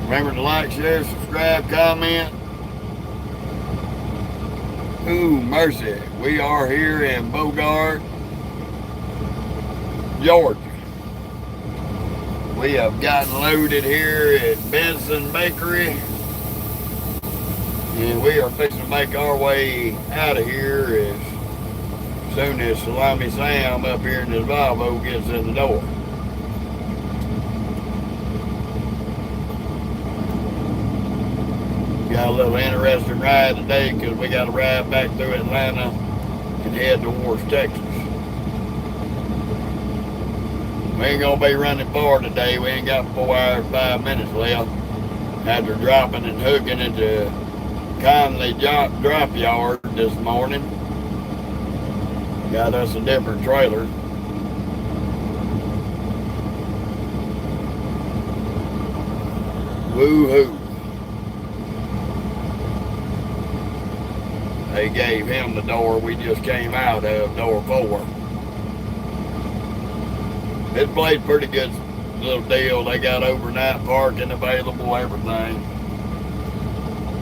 Remember to like, share, subscribe, comment. Ooh, mercy. We are here in Bogart, Georgia. We have gotten loaded here at Benson Bakery. And we are fixing to make our way out of here as soon as Salami Sam up here in his Volvo gets in the door. Got a little interesting ride today because we got to ride back through Atlanta and head towards Texas. We ain't going to be running far today. We ain't got 4 hours, 5 minutes left after dropping and hooking at the Conley drop yard this morning. Got us a different trailer. Woo-hoo. They gave him the door we just came out of, door 4. This place pretty good little deal. They got overnight parking available, everything.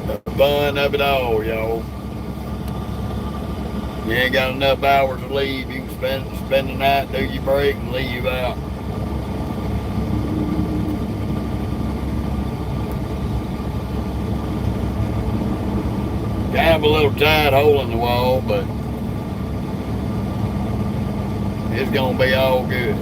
The fun of it all, y'all. You ain't got enough hours to leave. You can spend the night, do your break, and leave out. Kind of a little tight hole in the wall, but it's gonna be all good.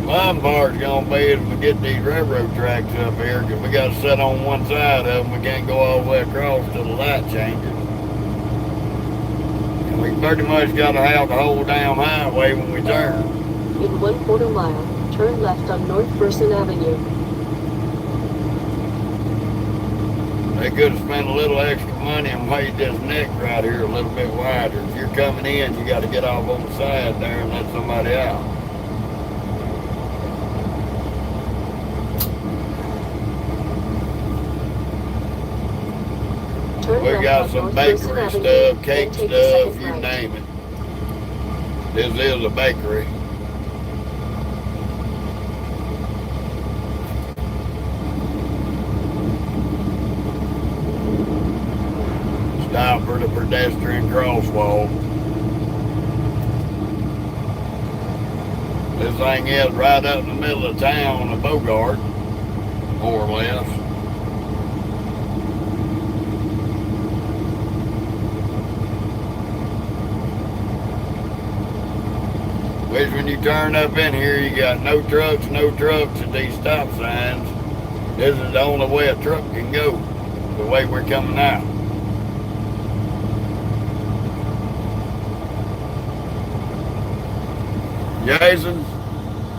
Fun part's gonna be as we get these railroad tracks up here, because we got to sit on one side of them. We can't go all the way across till the light changes. And we pretty much got to have the whole damn highway when we turn. In 1/4 mile, turn left on North Person Avenue. They could have spent a little extra money and made this neck right here a little bit wider. If you're coming in, you got to get off on the side there and let somebody out. We got some bakery stuff, cake stuff, you name it. This is a bakery. Stop for the pedestrian crosswalk. This thing is right up in the middle of town of Bogart, more or less. Which when you turn up in here, you got no trucks at these stop signs. This is the only way a truck can go, the way we're coming out. Jason,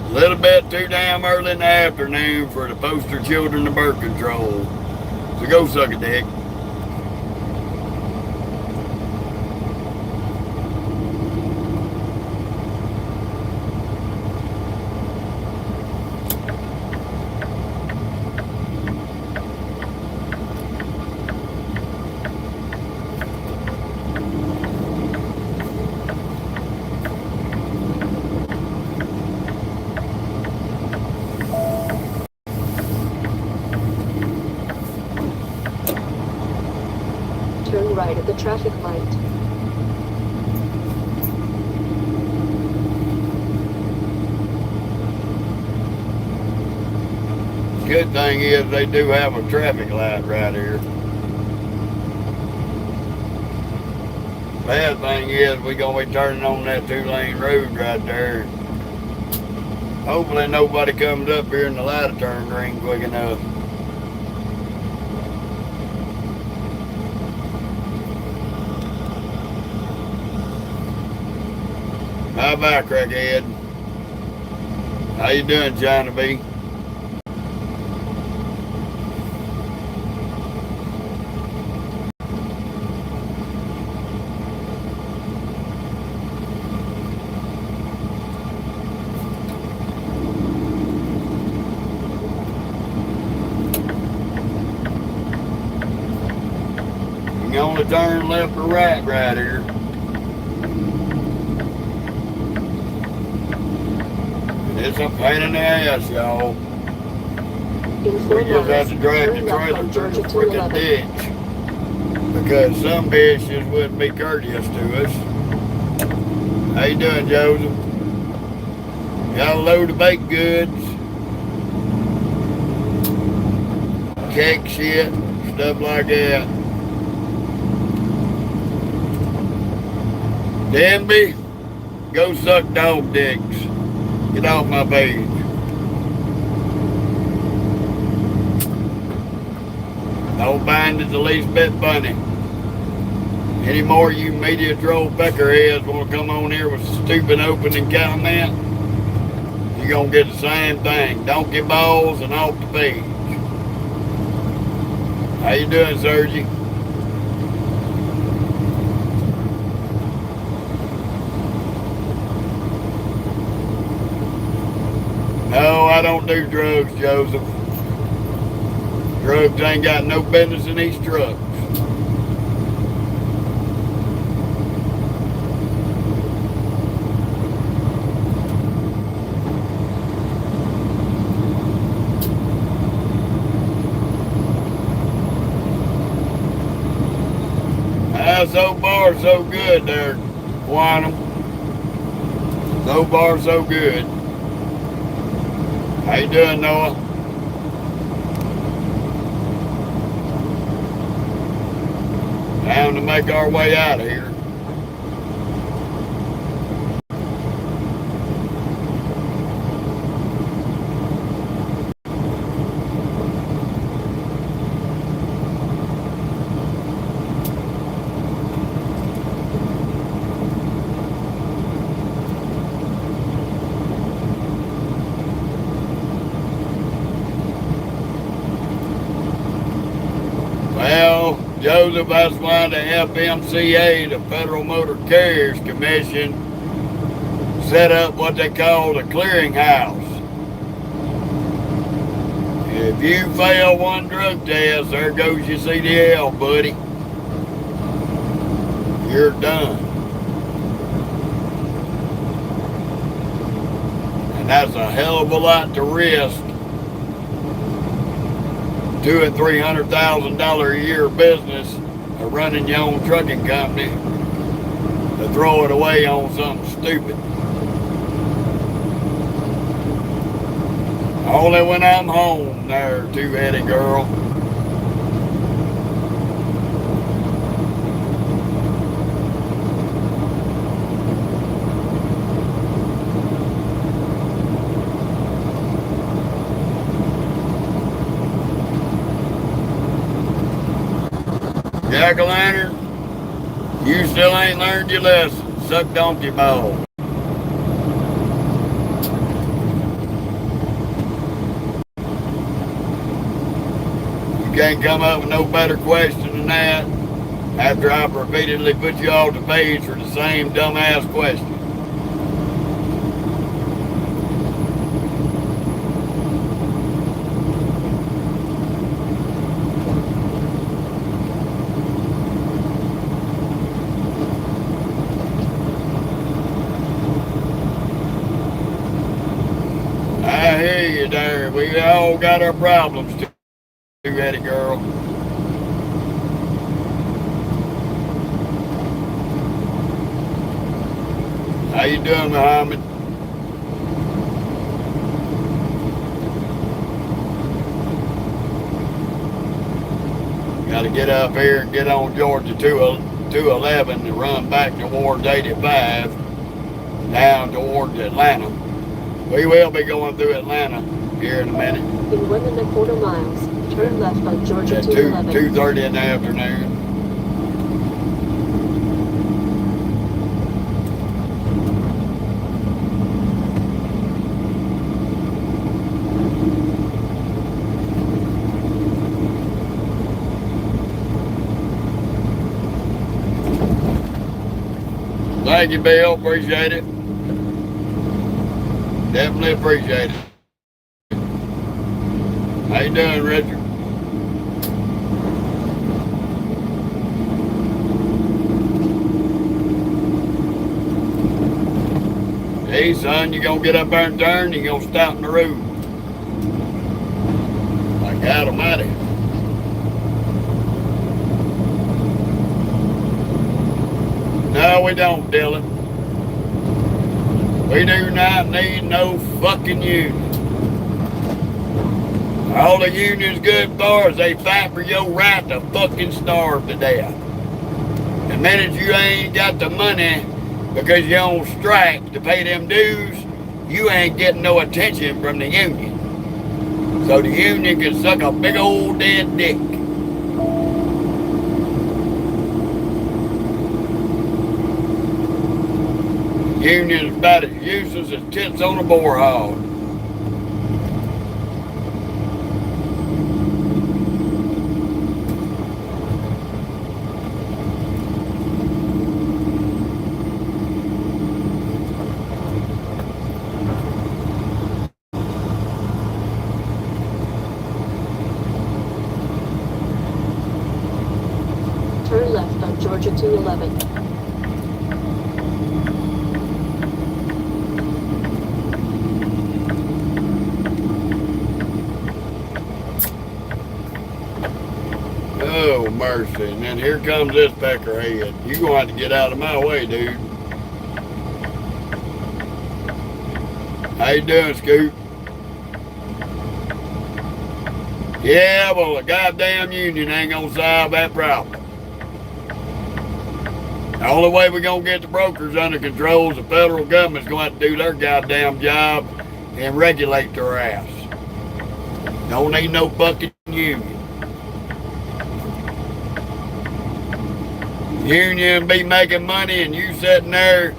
a little bit too damn early in the afternoon for the poster children of birth control. So go suck a dick. Turn right at the traffic light. Good thing is they do have a traffic light right here. Bad thing is we're gonna be turning on that 2-lane road right there. Hopefully nobody comes up here and the light will turn green quick enough. How about crackhead? How you doing, Johnny B? You only turn left or right here. It's a pain in the ass, y'all. We just have to drag the trailer through the freaking ditch because some bitches wouldn't be courteous to us. How you doing, Joseph? Got a load of baked goods, cake shit, stuff like that. Denby, go suck dog dicks. Get off my page. No bind is the least bit funny. Any more you media troll peckerheads want to come on here with stupid opening comment, you're going to get the same thing. Donkey balls and off the page. How you doing, Sergi? No, I don't do drugs, Joseph. Drugs ain't got no business in these trucks. So far, so good there, Quantum. So far, so good. How you doing, Noah? Time to make our way out of here. Joseph, that's why the FMCA, the Federal Motor Carriers Commission, set up what they call the clearinghouse. If you fail one drug test, there goes your CDL, buddy. You're done. And that's a hell of a lot to risk. $200,000 and $300,000 a year business of running your own trucking company to throw it away on something stupid. Only when I'm home there, two-headed girl. Jack-o'-lantern, you still ain't learned your lesson. Suck donkey balls. You can't come up with no better question than that after I've repeatedly put you off the page for the same dumbass question. There, we all got our problems too, two-headed girl. How you doing, Muhammad? Got to get up here and get on Georgia 211 and run back towards 85, down towards Atlanta. We will be going through Atlanta here in a minute. In 1.25 miles, turn left on Georgia 211. 2:30 in the afternoon. Thank you, Bill. Appreciate it. Definitely appreciate it. How you doing, Richard? Hey, son, you gonna get up there and turn, you gonna stop in the road. Like God Almighty. No, we don't, Dylan. We do not need no fucking union. All the union's good for is they fight for your right to fucking starve to death. The minute you ain't got the money because you're on strike to pay them dues, you ain't getting no attention from the union. So the union can suck a big old dead dick. Union's about as useless as tits on a boar hog. Turn left on Georgia 211. Oh, mercy. And then here comes this peckerhead. You're going to have to get out of my way, dude. How you doing, Scoot? Yeah, well, the goddamn union ain't going to solve that problem. The only way we're going to get the brokers under control is the federal government's going to have to do their goddamn job and regulate their ass. Don't need no fucking union. Union be making money and you sitting there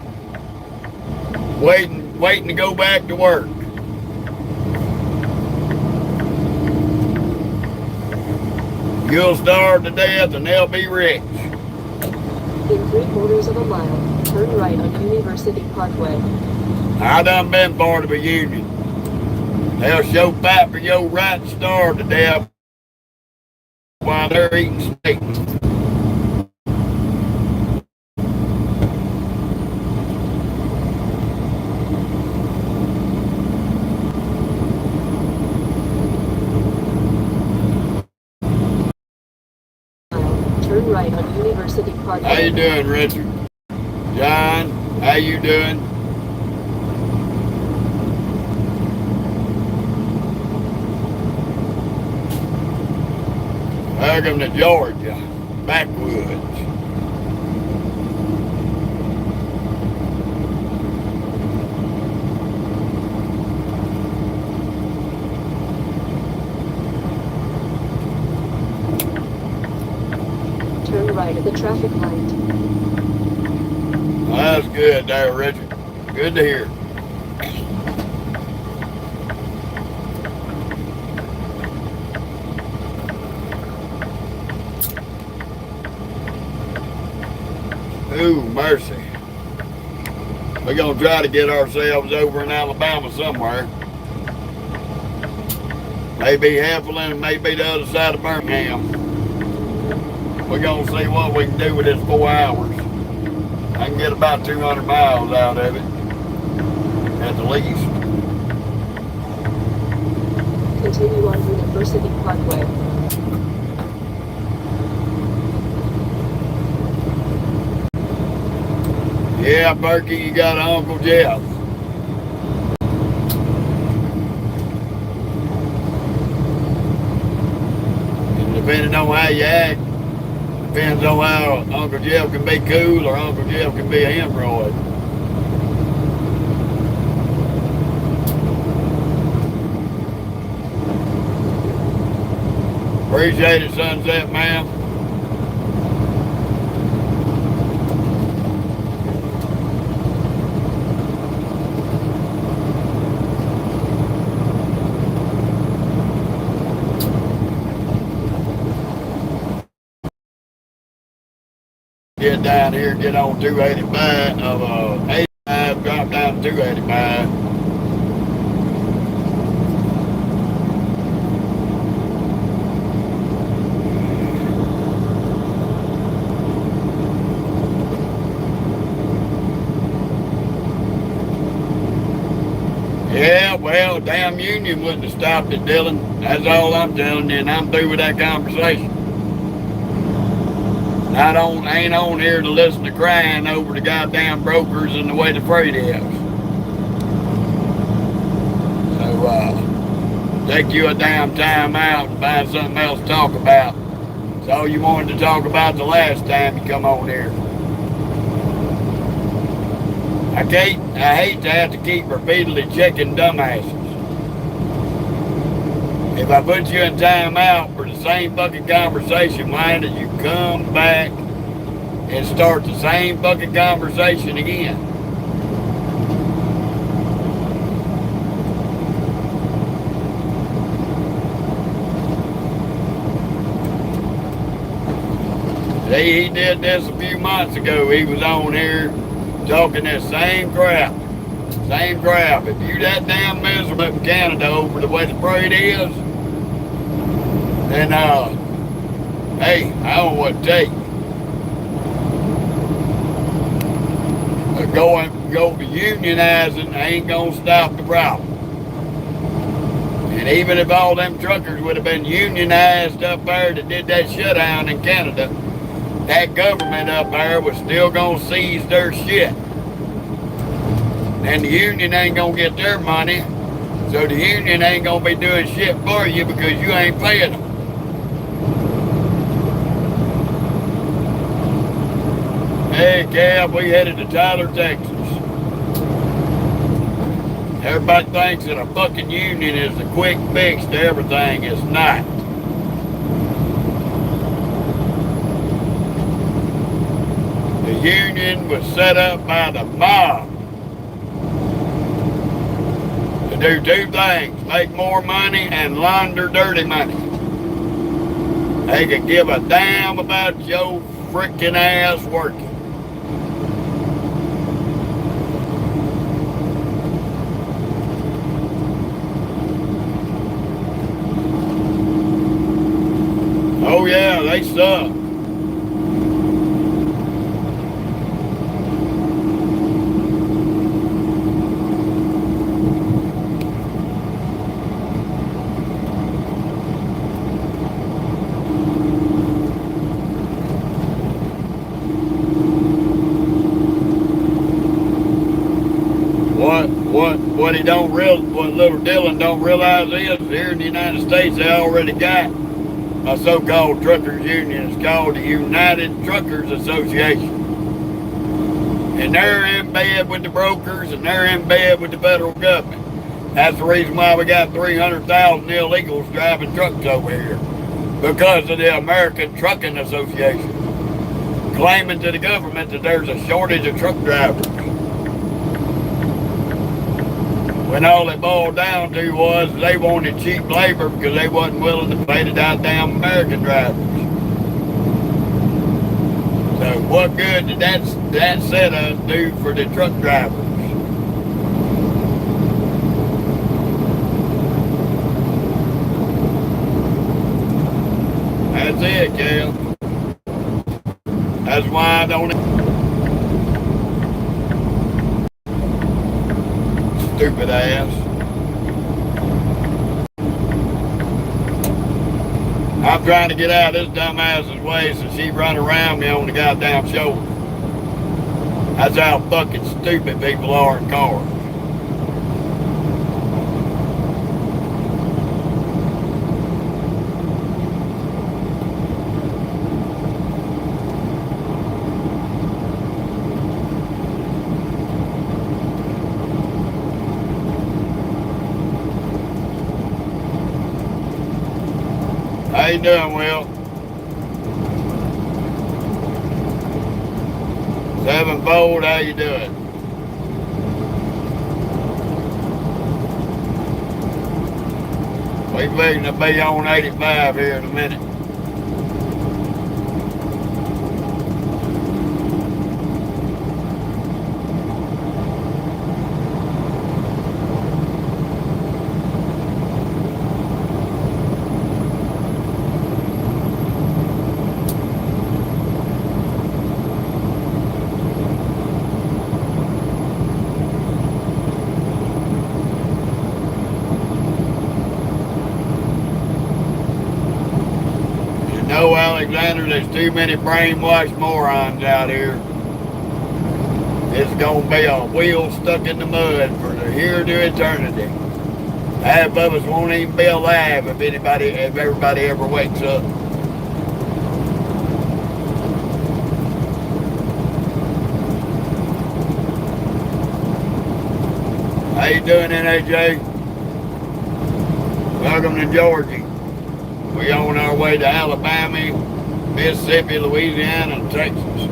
waiting to go back to work. You'll starve to death and they'll be rich. In 3/4 of a mile, turn right on University Parkway. I done been part of a union. They'll show fight for your right to starve to death while they're eating steak. Turn right on University Parkway. How you doing, Richard? John, how you doing? Welcome to Georgia, backwoods. Turn right at the traffic light. Well, that's good there, Richard. Good to hear. Ooh, mercy. We're going to try to get ourselves over in Alabama somewhere. Maybe Heflin, maybe the other side of Birmingham. We're going to see what we can do with this 4 hours. I can get about 200 miles out of it, at the least. Continue on University Parkway. Yeah, Berkey, you got an Uncle Jeff. And depending on how you act, depends on how Uncle Jeff can be cool or Uncle Jeff can be a hemorrhoid. Appreciate it, Sunset, ma'am. Get down here, get on 285 of 85, drop down to 285. damn union wouldn't have stopped it, Dylan. That's all I'm telling you, and I'm through with that conversation. I ain't on here to listen to crying over the goddamn brokers and the way the freight is. So, take you a damn time out and find something else to talk about. It's all you wanted to talk about the last time you come on here. I hate to have to keep repeatedly checking dumbasses. If I put you in time out for the same fucking conversation, why did you come back and start the same fucking conversation again? See, he did this a few months ago. He was on here talking that same crap. Same crap. If you that damn miserable in Canada over the way the freight is, then hey, I don't know what to take. But go to unionizing ain't gonna stop the problem. And even if all them truckers would have been unionized up there that did that shutdown in Canada, that government up there was still gonna seize their shit. And the union ain't gonna get their money, so the union ain't gonna be doing shit for you because you ain't paying them. Hey, Cab, we headed to Tyler, Texas. Everybody thinks that a fucking union is the quick fix to everything. It's not. The union was set up by the mob to do two things: make more money and launder dirty money. They could give a damn about your freaking ass working. Oh yeah, they suck. What little Dylan don't realize is here in the United States they already got a so-called truckers union. It's called the United Truckers Association. And they're in bed with the brokers and they're in bed with the federal government. That's the reason why we got 300,000 illegals driving trucks over here. Because of the American Trucking Association. Claiming to the government that there's a shortage of truck drivers. When all it boiled down to was they wanted cheap labor because they wasn't willing to pay the goddamn American drivers. So what good did that set us do for the truck drivers? That's it, Cal. That's why I don't... Stupid ass. I'm trying to get out of this dumbass's way so she run around me on the goddamn shoulder. That's how fucking stupid people are in cars. How you doing, Will? 7-fold, how you doing? We're fixing to be on 85 here in a minute. No, Alexander, there's too many brainwashed morons out here. It's gonna be a wheel stuck in the mud for the here to eternity. Half of us won't even be alive if everybody ever wakes up. How you doing, NAJ? Welcome to Georgia. We're on our way to Alabama, Mississippi, Louisiana, and Texas.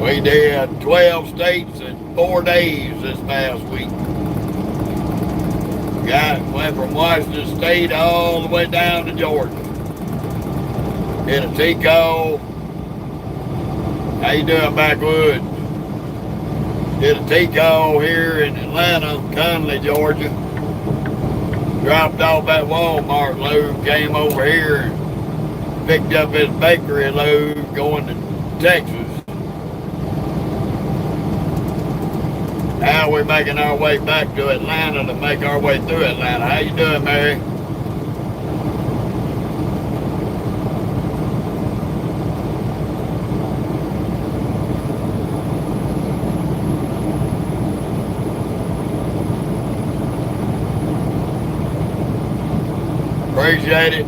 We did 12 states in 4 days this past week. Went from Washington State all the way down to Georgia. Hit a Tico. How you doing, Backwoods? Did a Tico here in Atlanta, Conley, Georgia. Dropped off that Walmart load, came over here and picked up his bakery load going to Texas. Now we're making our way back to Atlanta to make our way through Atlanta. How you doing, Mary? Appreciate it.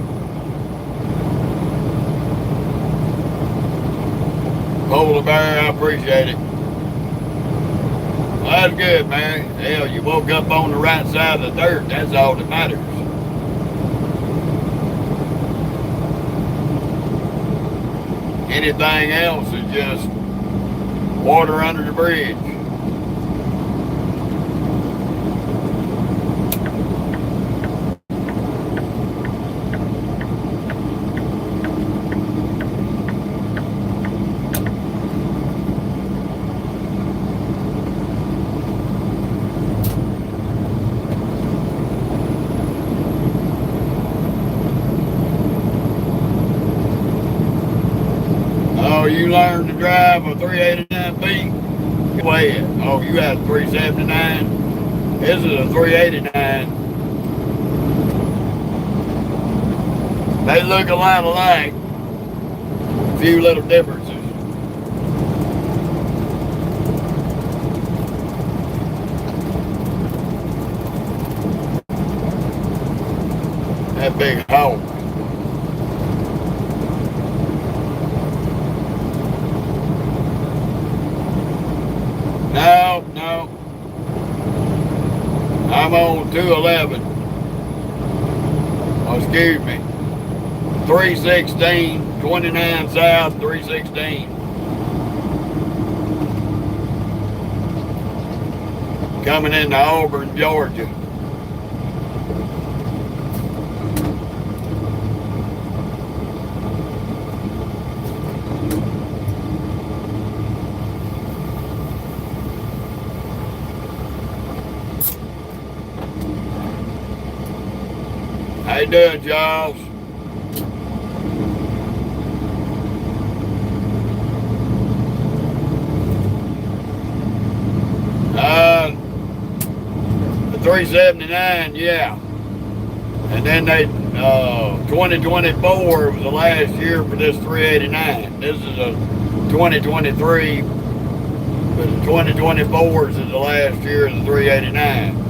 Polar Bear, I appreciate it. Well, that's good, man. Hell, you woke up on the right side of the dirt. That's all that matters. Anything else is just water under the bridge. Oh, you learned to drive a 389B? Way it. Oh, you had a 379? This is a 389. They look a lot alike. A few little differences. That big hole. No. I'm on 211. Oh, excuse me. 316, 29 South, 316. Coming into Auburn, Georgia. How you doing, Charles? The 379, yeah. And then they 2024 was the last year for this 389. This is a 2023, but the 2024s is the last year of the 389.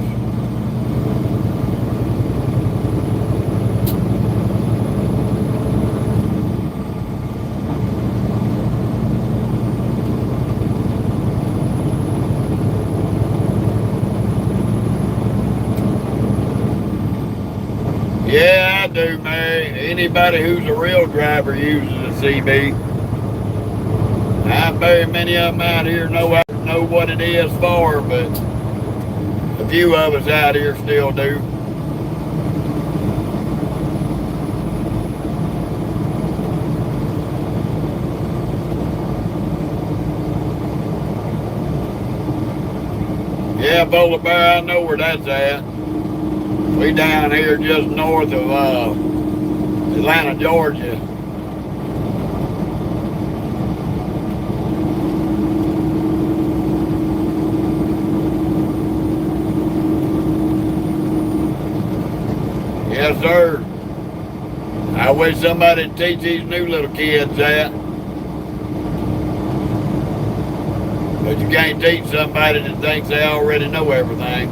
Yeah, I do, man. Anybody who's a real driver uses a CB. Not very many of them out here know what it is for, but a few of us out here still do. Yeah, Polar Bear, I know where that's at. We down here just north of Atlanta, Georgia. Yes, sir. I wish somebody'd teach these new little kids that. But you can't teach somebody that thinks they already know everything.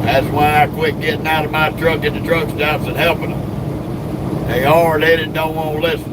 That's why I quit getting out of my truck at the truck stops and helping them. They hard-headed, don't want to listen.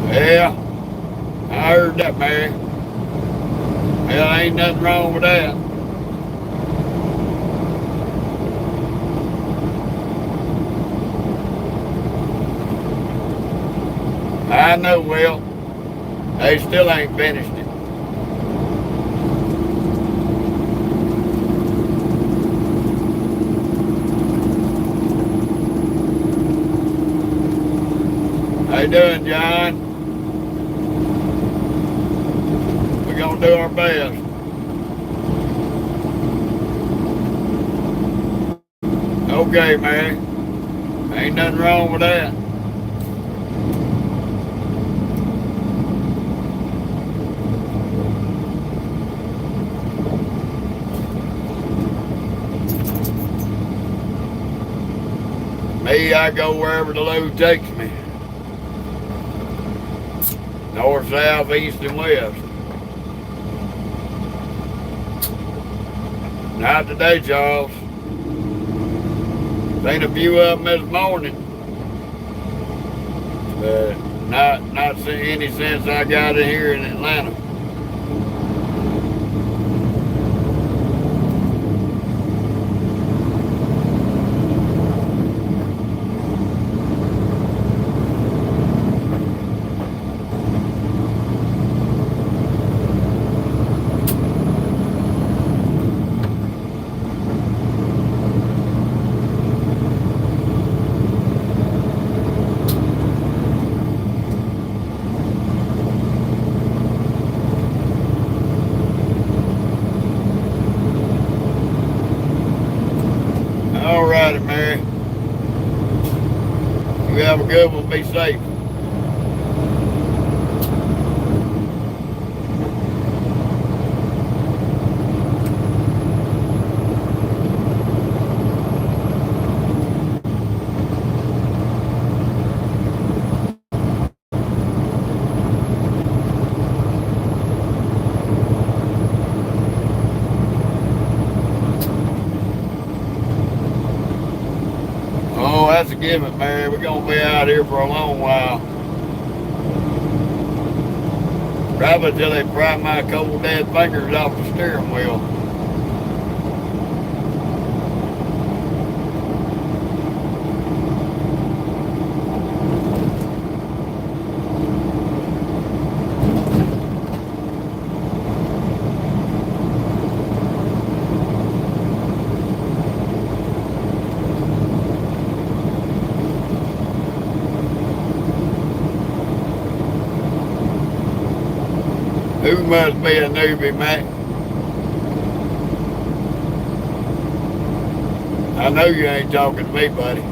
Yeah, I heard that, Mary. Well, ain't nothing wrong with that. I know, Will. They still ain't finished it. How you doing, John? We're gonna do our best. Okay, Mary. Ain't nothing wrong with that. Me, I go wherever the load takes me. North, south, east, and west. Not today, Charles. Seen a few of them this morning, but not seen any since I got in here in Atlanta. All righty, Mary. You have a good one. Be safe. Oh, that's a given, Mary. We're gonna be out here for a long while. Probably till they pry my cold dead fingers off the steering wheel. Who must be a newbie, Mac? I know you ain't talking to me, buddy.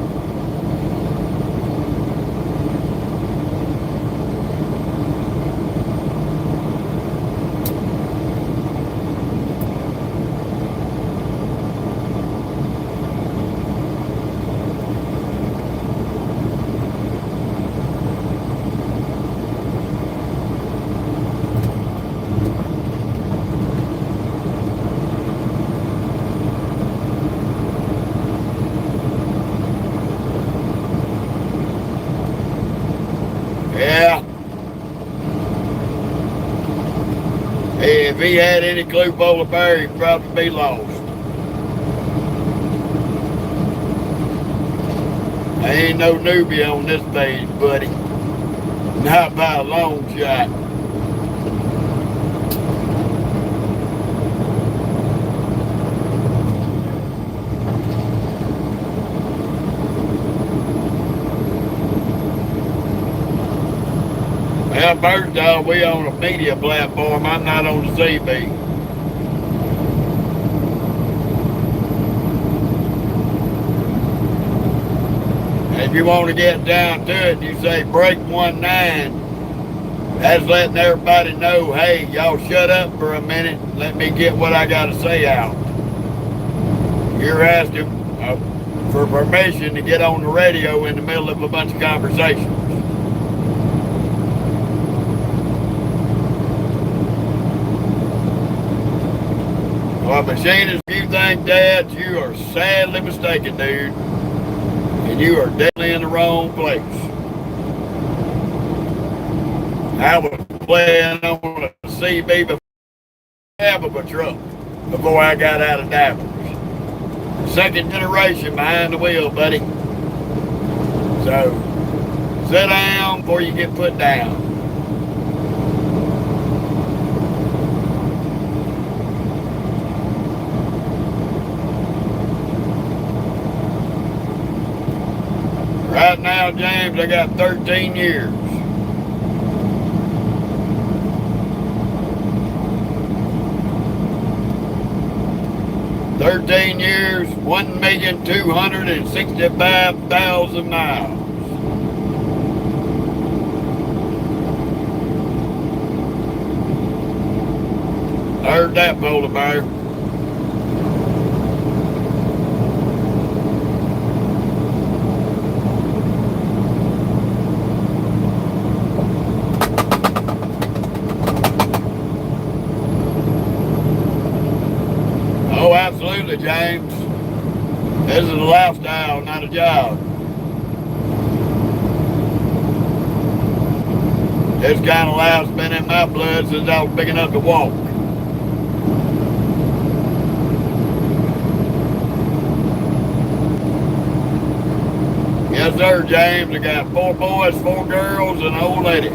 If he had any clue polar bear, he'd probably be lost. I ain't no newbie on this page, buddy. Not by a long shot. Well, first off, we on a media platform. I'm not on the CB. If you want to get down to it, you say break 19. That's letting everybody know, hey, y'all shut up for a minute. Let me get what I got to say out. You're asking for permission to get on the radio in the middle of a bunch of conversations. Well, machinist, if you think that, you are sadly mistaken, dude. And you are definitely in the wrong place. I was playing on a CB before a truck before I got out of diapers. Second generation behind the wheel, buddy. So, sit down before you get put down. Right now, James, I got 13 years. $13 years, 1,265,000 miles. Heard that, polar bear. Oh, absolutely, James. This is a lifestyle, not a job. This kind of life's been in my blood since I was big enough to walk. Yes, sir, James. I got 4 boys, 4 girls, and an old lady.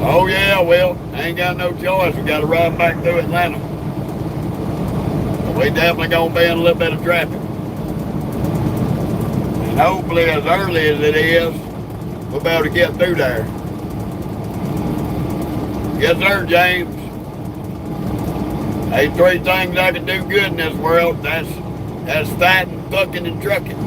Oh yeah, well, I ain't got no choice. We got to ride back through Atlanta. We definitely gonna be in a little bit of traffic. And hopefully as early as it is, we'll be able to get through there. Yes sir, James. Hey, 3 things I can do good in this world. That's fighting, fucking, and trucking.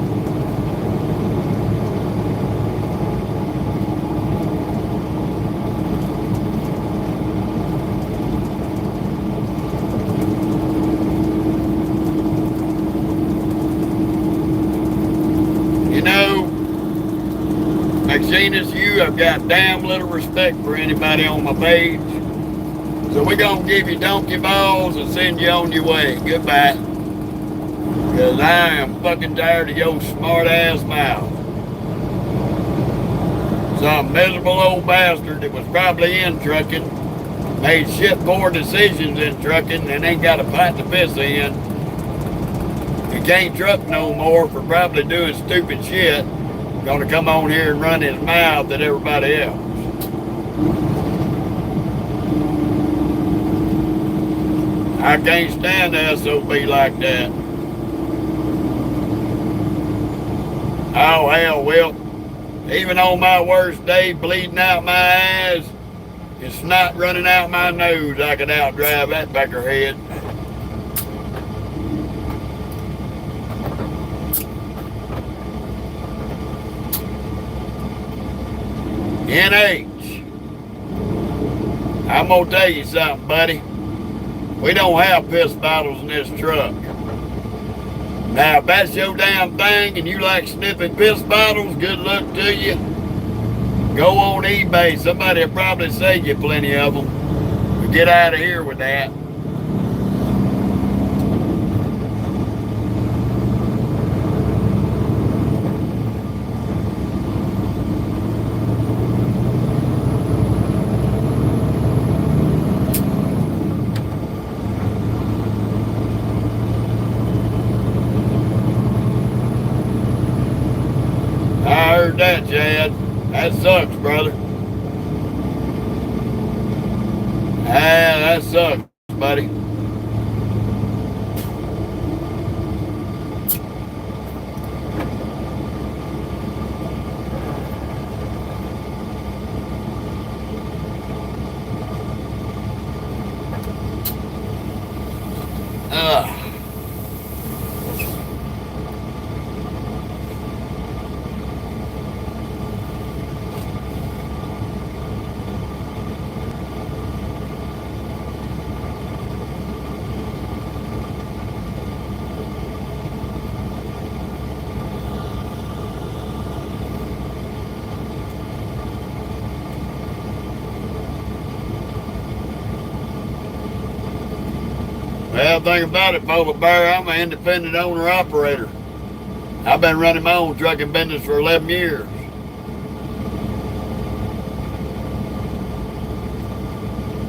Machinist, you have got damn little respect for anybody on my page. So we're going to give you donkey balls and send you on your way. Goodbye. Because I am fucking tired of your smart ass mouth. Some miserable old bastard that was probably in trucking, made shit poor decisions in trucking, and ain't got a fight to piss in. He can't truck no more for probably doing stupid shit. Gonna come on here and run his mouth at everybody else. I can't stand the SOB like that. Oh hell, well, even on my worst day, bleeding out my eyes, and snot running out my nose, I could outdrive that peckerhead. NH, I'm gonna tell you something, buddy. We don't have piss bottles in this truck. Now, if that's your damn thing and you like sniffing piss bottles, good luck to you. Go on eBay. Somebody will probably sell you plenty of them. But get out of here with that. heard that, Chad. That sucks, brother. That sucks, buddy. Well, think about it, Polar Bear. I'm an independent owner-operator. I've been running my own trucking business for 11 years.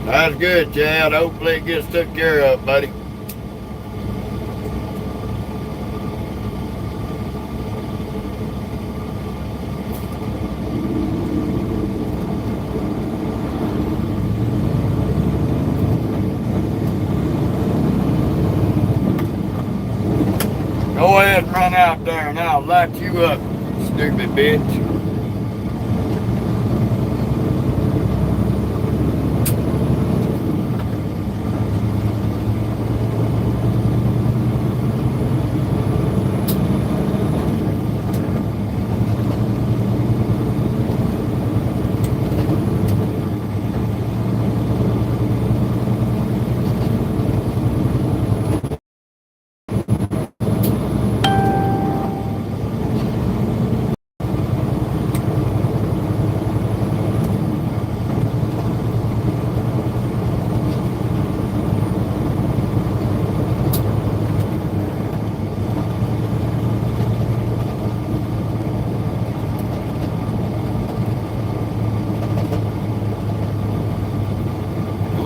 That's good, Chad. Hopefully it gets took care of, buddy. Go ahead and run out there and I'll light you up, stupid bitch.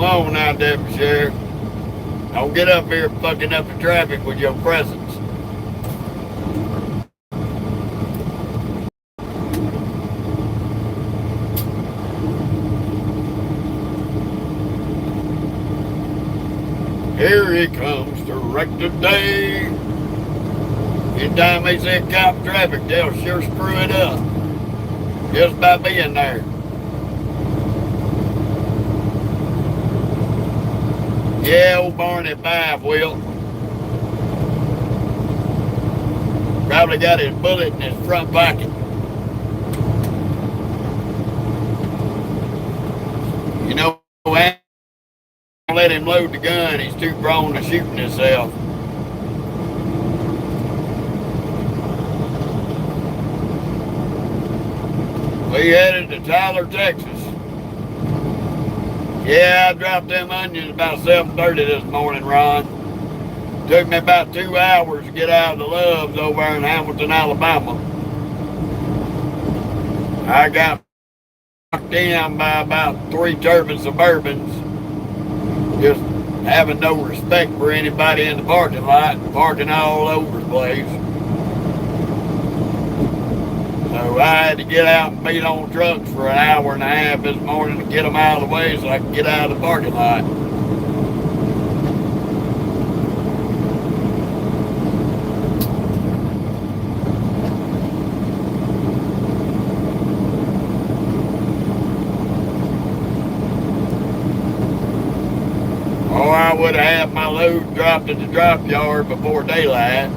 Come on now, Deputy Sheriff. Don't get up here fucking up the traffic with your presence. Here he comes to wreck the day. Anytime they say cop traffic, they'll sure screw it up. Just by being there. Yeah, old Barney 5 will. Probably got his bullet in his front pocket. You know, I don't let him load the gun. He's too prone to shooting himself. We headed to Tyler, Texas. Yeah, I dropped them onions about 7:30 this morning, Ron. Took me about 2 hours to get out of the Loves over in Hamilton, Alabama. I got knocked in by about 3 turbine Suburbans. Just having no respect for anybody in the parking lot, parking all over the place. So I had to get out and beat on trucks for an hour and a half this morning to get them out of the way so I could get out of the parking lot. Or I would have had my load dropped at the drop yard before daylight.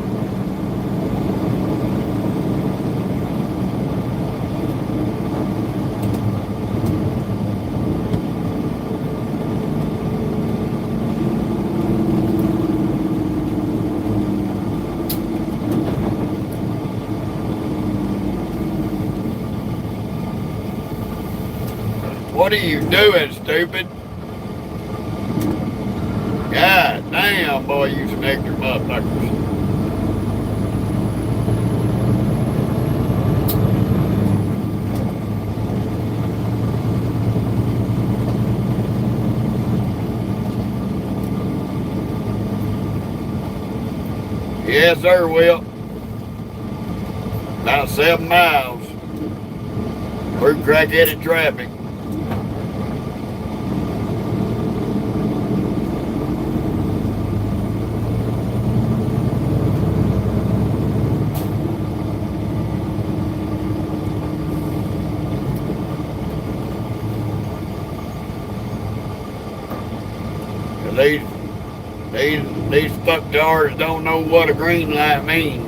What are you doing, stupid? God damn, boy, you some extra motherfuckers. Yes, sir, Will. About 7 miles. Through crack-headed traffic. And these fucktards don't know what a green light means.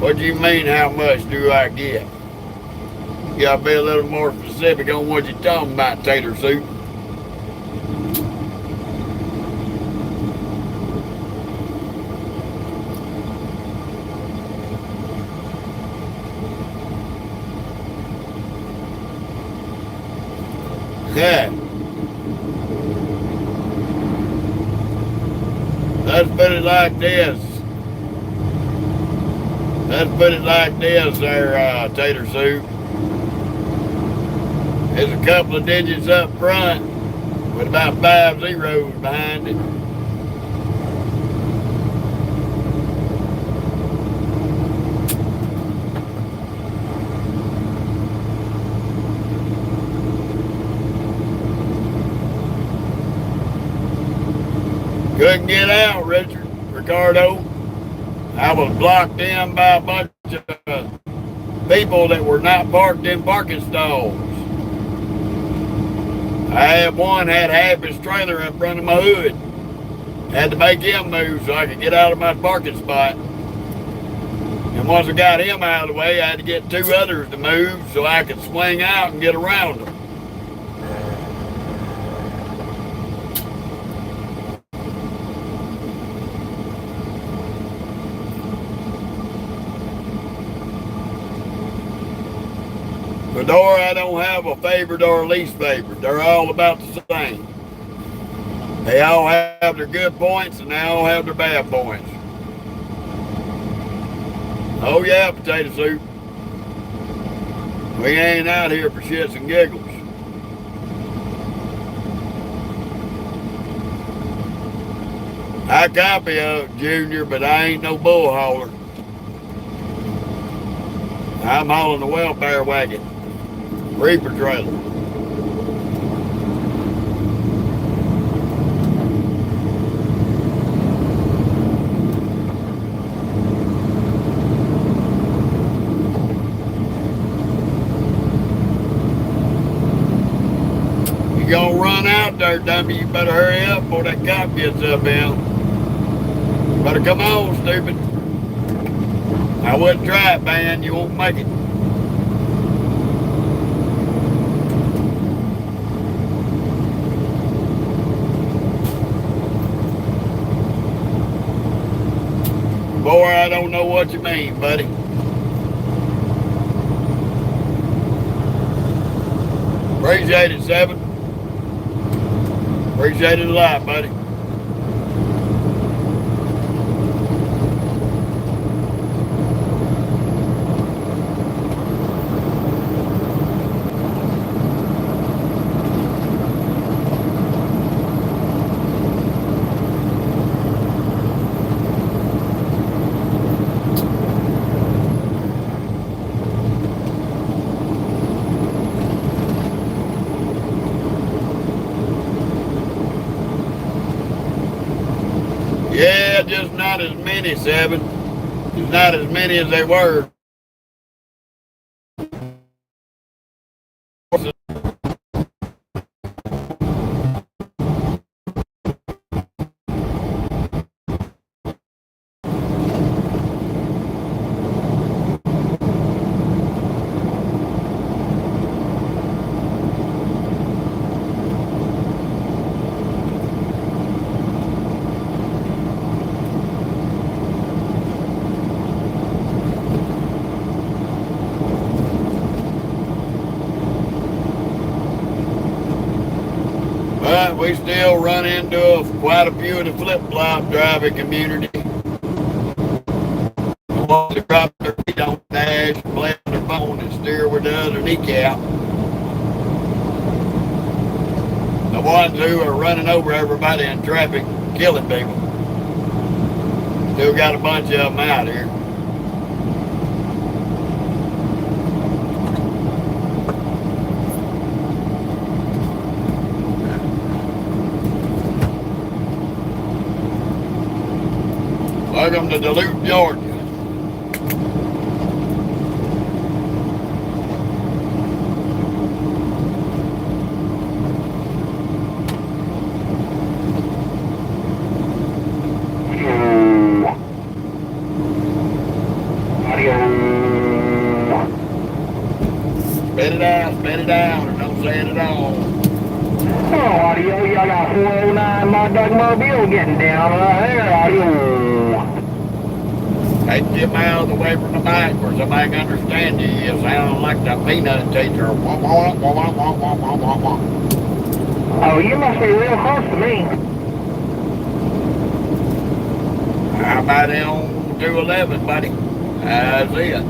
What do you mean, how much do I get? You gotta be a little more specific on what you're talking about, tater soup. Yeah. Let's put it like this. Let's put it like this there, tater soup. There's a couple of digits up front with about 5 zeros behind it. Couldn't get out, Ricardo. I was blocked in by a bunch of people that were not parked in parking stalls. I had one had half his trailer in front of my hood. Had to make him move so I could get out of my parking spot. And once I got him out of the way, I had to get 2 others to move so I could swing out and get around them. Fedora, I don't have a favorite or a least favorite. They're all about the same. They all have their good points and they all have their bad points. Oh yeah, potato soup. We ain't out here for shits and giggles. I copy of Junior, but I ain't no bull hauler. I'm hauling the welfare wagon. Reaper trailer. You gonna run out there, dummy. You better hurry up before that cop gets up in. You better come on, stupid. I wouldn't try it, man. You won't make it. Boy, I don't know what you mean, buddy. Appreciate it, 7. Appreciate it a lot, buddy. Yeah, just not as many, 7. Just not as many as they were. But we still run into quite a few of the flip-flop driving community. The ones that drop their feet on the dash, play on their phone, and steer with the other kneecap. The ones who are running over everybody in traffic, killing people. Still got a bunch of them out here. Welcome to Duluth, Georgia. Spit it out, or don't say it at all. Oh, audio, y'all got 409 my Doug Mobile getting down right there, audio. Hey, get me out of the way from the mic where somebody can understand you. You sound like the peanut teacher. Oh, you must be real close to me. How about it on 211, buddy? That's it.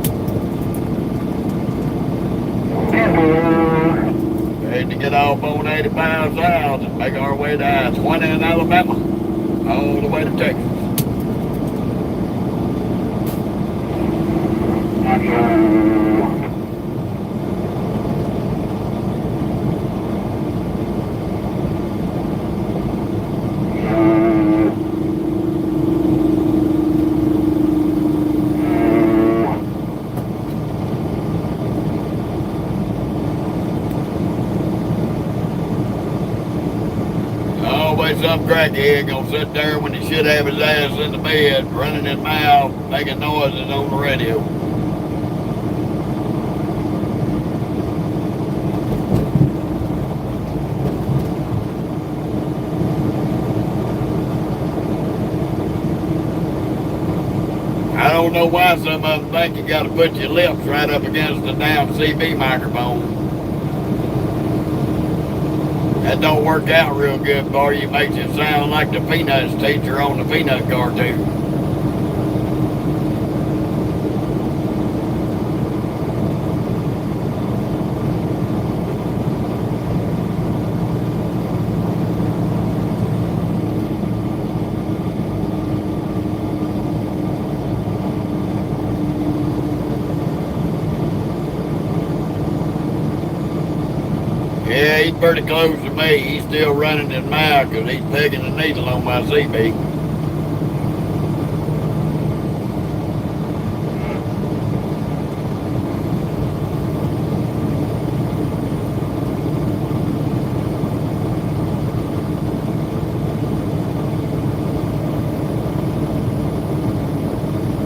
Need to get off on 85 south and make our way to 20 in Alabama, all the way to Texas. Some crackhead gonna sit there when he should have his ass in the bed, running his mouth, making noises on the radio. I don't know why some of them think you gotta put your lips right up against the damn CB microphone. That don't work out real good for you. It makes it sound like the Peanuts teacher on the Peanut cartoon. Yeah, he's pretty close to me. He's still running his mouth because he's pegging the needle on my CB.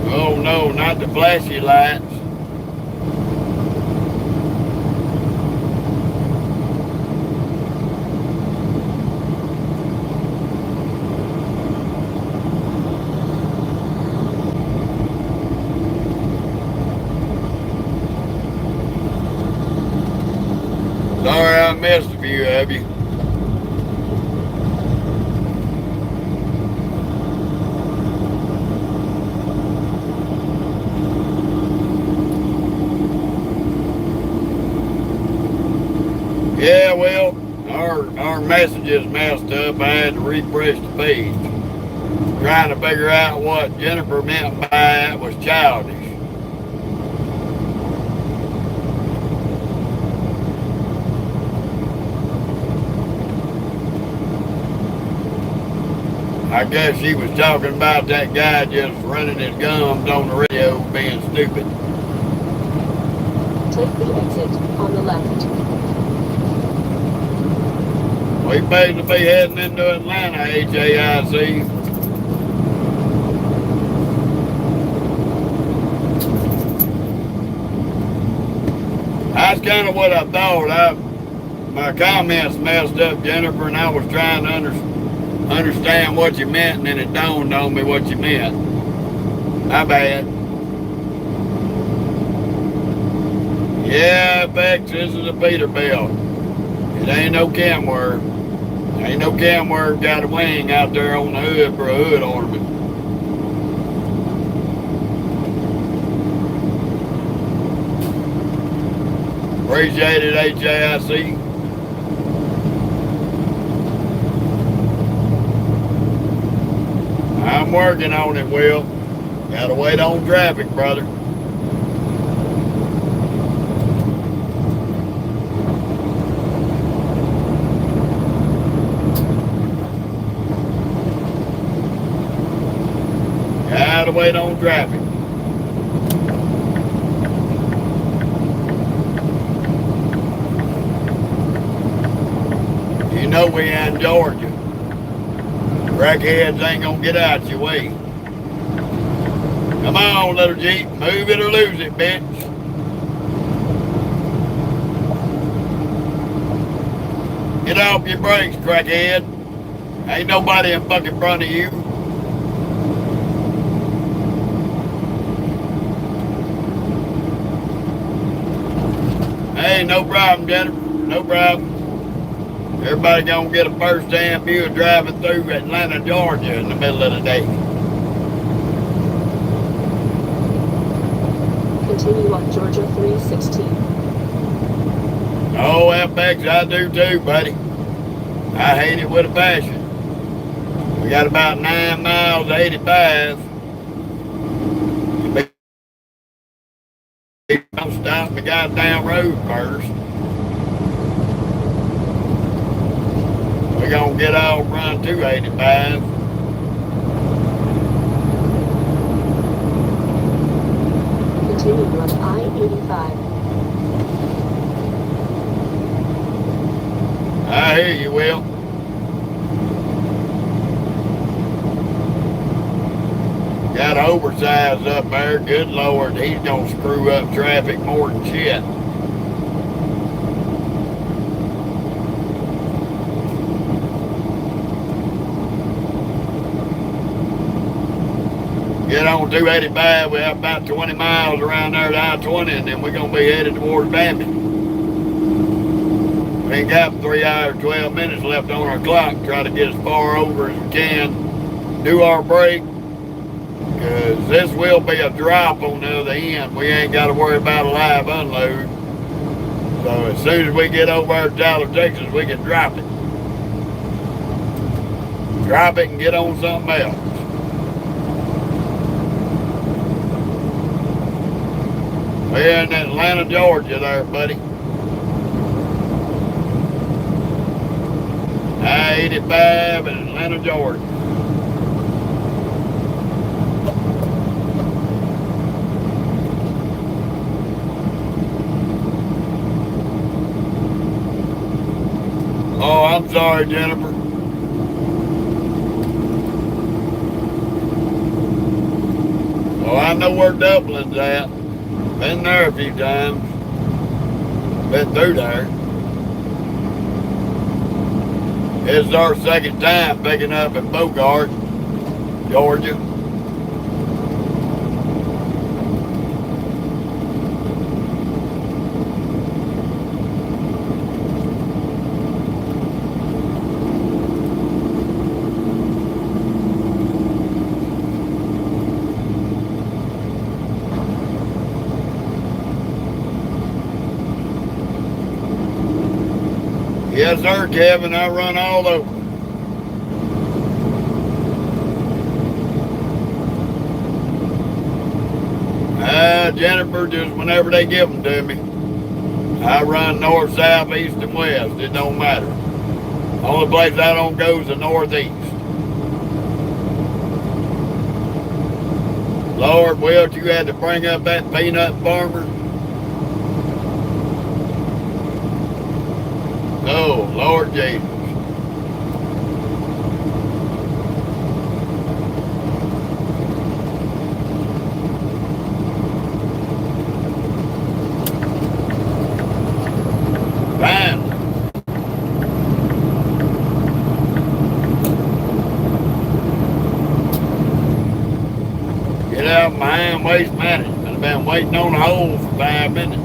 Oh no, not the flashy lights. Sorry I missed a few of you. Yeah, well, our messages messed up. I had to refresh the page. Trying to figure out what Jennifer meant by it was childish. I guess she was talking about that guy just running his gums on the radio being stupid. Take the exit on the left. We supposed to be heading into Atlanta, HAIC. That's kind of what I thought. My comments messed up, Jennifer, and I was trying to understand what you meant, and then it dawned on me what you meant. My bad. Yeah, Bex, this is a Peterbilt. It ain't no Kenworth. Ain't no Kenworth got a wing out there on the hood for a hood ornament. Appreciate it, HAIC. I'm working on it, Will. Gotta wait on traffic, brother. Gotta wait on traffic. You know we in Georgia. Crackheads ain't gonna get out your way. Come on, little Jeep. Move it or lose it, bitch. Get off your brakes, crackhead. Ain't nobody in fucking front of you. Hey, no problem, Jennifer. No problem. Everybody gonna get a first-hand view of driving through Atlanta, Georgia in the middle of the day. Continue on Georgia 316. Oh, FX, I do too, buddy. I hate it with a passion. We got about 9 miles to 85. Don't stop the goddamn road first. We're gonna get off run 285. Continue on I-85. I hear you, Will. Got oversized up there. Good Lord, he's gonna screw up traffic more than shit. Get on 285, we have about 20 miles around there to I-20, and then we're going to be headed towards Bambi. We ain't got 3 hours, 12 minutes left on our clock. Try to get as far over as we can. Do our break, because this will be a drop on the other end. We ain't got to worry about a live unload. So as soon as we get over there to Tyler, Texas, we can drop it. Drop it and get on something else. We're in Atlanta, Georgia there, buddy. I-85 in Atlanta, Georgia. Oh, I'm sorry, Jennifer. Oh, I know where Dublin's at. Been there a few times. Been through there. It's our second time picking up in Bogart, Georgia. Yes, sir, Kevin. I run all over. Jennifer, just whenever they give them to me. I run north, south, east, and west. It don't matter. Only place I don't go is the northeast. Lord, Wilt, you had to bring up that peanut farmer. Oh, Lord Jesus. Fine. Get out behind Waste Management. I've been waiting on the hole for 5 minutes.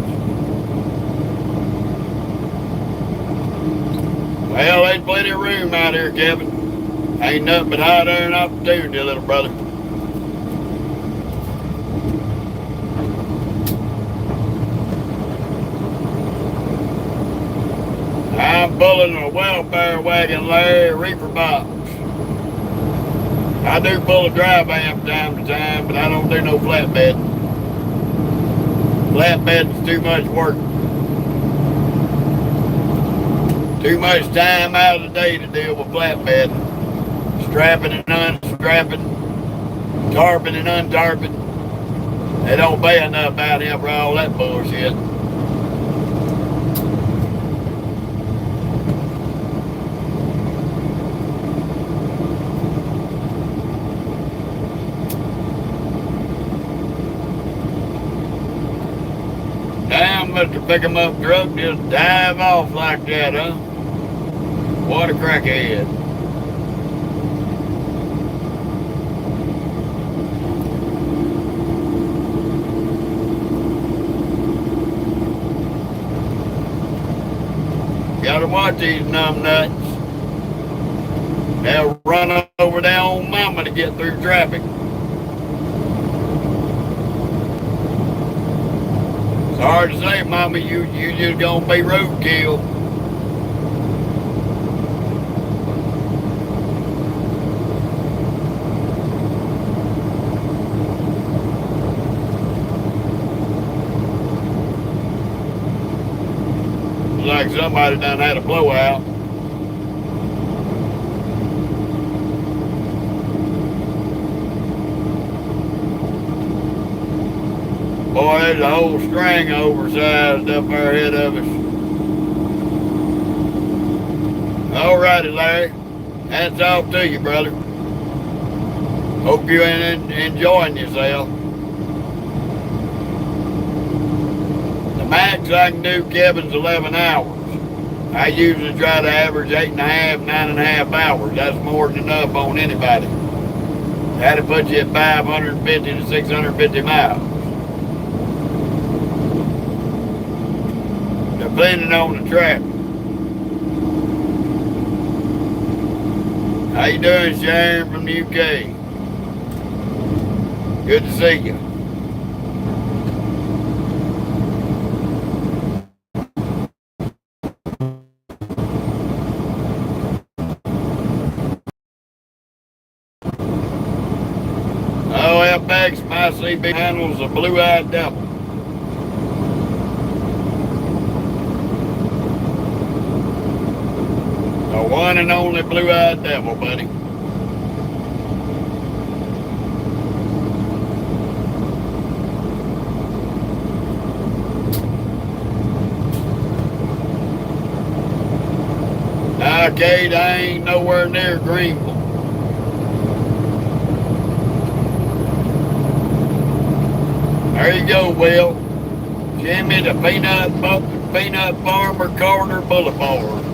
Well, there's plenty of room out here, Kevin. Ain't nothing but hot air and opportunity, little brother. I'm pulling a welfare wagon, Larry, reefer box. I do pull a dry van from time to time, but I don't do no flatbed. Flatbed's too much work. Too much time out of the day to deal with flatbed. Strapping and unstrapping, tarping and untarping. They don't pay enough out here for all that bullshit. Damn, Mr. Pick 'em Up truck just dive off like that, huh? What a crackhead. Gotta watch these numbnuts. They'll run over their own mama to get through traffic. It's hard to say, mama, you just gonna be roadkill. Like somebody done had a blowout. Boy, there's a whole string oversized up there ahead of us. Alrighty, Larry. Hats off to you, brother. Hope you're enjoying yourself. The max I can do, Kevin's 11 hours. I usually try to average 8.5, 9.5 hours. That's more than enough on anybody. That'll put you at 550 to 650 miles. Depending on the traffic. How you doing, Sharon from the UK? Good to see you. OFX, my CB handles a blue-eyed devil. The one and only blue-eyed devil, buddy. Now, Kate, I ain't nowhere near Greenville. There you go, Will. Jimmy, the peanut farmer, Carter Boulevard.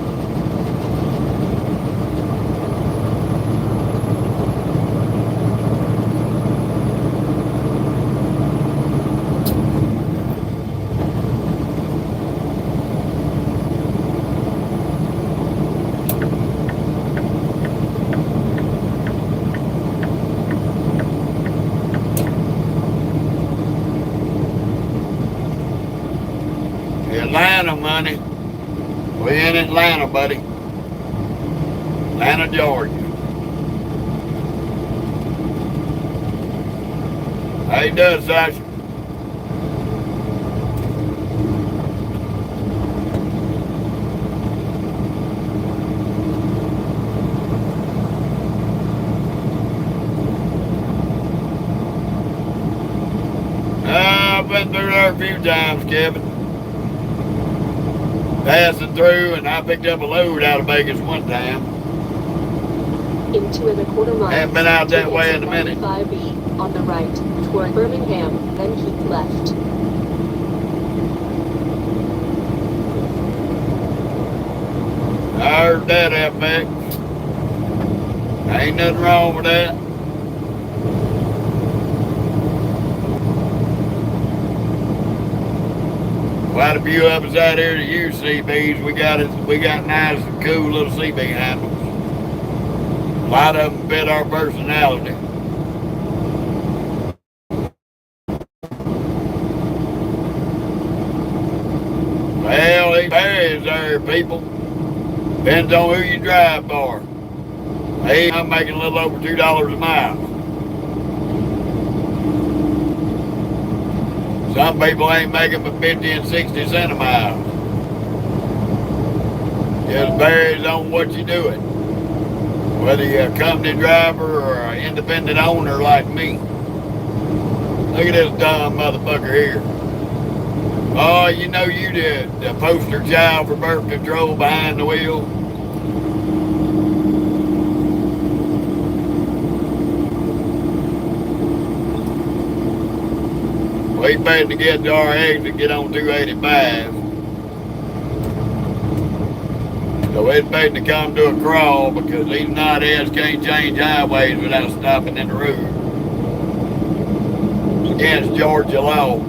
Atlanta, money. We in Atlanta, buddy. Atlanta, Georgia. How you doing, Sasha? I've been through there a few times, Kevin. Passing through, and I picked up a load out of Vegas one time. In 2.25 miles. Haven't been out that way in a minute. 5E on the right toward Birmingham, then keep left. I heard that, FX. Ain't nothing wrong with that. Quite a few of us out here that use CBs. We got nice and cool little CB handles. A lot of them fit our personality. Well, it varies there, people. Depends on who you drive for. Hey, I'm making a little over $2 a mile. Some people ain't making but 50 and 60 cents a mile. Just varies on what you're doing. Whether you're a company driver or an independent owner like me. Look at this dumb motherfucker here. Oh, you know you the poster child for birth control behind the wheel. We better to get to our exit, get on 285. So it's better to come to a crawl because these knotheads can't change highways without stopping in the road. It's against Georgia law.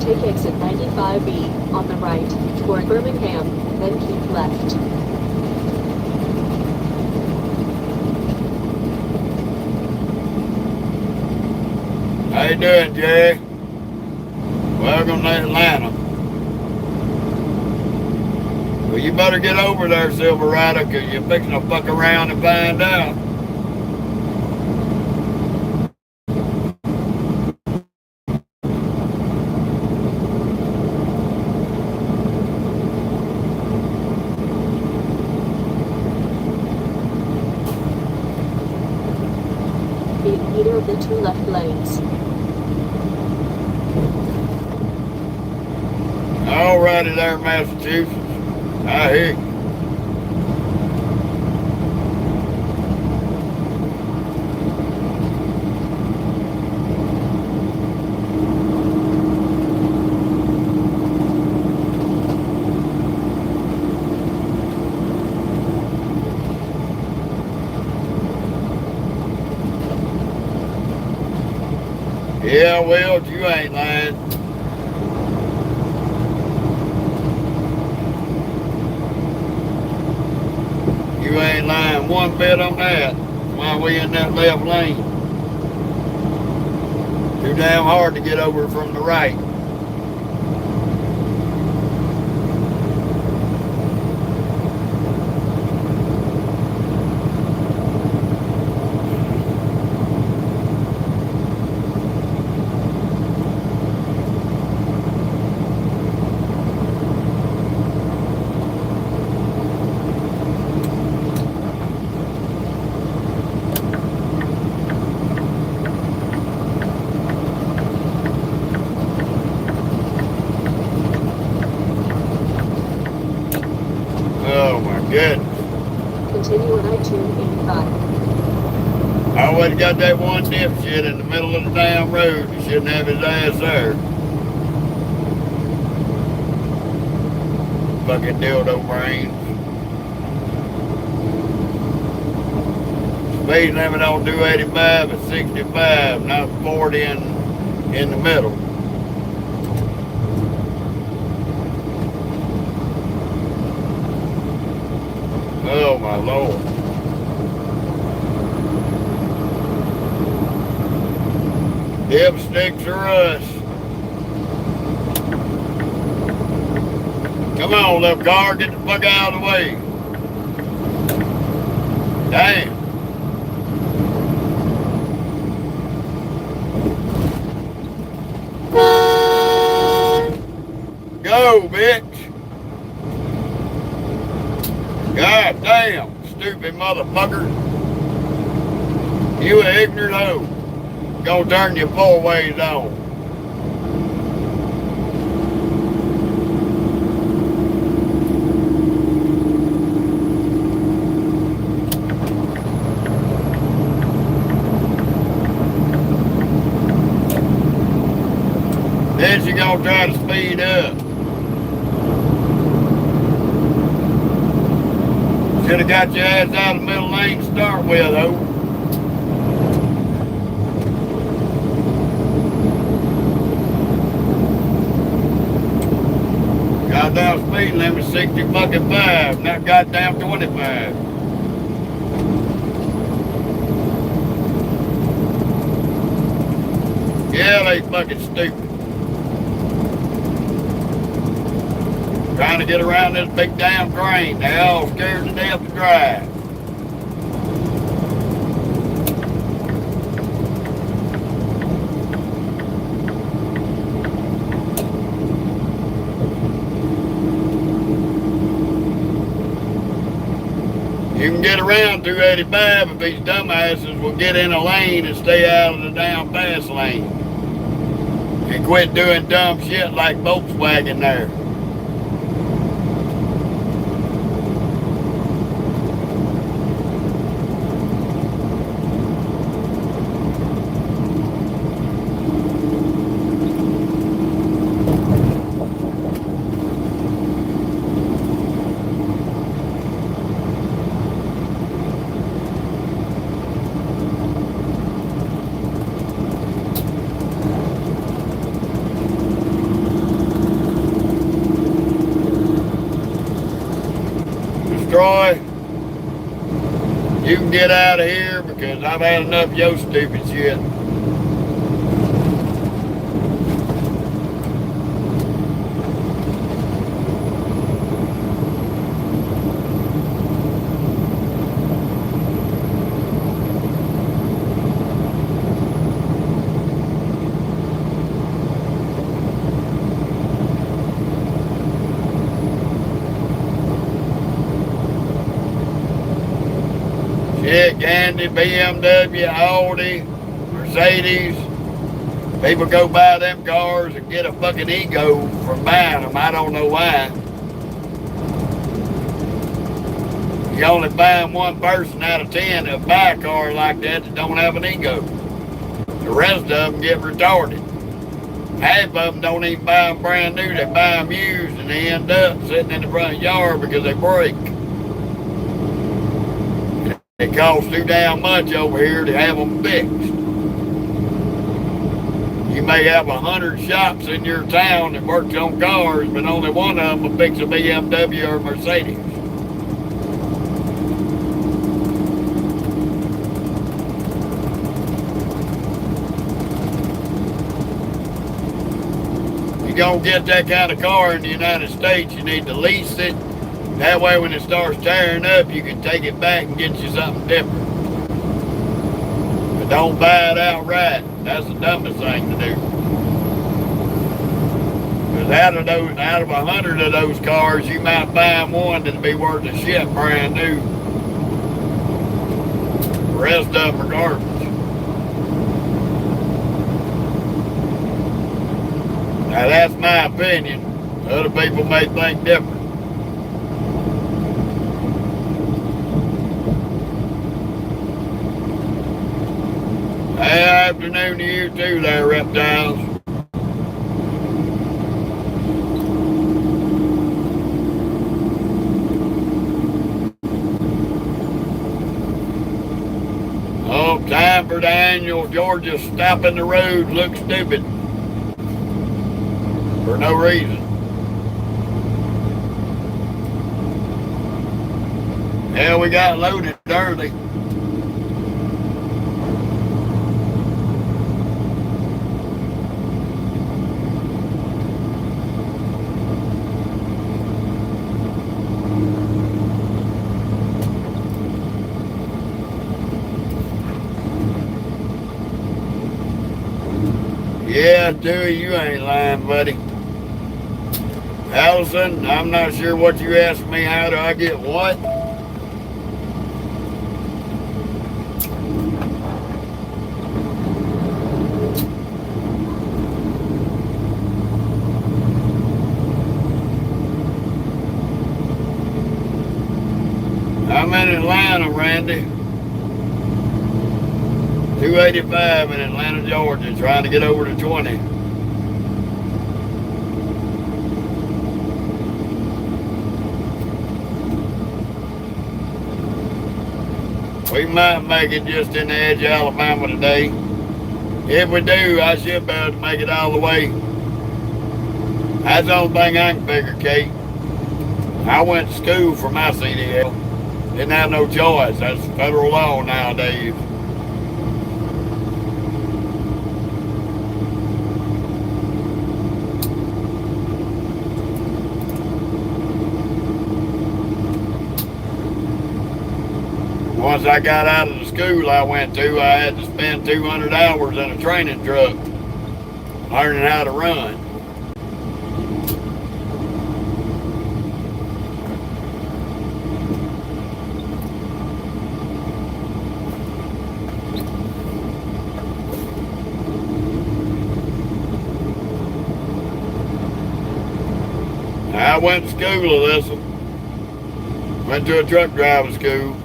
Take exit 95B on the right toward Birmingham, then keep left. How you doing, Jay? Welcome to Atlanta. Well, you better get over there, Silverado, because you're fixing to fuck around and find out. In either of the two left lanes. Alrighty there, Massachusetts. I hear you. Yeah, well, you ain't lying. You ain't lying one bit on that. Why we in that left lane? Too damn hard to get over from the right. Oh my goodness. Continue on I-285. I always got that one dipshit in the middle of the damn road. He shouldn't have his ass there. Fucking dildo brains. Speed limit on 285 is 65, not 40 in the middle. Oh my Lord. Dipsticks or us. Come on, little car, get the fuck out of the way. Damn. Go, bitch. God damn, stupid motherfucker. You an ignorant hoe. Gonna turn your four ways on. Then she gonna try to speed up. Should have got your ass out of the middle lane to start with, though. Goddamn speed limit 60 fucking 5, not goddamn 25. Yeah, they fucking stupid. Trying to get around this big damn crane. They all scared to death to drive. You can get around 285 if these dumbasses will get in a lane and stay out of the damn fast lane. And quit doing dumb shit like Volkswagen there. Troy, you can get out of here because I've had enough of your stupid shit. Shit, Gandhi, BMW, Audi, Mercedes. People go buy them cars and get a fucking ego from buying them. I don't know why. You only find one person out of 10 that buy a car like that don't have an ego. The rest of them get retarded. Half of them don't even buy them brand new. They buy them used and they end up sitting in the front yard because they break. It costs too damn much over here to have them fixed. You may have 100 shops in your town that works on cars, but only one of them will fix a BMW or a Mercedes. You're gonna get that kind of car in the United States, you need to lease it. That way when it starts tearing up, you can take it back and get you something different. But don't buy it outright. That's the dumbest thing to do. Because out of 100 of those cars, you might find one that'll be worth a shit brand new. The rest of them are garbage. Now that's my opinion. Other people may think different. Hey, afternoon to you too there, reptiles. Oh, time for the annual Georgia stop in the road looks stupid. For no reason. Hell, we got loaded early. Yeah, Dewey, you ain't lying, buddy. Allison, I'm not sure what you asked me. How do I get what? I'm in Atlanta, Randy. 285 in Atlanta, Georgia, trying to get over to 20. We might make it just in the edge of Alabama today. If we do, I should be able to make it all the way. That's the only thing I can figure, Kate. I went to school for my CDL. Didn't have no choice. That's federal law nowadays. Once I got out of the school I went to, I had to spend 200 hours in a training truck learning how to run. I went to school, Alyssa. Went to a truck driving school.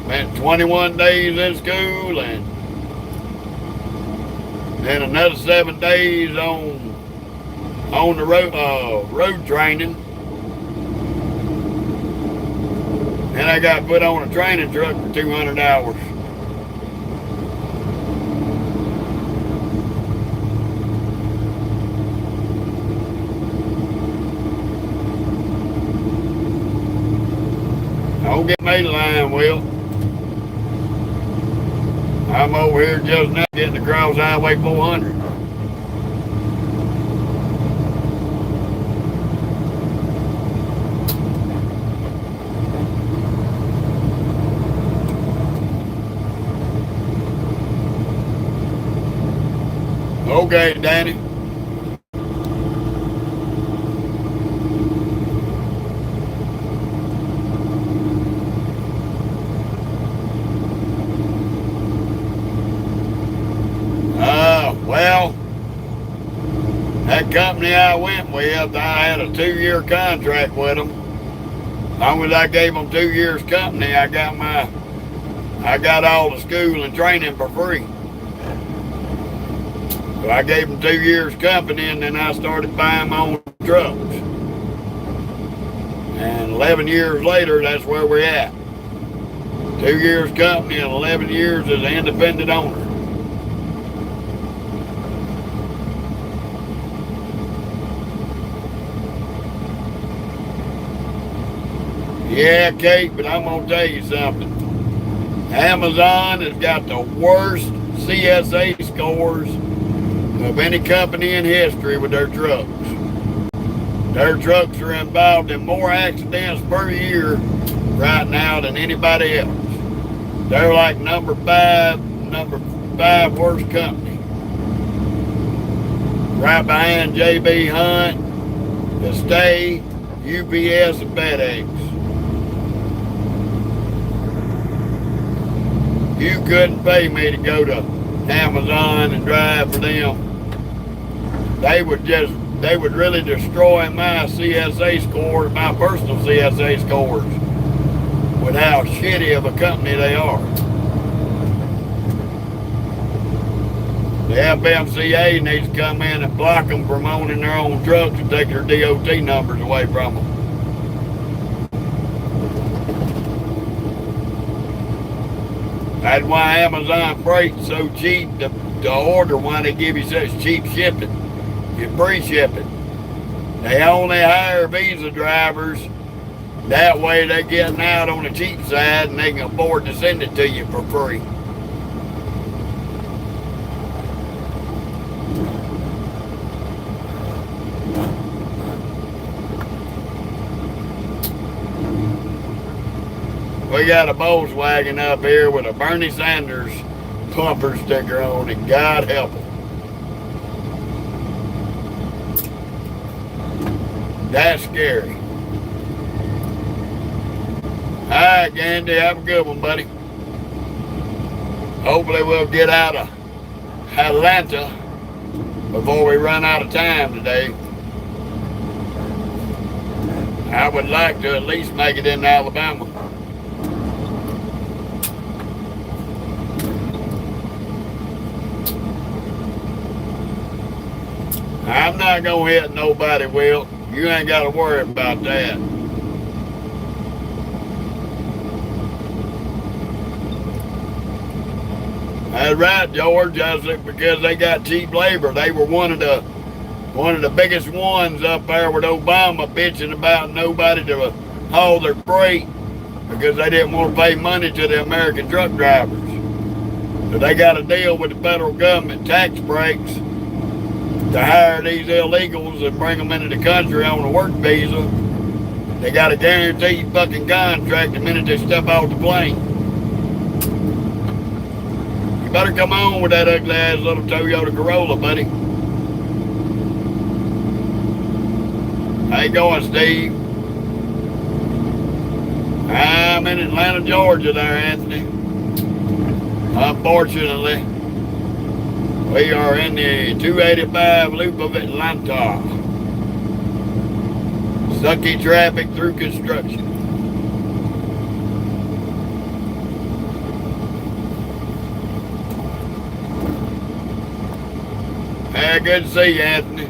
Spent 21 days in school and then another 7 days on the road training. Then I got put on a training truck for 200 hours. Don't get me to line, Will. I'm over here just now getting across Highway 400. Okay, Danny. Well, that company I went with, I had a 2-year contract with them. As long as I gave them 2 years company, I got all the school and training for free. So I gave them 2 years company, and then I started buying my own trucks. And 11 years later, that's where we're at. 2 years company and 11 years as an independent owner. Yeah, Kate, but I'm going to tell you something. Amazon has got the worst CSA scores of any company in history with their trucks. Their trucks are involved in more accidents per year right now than anybody else. They're like number five worst company. Right behind JB Hunt, the State, UPS, and FedEx. You couldn't pay me to go to Amazon and drive for them. They would really destroy my CSA scores, my personal CSA scores, with how shitty of a company they are. The FMCA needs to come in and block them from owning their own trucks and take their DOT numbers away from them. That's why Amazon Freight's so cheap to order, why they give you such cheap shipping. Get free shipping. They only hire visa drivers. That way they're getting out on the cheap side and they can afford to send it to you for free. We got a Volkswagen up here with a Bernie Sanders bumper sticker on it. God help them. That's scary. All right, Gandy, have a good one, buddy. Hopefully we'll get out of Atlanta before we run out of time today. I would like to at least make it into Alabama. I'm not gonna hit nobody, Will. You ain't gotta worry about that. That's right, George. I said because they got cheap labor. They were one of the One of the biggest ones up there with Obama bitching about nobody to haul their freight because they didn't want to pay money to the American truck drivers. So they got to deal with the federal government tax breaks to hire these illegals and bring them into the country on a work visa. They got a guaranteed fucking contract the minute they step off the plane. You better come on with that ugly ass little Toyota Corolla, buddy. How you going, Steve? I'm in Atlanta, Georgia there, Anthony. Unfortunately, we are in the 285 loop of Atlanta. Sucky traffic through construction. Yeah, good to see you, Anthony.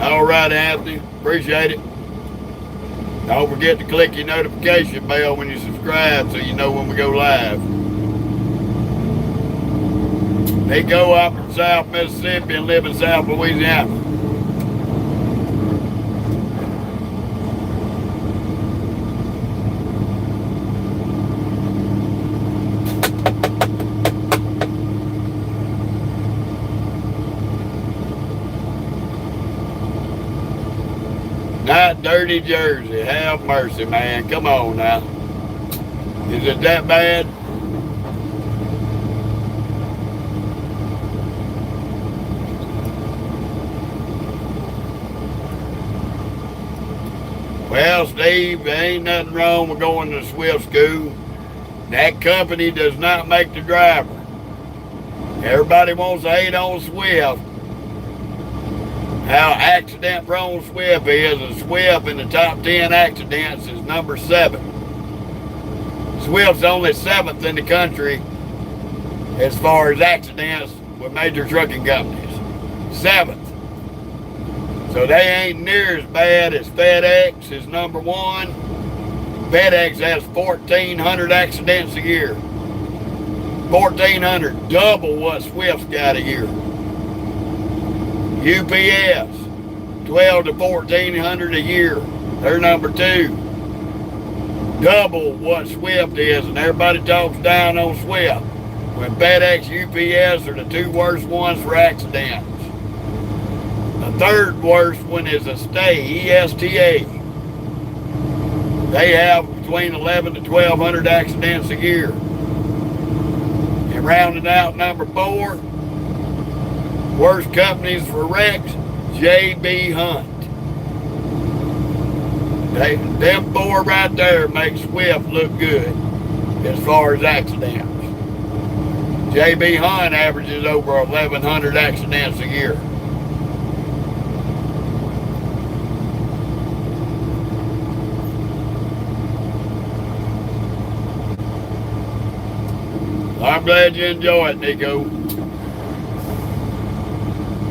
All right, Anthony. Appreciate it. Don't forget to click your notification bell when you subscribe so you know when we go live. They go up in South Mississippi and live in South Louisiana. Not dirty Jersey. Have mercy, man. Come on now. Is it that bad? Well, Steve, there ain't nothing wrong with going to Swift school. That company does not make the driver. Everybody wants to hate on Swift. How accident prone Swift is, and Swift in the top 10 accidents is number 7. Swift's only 7th in the country as far as accidents with major trucking companies. 7th. So they ain't near as bad as FedEx is number 1. FedEx has 1,400 accidents a year. 1,400, double what Swift's got a year. UPS, 12 to 1,400 a year. They're number 2. Double what Swift is, and everybody talks down on Swift when FedEx, UPS are the 2 worst ones for accidents. The 3rd worst one is ESTA. They have between 11 to 1,200 accidents a year. And rounding out number 4, worst companies for wrecks, J.B. Hunt. Them 4 right there make Swift look good as far as accidents. J.B. Hunt averages over 1,100 accidents a year. I'm glad you enjoy it, Nico.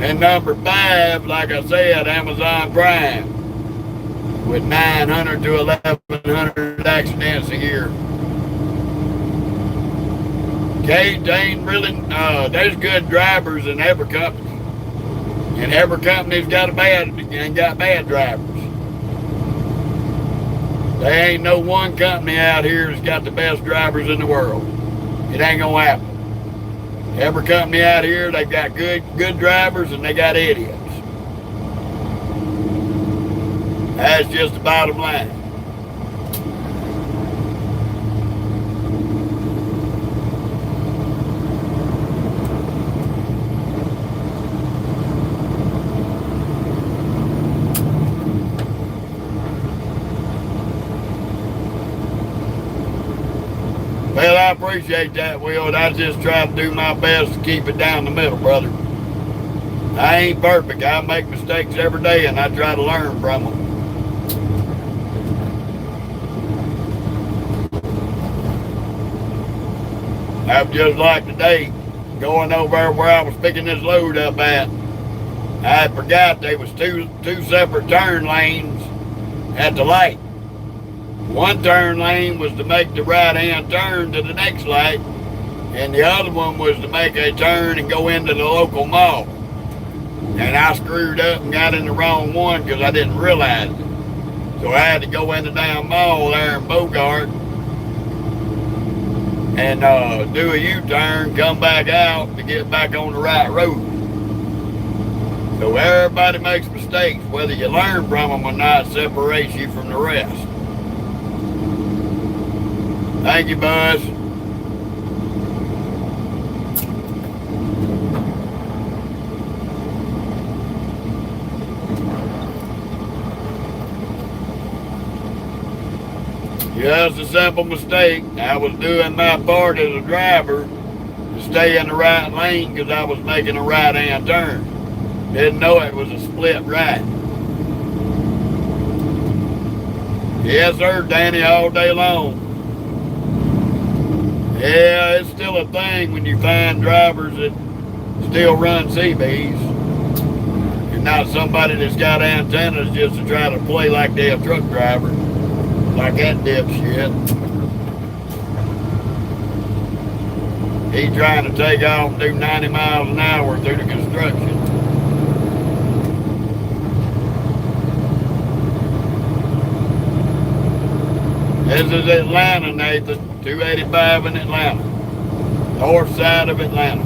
And number 5, like I said, Amazon Prime, with 900 to 1,100 accidents a year. Kate, they ain't really, there's good drivers in every company. And every company's got bad drivers. There ain't no one company out here that's got the best drivers in the world. It ain't gonna happen. Every company out here, they got good drivers and they got idiots. That's just the bottom line. Well, I appreciate that, Will. I just try to do my best to keep it down the middle, brother. I ain't perfect. I make mistakes every day, and I try to learn from them. I'm just like today, going over where I was picking this load up at. I forgot there was two separate turn lanes at the light. One turn lane was to make the right-hand turn to the next light, and the other one was to make a turn and go into the local mall. And I screwed up and got in the wrong one because I didn't realize it. So I had to go in the damn mall there in Bogart and do a U-turn, come back out to get back on the right road. So everybody makes mistakes. Whether you learn from them or not separates you from the rest. Thank you, Buzz. Just a simple mistake. I was doing my part as a driver to stay in the right lane because I was making a right-hand turn. Didn't know it was a split right. Yes, sir, Danny, all day long. Yeah, it's still a thing when you find drivers that still run CBs and not somebody that's got antennas just to try to play like they're a truck driver. Like that dipshit. He's trying to take off and do 90 miles an hour through the construction. This is Atlanta, Nathan. 285 in Atlanta. North side of Atlanta.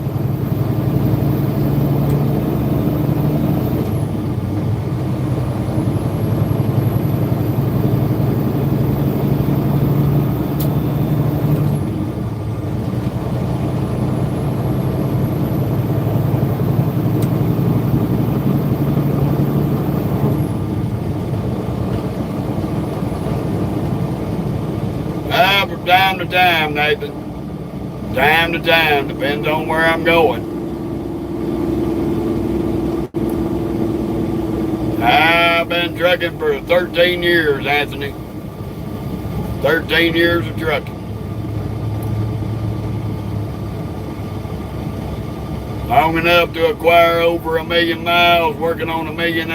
From time to time, Nathan. Time to time, depends on where I'm going. I've been trucking for 13 years, Anthony. 13 years of trucking. Long enough to acquire over 1 million miles, working on 1.5 million.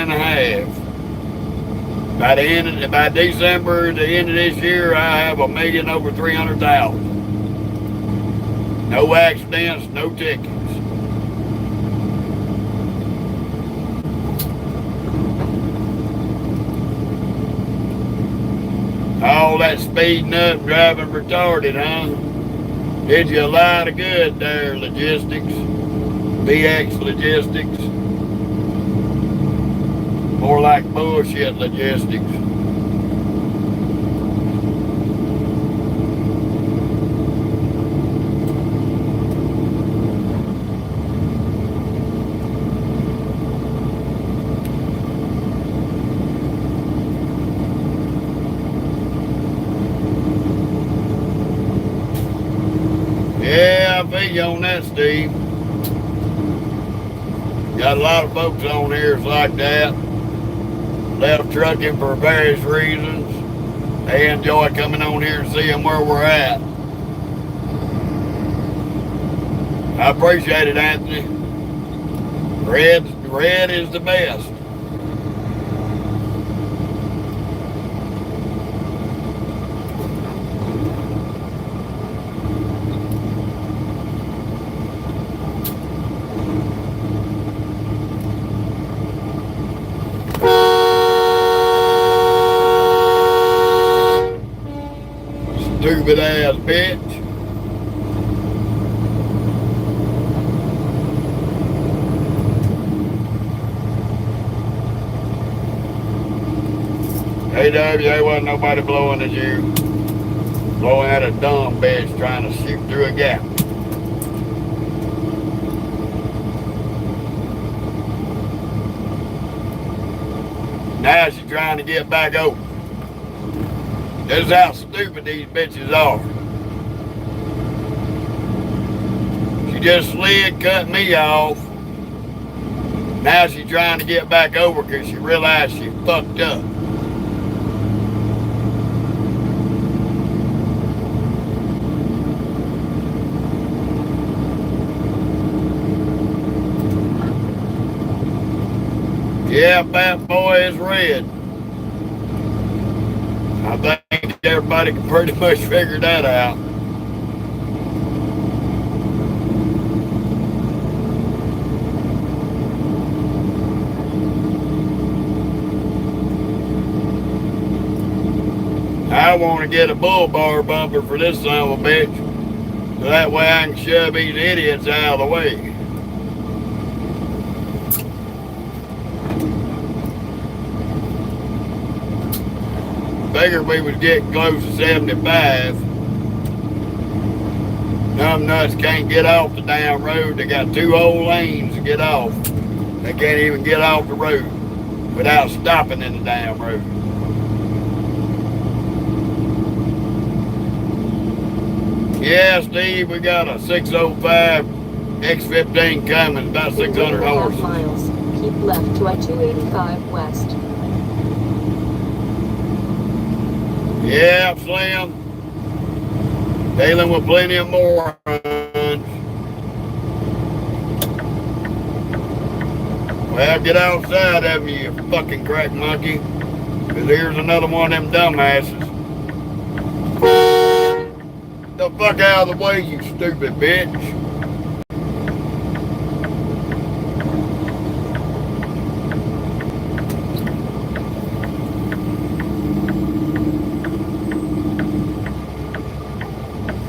By December, the end of this year, I have 1 million over 300,000. No accidents, no tickets. All that speeding up, driving retarded, huh? Did you a lot of good there, logistics. BX logistics. More like bullshit logistics. Yeah, I feel you on that, Steve. Got a lot of folks on here that's like that. Left trucking for various reasons. They enjoy coming on here and seeing where we're at. I appreciate it, Anthony. Red is the best. Stupid ass bitch. Hey, there wasn't nobody blowing at you. Blowing at a dumb bitch trying to shoot through a gap. Now she's trying to get back over. This is how stupid these bitches are. She just slid, cut me off. Now she's trying to get back over because she realized she fucked up. Yeah, that boy is red. I think everybody can pretty much figure that out. I want to get a bull bar bumper for this son of a bitch, so that way I can shove these idiots out of the way. Figured we was getting close to 75. Numb nuts can't get off the damn road. They got 2 whole lanes to get off. They can't even get off the road without stopping in the damn road. Yeah, Steve, we got a 605 X15 coming, about 600 horses. Miles. Keep left to I-285 west. Yeah, Slim. Dealing with plenty of morons. Well, get outside of me, you fucking crack monkey. Because here's another one of them dumbasses. The fuck out of the way, you stupid bitch.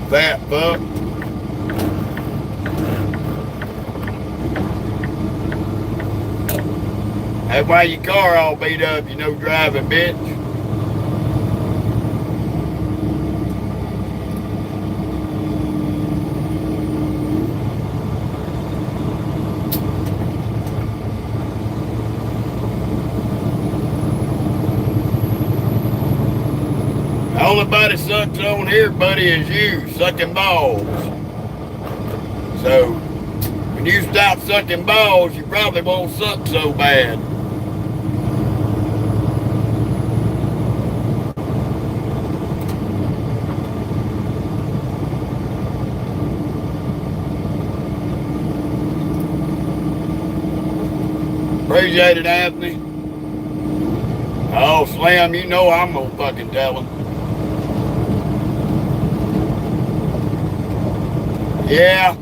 Fat fuck. That's why your car all beat up, you know, driving, bitch. The only body sucks on here, buddy, is you, sucking balls. So, when you stop sucking balls, you probably won't suck so bad. Appreciate it, Anthony. Oh, Slim, you know I'm gonna fucking tell him. Yeah,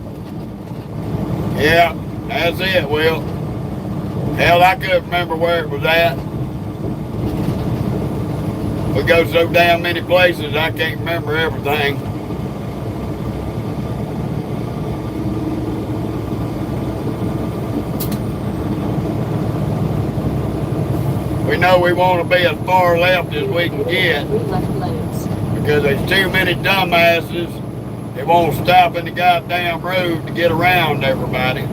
that's it, Will. Hell, I couldn't remember where it was at. We go so damn many places, I can't remember everything. We know we want to be as far left as we can get, because there's too many dumbasses. They won't stop in the goddamn road to get around everybody.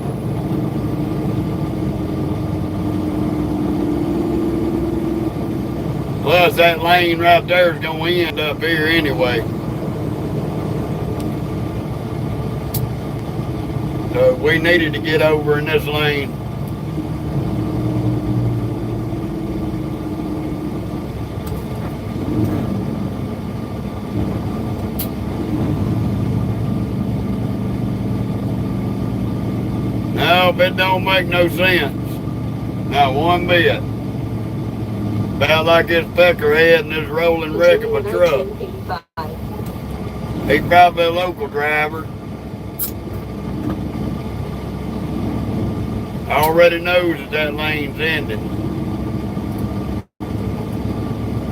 Plus, that lane right there is going to end up here anyway. So we needed to get over in this lane. No, it don't make no sense. Not one bit. About like this peckerhead and this rolling wreck of a truck. He's probably a local driver. Already knows that lane's ending.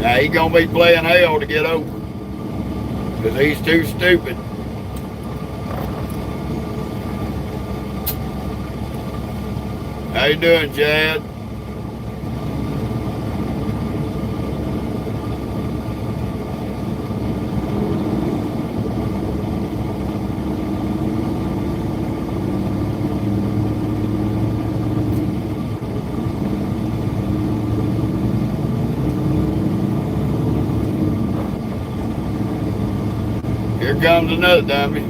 Now he's gonna be playing hell to get over, because he's too stupid. How you doing, Chad? Here comes another dummy.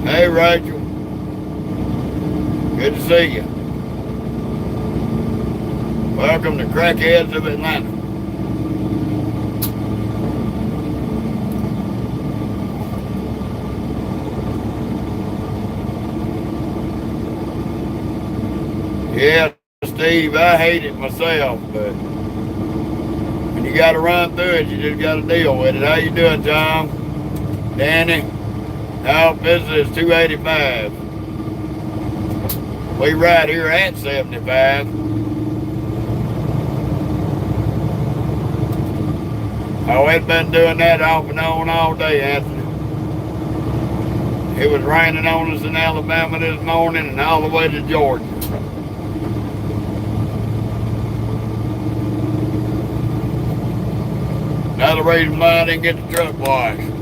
Hey, Rachel. Good to see you. Welcome to Crackheads of Atlanta. Yeah, Steve, I hate it myself, but when you got to run through it, you just got to deal with it. How you doing, Tom? Danny? Nope, this is 285. We right here at 75. Oh, it's been doing that off and on all day, Anthony. It was raining on us in Alabama this morning and all the way to Georgia. Another reason why I didn't get the truck washed.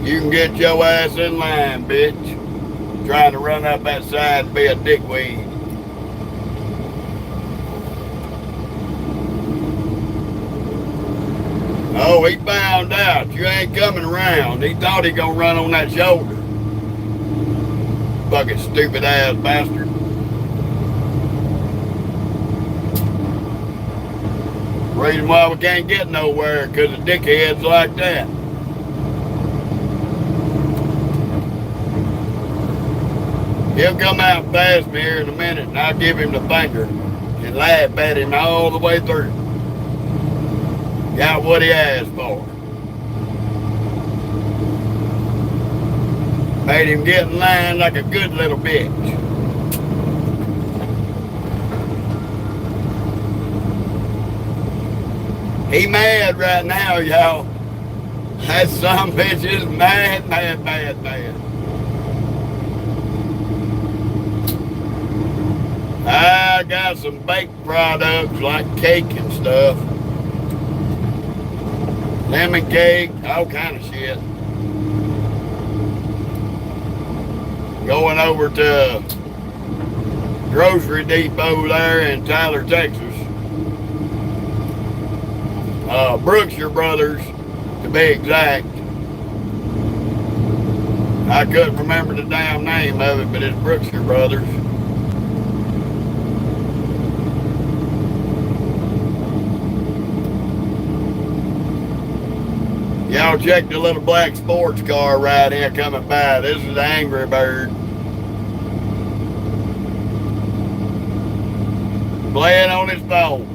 You can get your ass in line, bitch. Trying to run up that side and be a dickweed. Oh, he found out you ain't coming around. He thought he gonna run on that shoulder. Fucking stupid ass bastard. Reason why we can't get nowhere, because of dickheads like that. He'll come out past me here in a minute and I'll give him the finger and laugh at him all the way through. Got what he asked for. Made him get in line like a good little bitch. He mad right now, y'all. That some bitch is mad. I got some baked products like cake and stuff. Lemon cake, all kind of shit. Going over to Grocery Depot there in Tyler, Texas. Brookshire Brothers, to be exact. I couldn't remember the damn name of it, but it's Brookshire Brothers. Y'all check the little black sports car right here coming by. This is the Angry Bird. Playing on his phone.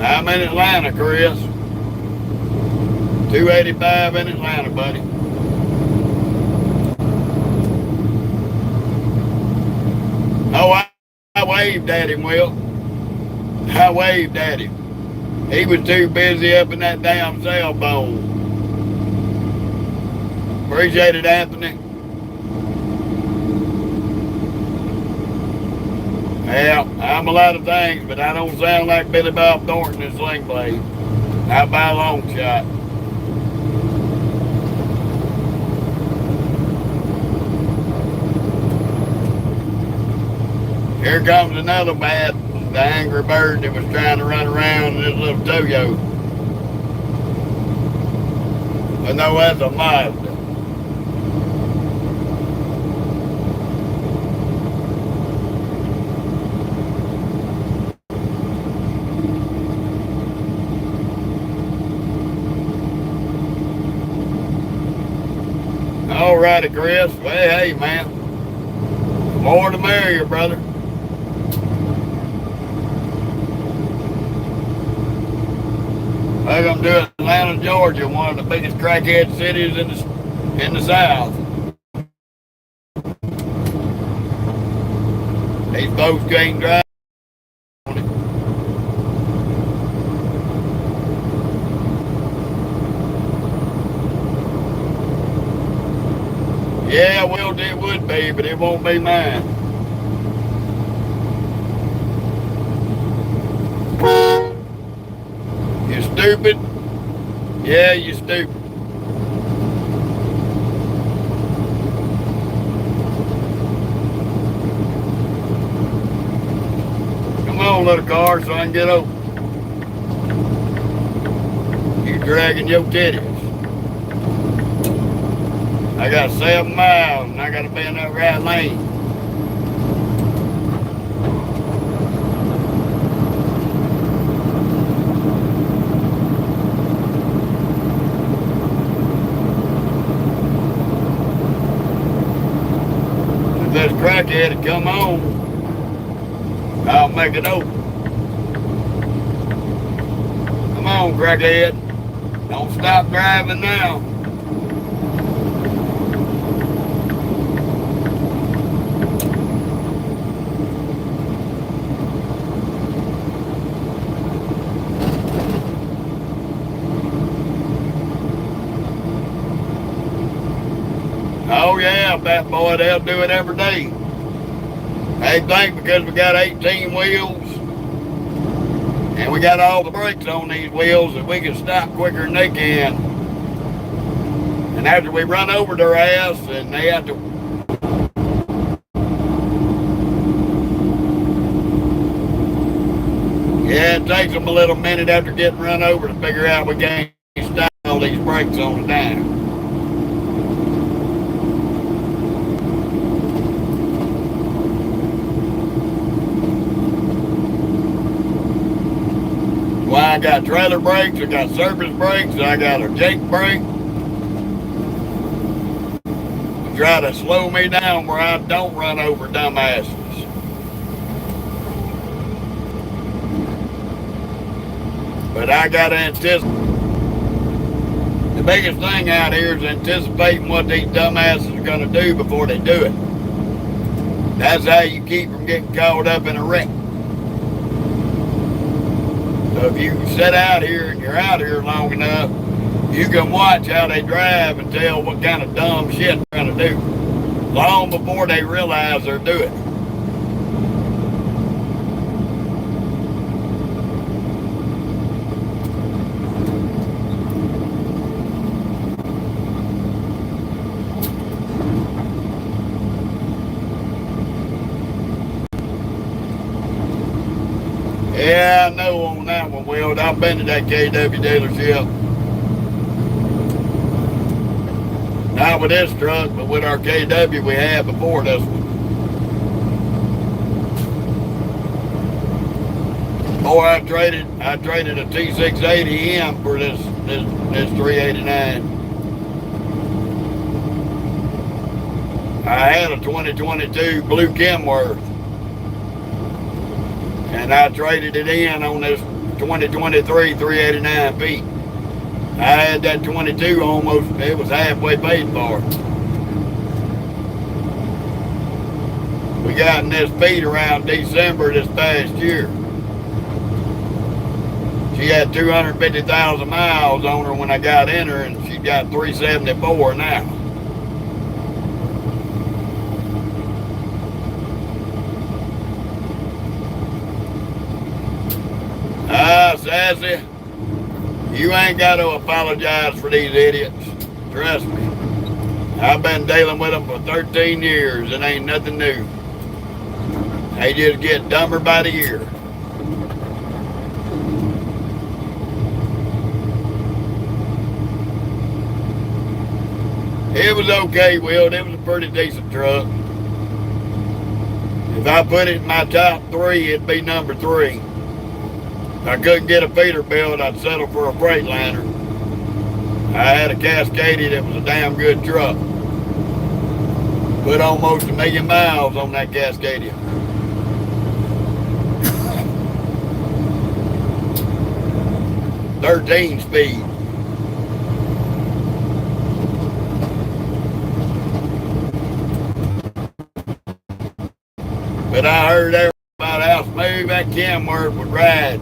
I'm in Atlanta, Chris. 285 in Atlanta, buddy. Oh, I waved at him, Will. I waved at him. He was too busy up in that damn cell phone. Appreciate it, Anthony. Yeah, I'm a lot of things, but I don't sound like Billy Bob Thornton in Sling Blade. Not by a long shot. Here comes another bad, the Angry Bird that was trying to run around in this little Toyo. But no, that's a Mazda. All righty, Chris. Well, hey, man. More the merrier, brother. Welcome to Atlanta, Georgia, one of the biggest crackhead cities in the South. These folks can't drive. Yeah, well, it would be, but it won't be mine. stupid? Yeah, you stupid. Come on, little car, so I can get over. You dragging your titties. I got 7 miles and I gotta be in that right lane. If this crackhead had come on, I'll make it open. Come on, crackhead. Don't stop driving now. Oh yeah, fat boy, they'll do it every day. They think because we got 18 wheels and we got all the brakes on these wheels that we can stop quicker than they can. And after we run over their ass and they have to yeah, it takes them a little minute after getting run over to figure out we can't stop all these brakes on the dime. Well, I got trailer brakes, I got surface brakes, I got a Jake brake. Try to slow me down where I don't run over dumbasses. But I gotta anticipate. The biggest thing out here is anticipating what these dumbasses are gonna do before they do it. That's how you keep from getting caught up in a wreck. So if you sit out here and you're out here long enough, you can watch how they drive and tell what kind of dumb shit they're going to do long before they realize they're doing it. Yeah, I know on that one, Will. I've been to that KW dealership. Not with this truck, but with our KW we had before this one. Boy, I traded a T680M for this 389. I had a 2022 Blue Kenworth. And I traded it in on this 2023 389P. I had that 22 almost, it was halfway paid for. We got in this Pete around December this past year. She had 250,000 miles on her when I got in her, and she got 374 now. Sassy, you ain't got to apologize for these idiots. Trust me. I've been dealing with them for 13 years. It ain't nothing new. They just get dumber by the year. It was okay, Will. It was a pretty decent truck. If I put it in my top 3, it'd be number 3. If I couldn't get a Peterbilt, I'd settle for a Freightliner. I had a Cascadia that was a damn good truck. Put almost 1 million miles on that Cascadia. .13 speed. But I heard everybody about how smooth that Kenworth would ride.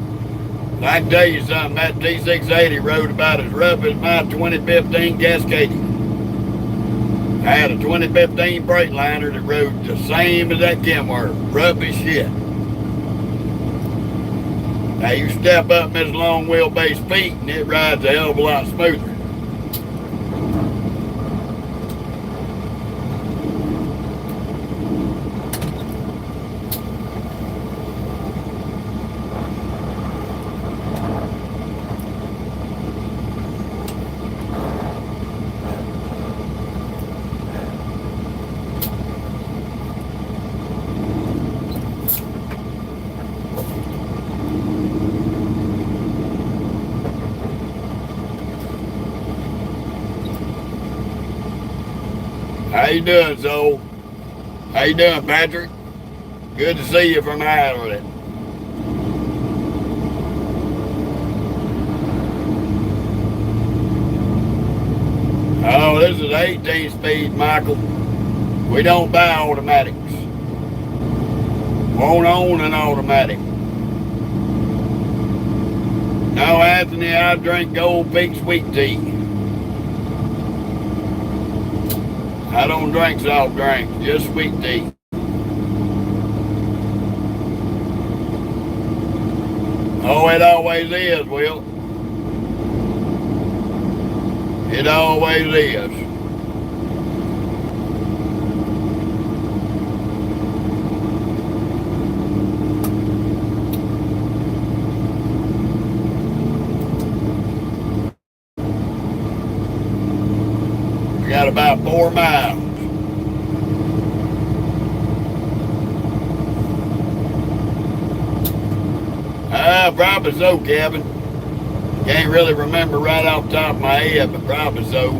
I can tell you something, that T680 rode about as rough as my 2015 Cascadia. I had a 2015 Freightliner that rode the same as that Kenworth, rough as shit. Now you step up this long wheelbase feet and it rides a hell of a lot smoother. How you doing, Zoe? How you doing, Patrick? Good to see you from Ireland. Oh, this is 18 speed, Michael. We don't buy automatics. Won't own an automatic. No, Anthony, I drink Gold Peak sweet tea. I don't drink soft drinks, just sweet tea. Oh, it always is, Will. It always is. We got about 4 miles. Probably so, Kevin. Can't really remember right off the top of my head, but probably so.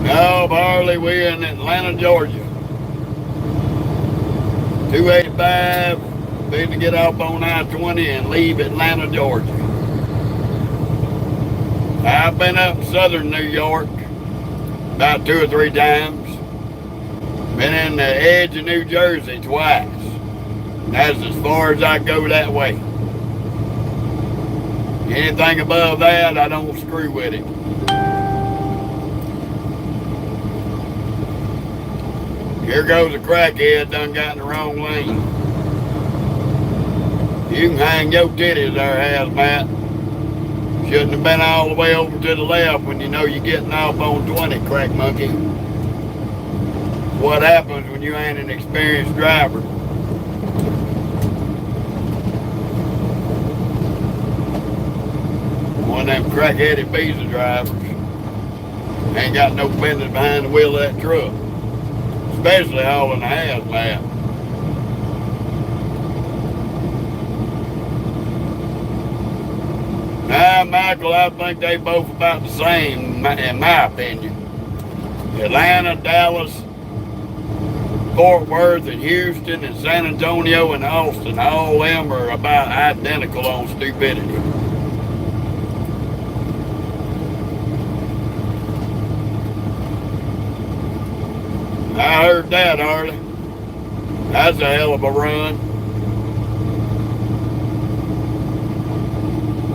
No, Barley, we're in Atlanta, Georgia. 285. Need to get off on I-20 and leave Atlanta, Georgia. I've been up in southern New York about 2 or 3 times. Been in the edge of New Jersey twice. That's as far as I go that way. Anything above that, I don't screw with it. Here goes a crackhead done got in the wrong lane. You can hang your titties there, hazmat. Shouldn't have been all the way over to the left when you know you're getting off on 20, crack monkey. What happens when you ain't an experienced driver? One of them crackheaded visa drivers ain't got no business behind the wheel of that truck. Especially hauling a hazmat. Nah, Michael, I think they both about the same, in my opinion. Atlanta, Dallas, Fort Worth, and Houston, and San Antonio, and Austin, all of them are about identical on stupidity. I heard that, Harley. That's a hell of a run.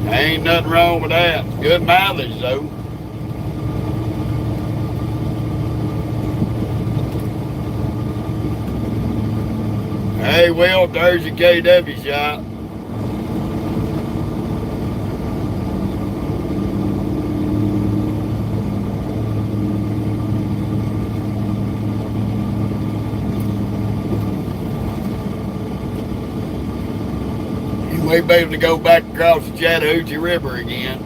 Ain't nothing wrong with that. Good mileage, though. Hey, Will, there's your KW shot. We may be able to go back across the Chattahoochee River again.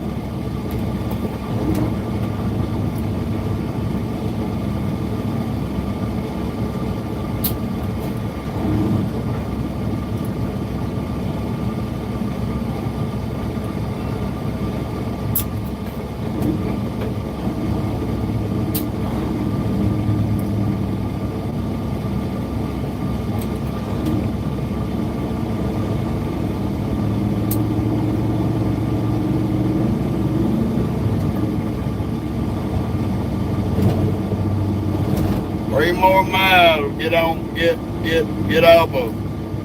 More miles, get off of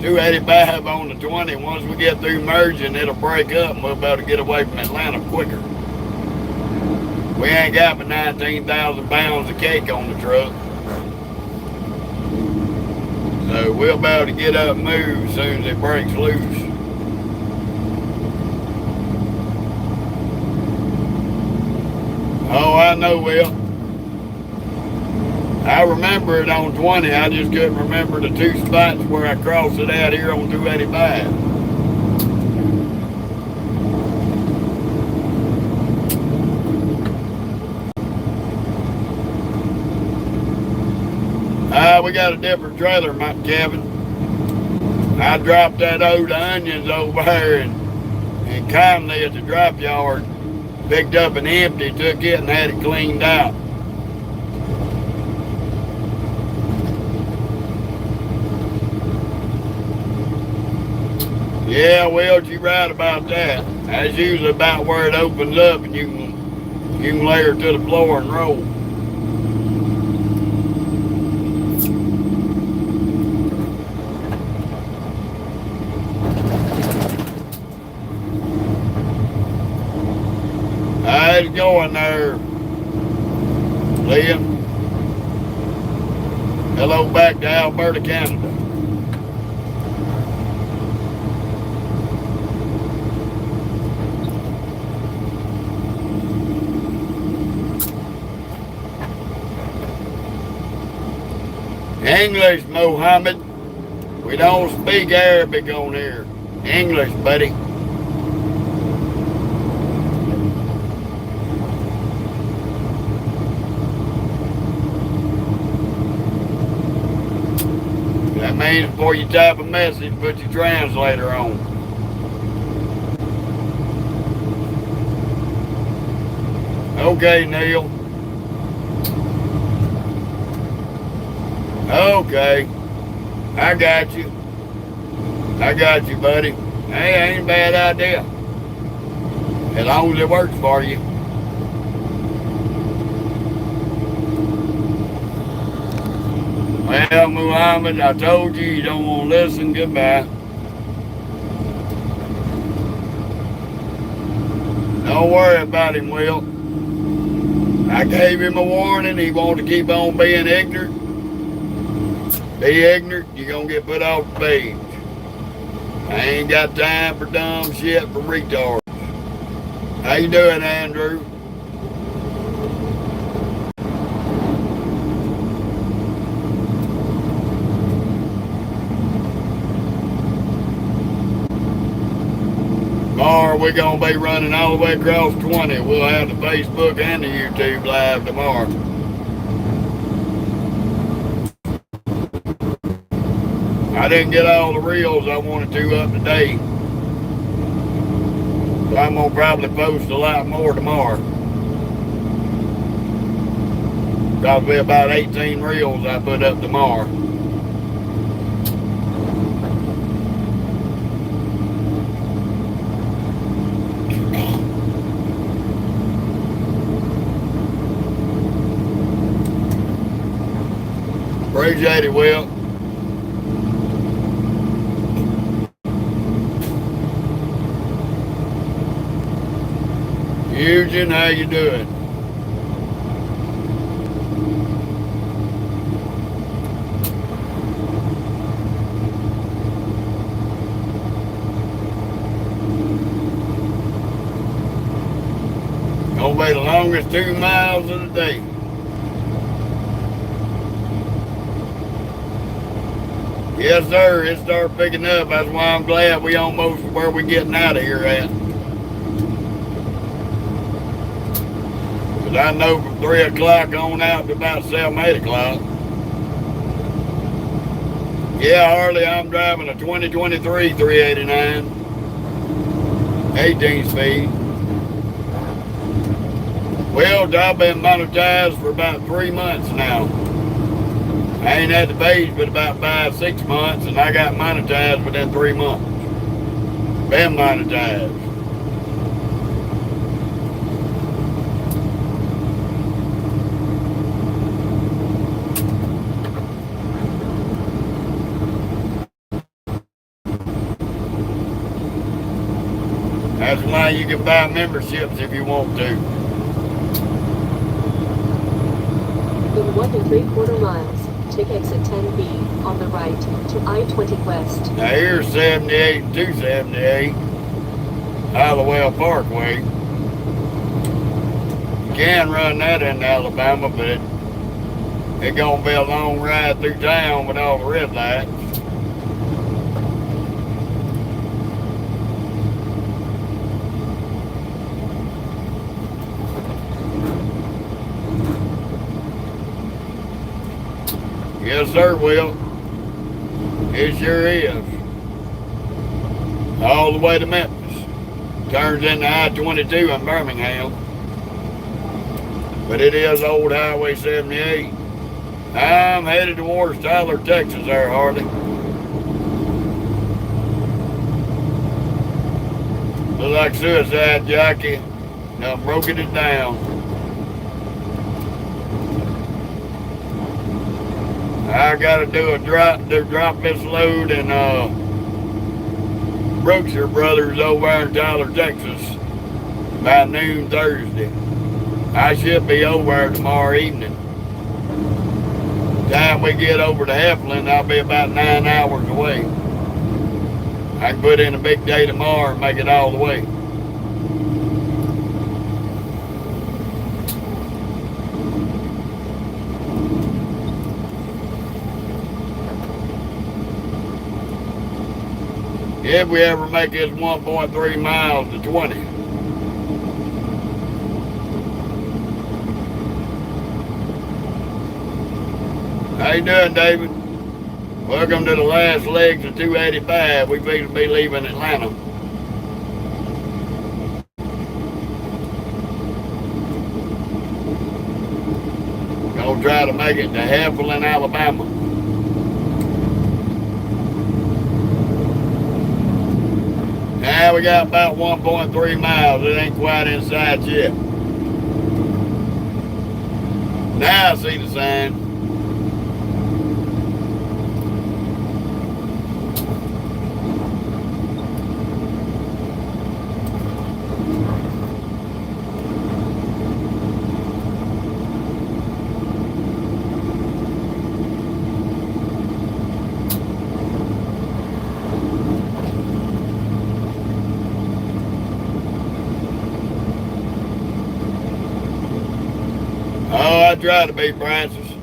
285 on the 20. Once we get through merging, it'll break up and we'll be able to get away from Atlanta quicker. We ain't got but 19,000 pounds of cake on the truck. So we'll be able to get up and move as soon as it breaks loose. Oh, I know, Will. I remember it on 20. I just couldn't remember the two spots where I crossed it out here on 285. We got a different trailer, Kevin. I dropped that old onions over there and kindly at the drop yard picked up an empty, took it and had it cleaned out. Yeah, well, you're right about that. That's usually about where it opens up and you can lay her to the floor and roll. How's it going there, Liam? Hello back to Alberta, Canada. English, Mohammed. We don't speak Arabic on here. English, buddy. That means before you type a message, put your translator on. Okay, Neil. Okay. I got you. I got you, buddy. Hey, ain't a bad idea. As long as it works for you. Well, Muhammad, I told you don't want to listen. Goodbye. Don't worry about him, Will. I gave him a warning. He wanted to keep on being ignorant. Be ignorant, you're going to get put off the page. I ain't got time for dumb shit for retards. How you doing, Andrew? Tomorrow we're going to be running all the way across 20. We'll have the Facebook and the YouTube live tomorrow. I didn't get all the reels I wanted to up to date. So I'm going to probably post a lot more tomorrow. That'll be about 18 reels I put up tomorrow. Appreciate it, Will. Eugene, how you doing? Gonna be the longest 2 miles of the day. Yes, sir. It started picking up. That's why I'm glad we almost where we getting out of here at. I know from 3 o'clock on out to about 7, 8 o'clock. Yeah, Harley, I'm driving a 2023 389. 18 speed. Well, I've been monetized for about 3 months now. I ain't had the page but about 5, 6 months, and I got monetized within 3 months. Been monetized. That's why you can buy memberships if you want to. In 1 3/4 miles, take exit 10B on the right to I-20 West. Now here's 78 and 278, Hollowell Parkway. You can run that into Alabama, but it's gonna be a long ride through town with all the red lights. Yes, sir, Will. It sure is. All the way to Memphis. Turns into I-22 in Birmingham. But it is old Highway 78. I'm headed towards Tyler, Texas there, Harley. Look like Suicide Jockey. Now broken it down. I gotta do a drop this load in Brookshire Brothers over in Tyler, Texas by noon Thursday. I should be over there tomorrow evening. Time we get over to Heflin, I'll be about 9 hours away. I can put in a big day tomorrow and make it all the way. If we ever make this 1.3 miles to 20. How you doing, David? Welcome to the last legs of 285. We will be leaving Atlanta. Gonna try to make it to Heflin, Alabama. Now we got about 1.3 miles. It ain't quite inside yet. Now I see the sign. Try to be, Francis.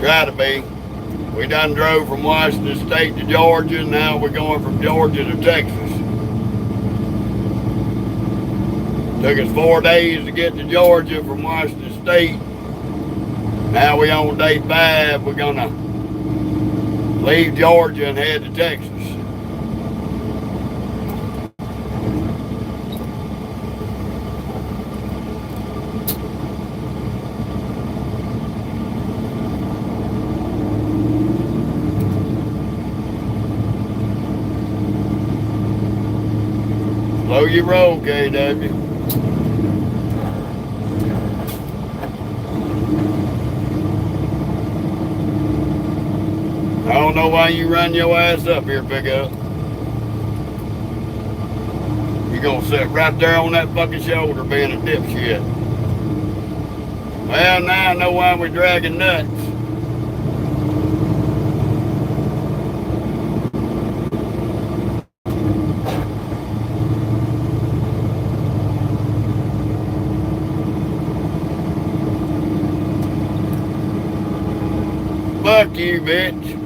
Try to be. We done drove from Washington State to Georgia, and now we're going from Georgia to Texas. Took us 4 days to get to Georgia from Washington State. Now we on day 5. We're gonna leave Georgia and head to Texas. Slow your roll, KW. I don't know why you run your ass up here, pickup. You gonna sit right there on that fucking shoulder being a dipshit. Well, now I know why we're dragging nuts. Fuck you, bitch.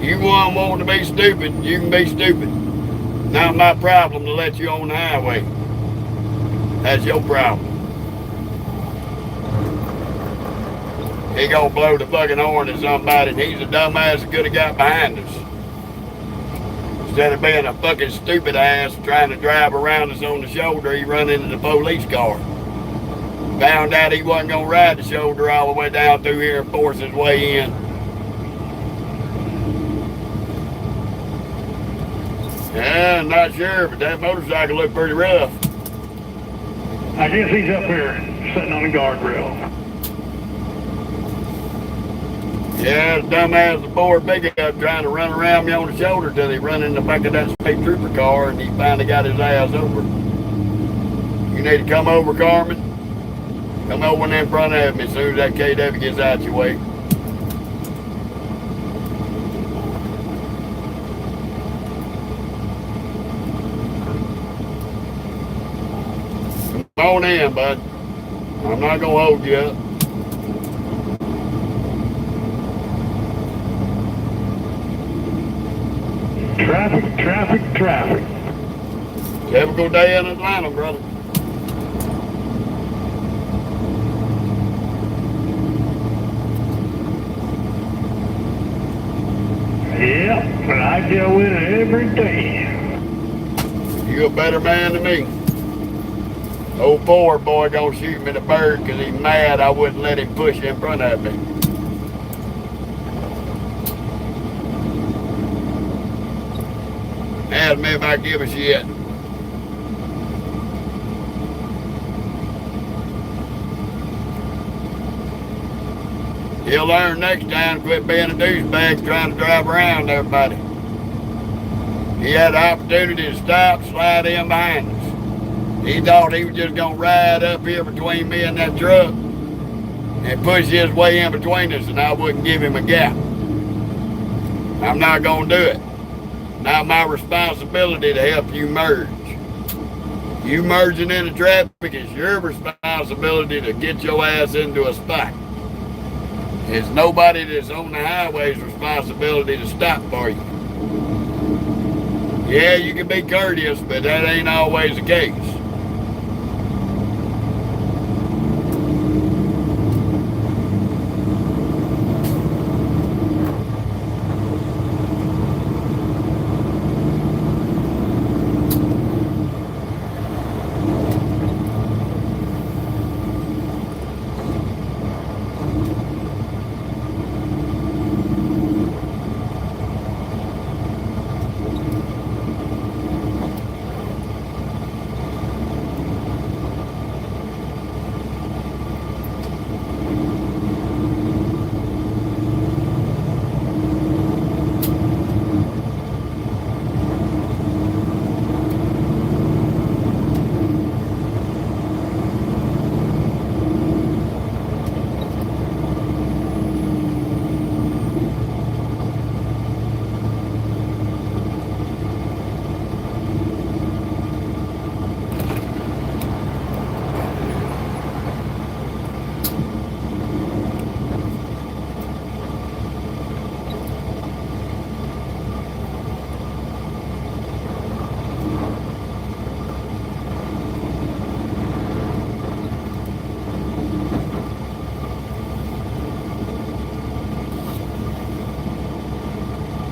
You want to be stupid, you can be stupid. Not my problem to let you on the highway. That's your problem. He gonna blow the fucking horn at somebody, and he's a dumbass that could have got behind us. Instead of being a fucking stupid ass trying to drive around us on the shoulder, he run into the police car. Found out he wasn't gonna ride the shoulder all the way down through here and force his way in. Yeah, I'm not sure, but that motorcycle looked pretty rough. I guess he's up here, sitting on the guardrail. Yeah, the dumbass aboard pickup trying to run around me on the shoulder till he run in the back of that state trooper car and he finally got his ass over. You need to come over, Carmen. Come over in front of me as soon as that KW gets out your way. Come on in, bud. I'm not gonna hold you up. Traffic. Typical day in Atlanta, brother. Yep, but I deal with it every day. You a better man than me. Old Ford boy gonna shoot me in the bird because he's mad I wouldn't let him push in front of me. Ask me if I give a shit. He'll learn next time to quit being a douchebag trying to drive around everybody. He had the opportunity to stop, slide in behind us. He thought he was just gonna ride up here between me and that truck and push his way in between us and I wouldn't give him a gap. I'm not gonna do it. Not my responsibility to help you merge. You merging into traffic is your responsibility to get your ass into a spot. It's nobody that's on the highway's responsibility to stop for you. Yeah, you can be courteous, but that ain't always the case.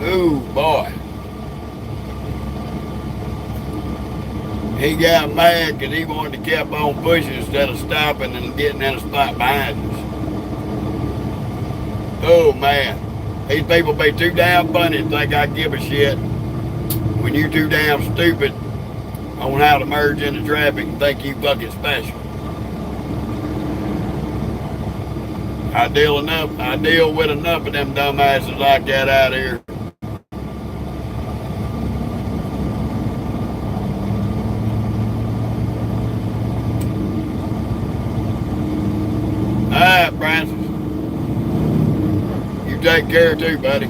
Ooh, boy. He got mad because he wanted to keep on pushing instead of stopping and getting in a spot behind us. Oh, man. These people be too damn funny to think I give a shit when you too damn stupid on how to merge into traffic and think you fucking special. I deal with enough of them dumbasses like that out here. Alright, Francis. You take care too, buddy.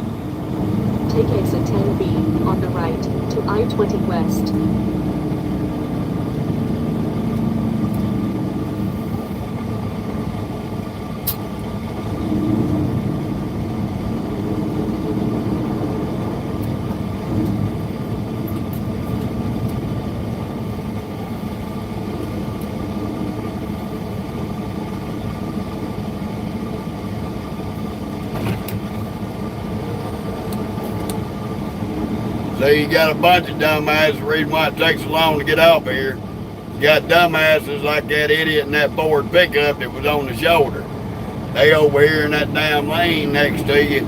Take exit 10B on the right to I-20 West. So you got a bunch of dumbasses. The reason why it takes so long to get off here. You got dumbasses like that idiot in that Ford pickup that was on the shoulder. They over here in that damn lane next to you,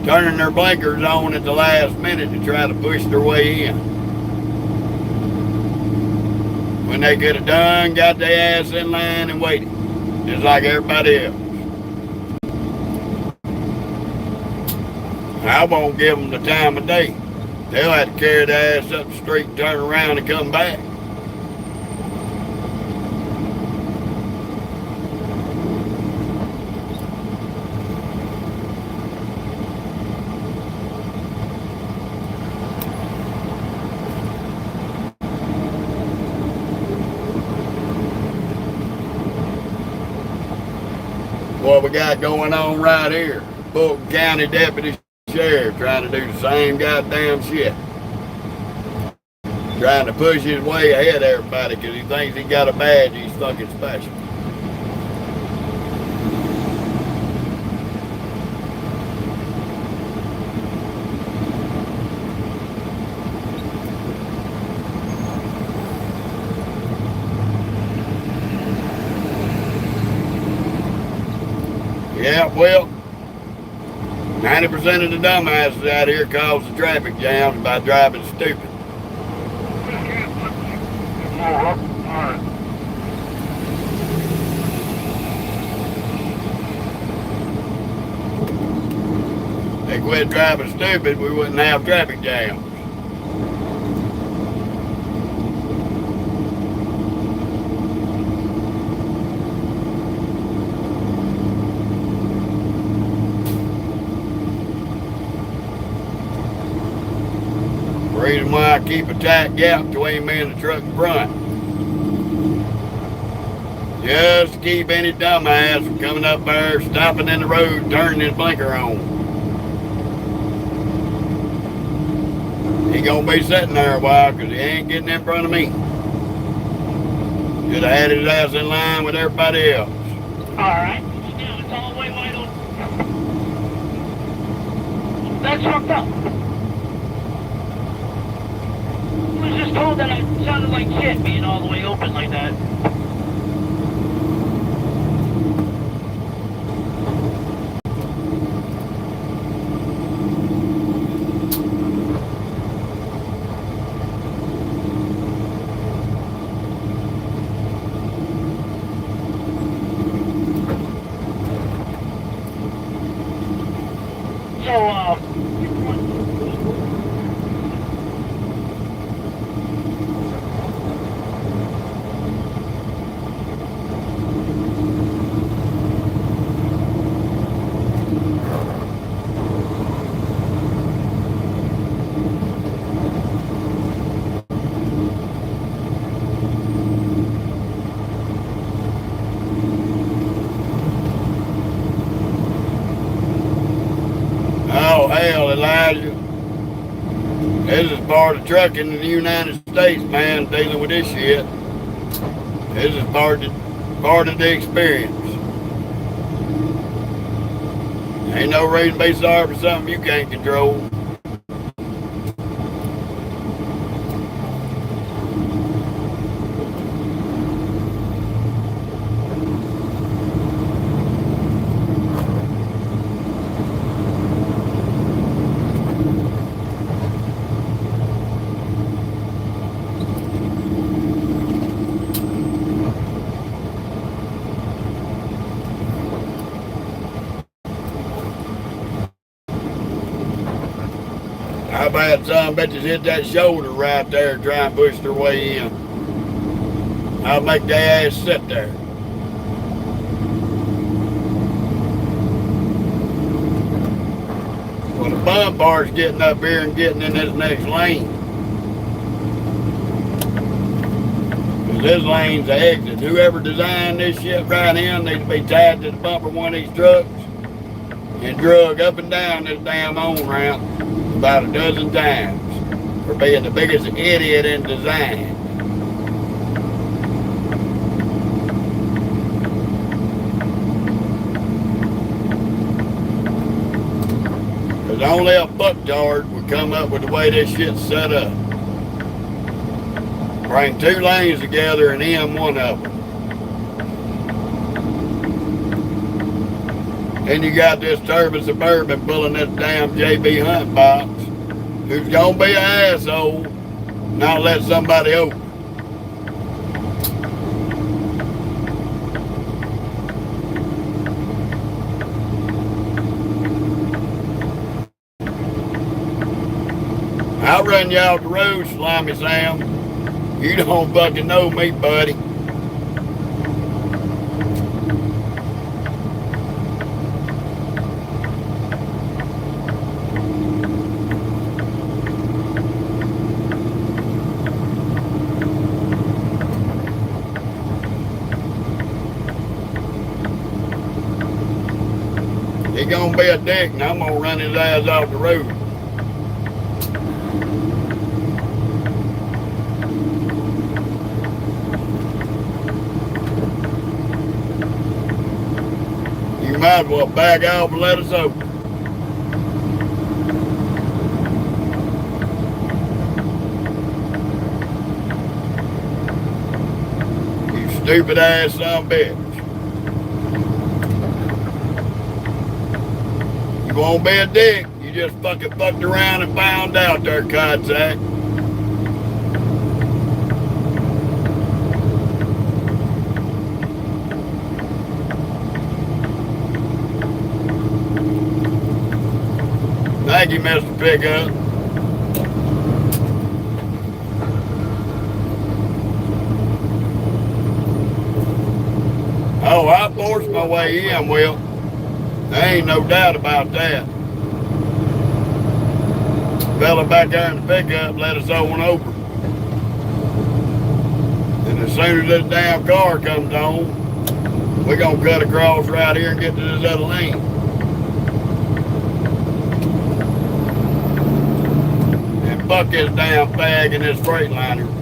turning their blinkers on at the last minute to try to push their way in. When they could have done, got their ass in line and waited, just like everybody else. I won't give them the time of day. They'll have to carry their ass up the street and turn around and come back. What we got going on right here? Fulton County Deputy Sheriff trying to do the same goddamn shit. Trying to push his way ahead of everybody because he thinks he got a badge, he's fucking special. Yeah, well, 90% of the dumbasses out here cause the traffic jams by driving stupid. They quit driving stupid, we wouldn't have traffic jams. Reason why I keep a tight gap between me and the truck in front. Just to keep any dumbass from coming up there, stopping in the road, turning his blinker on. He gonna be sitting there a while because he ain't getting in front of me. Should have had his ass in line with everybody else. Alright. It's all the way wide open. That's fucked up. I was just told that I sounded like shit being all the way open like that. Oh, hell, Elijah. This is part of trucking in the United States, man, dealing with this shit. This is part of the experience. Ain't no reason to be sorry for something you can't control. How about some bitches hit that shoulder right there and try and push their way in? I'll make their ass sit there. Well, the fun part's getting up here and getting in this next lane. Because this lane's the exit. Whoever designed this shit right here needs to be tied to the bumper of one of these trucks and drug up and down this damn on-ramp about a dozen times for being the biggest idiot in design. Because only a fucktard would come up with the way this shit's set up. Bring two lanes together and end one of them. Then you got this turbine suburban pulling this damn JB Hunt box, who's gonna be an asshole, not let somebody open. I'll run you off the road, Slimy Sam. You don't fucking know me, buddy. He gonna be a dick and I'm gonna run his ass off the road. You might as well back off and let us open. You stupid ass son of a bitch. You won't be a dick. You just fucking fucked around and found out there, Codsack. Thank you, Mr. Pickup. Oh, I forced my way in, Will. There ain't no doubt about that. Fella back there in the pickup let us on over. And as soon as this damn car comes on, we're gonna cut across right here and get to this other lane. And fuck this damn fag in this Freightliner.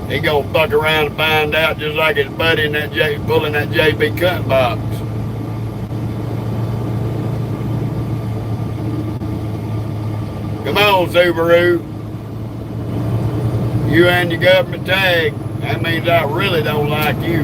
He gonna fuck around and find out just like his buddy in that pulling that JB cunt box. Come on, Subaru. You and your government tag. That means I really don't like you.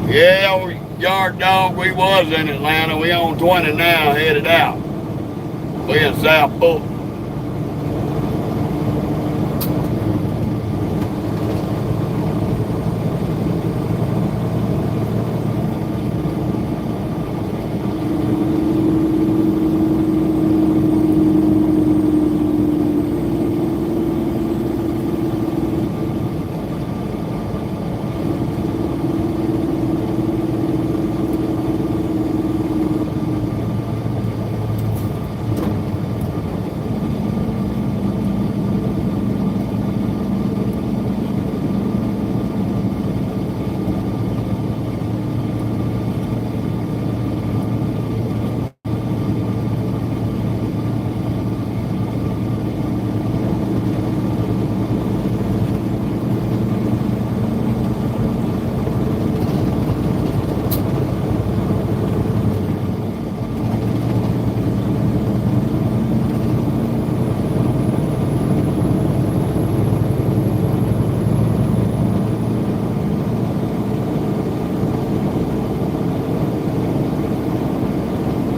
Yeah, old yard dog, we was in Atlanta. We on 20 now, headed out. We in South Fulton.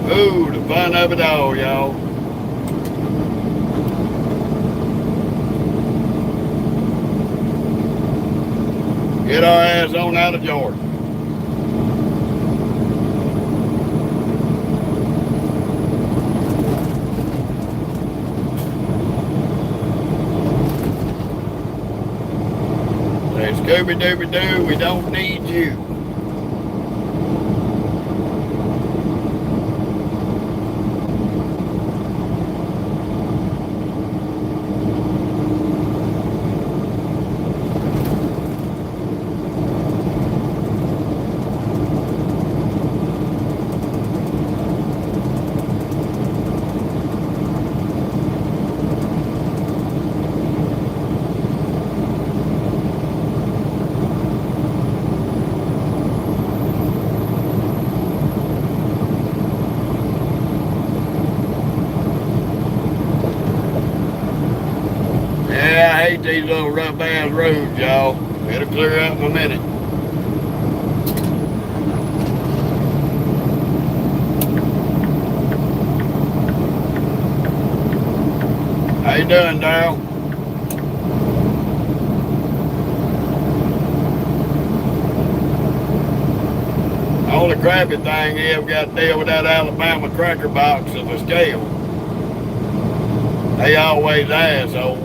Ooh, the fun of it all, y'all. Get our ass on out of Georgia. Say, Scooby-Dooby-Doo, we don't need you. Yeah, I hate these little rough ass roads, y'all. It'll clear up in a minute. How you doing, Darryl? The only crappy thing is we got to deal with that Alabama cracker box of a scale. They always assholes.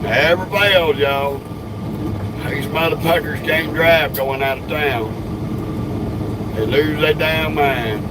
Never fails, y'all. These motherfuckers can't drive going out of town. They lose their damn mind.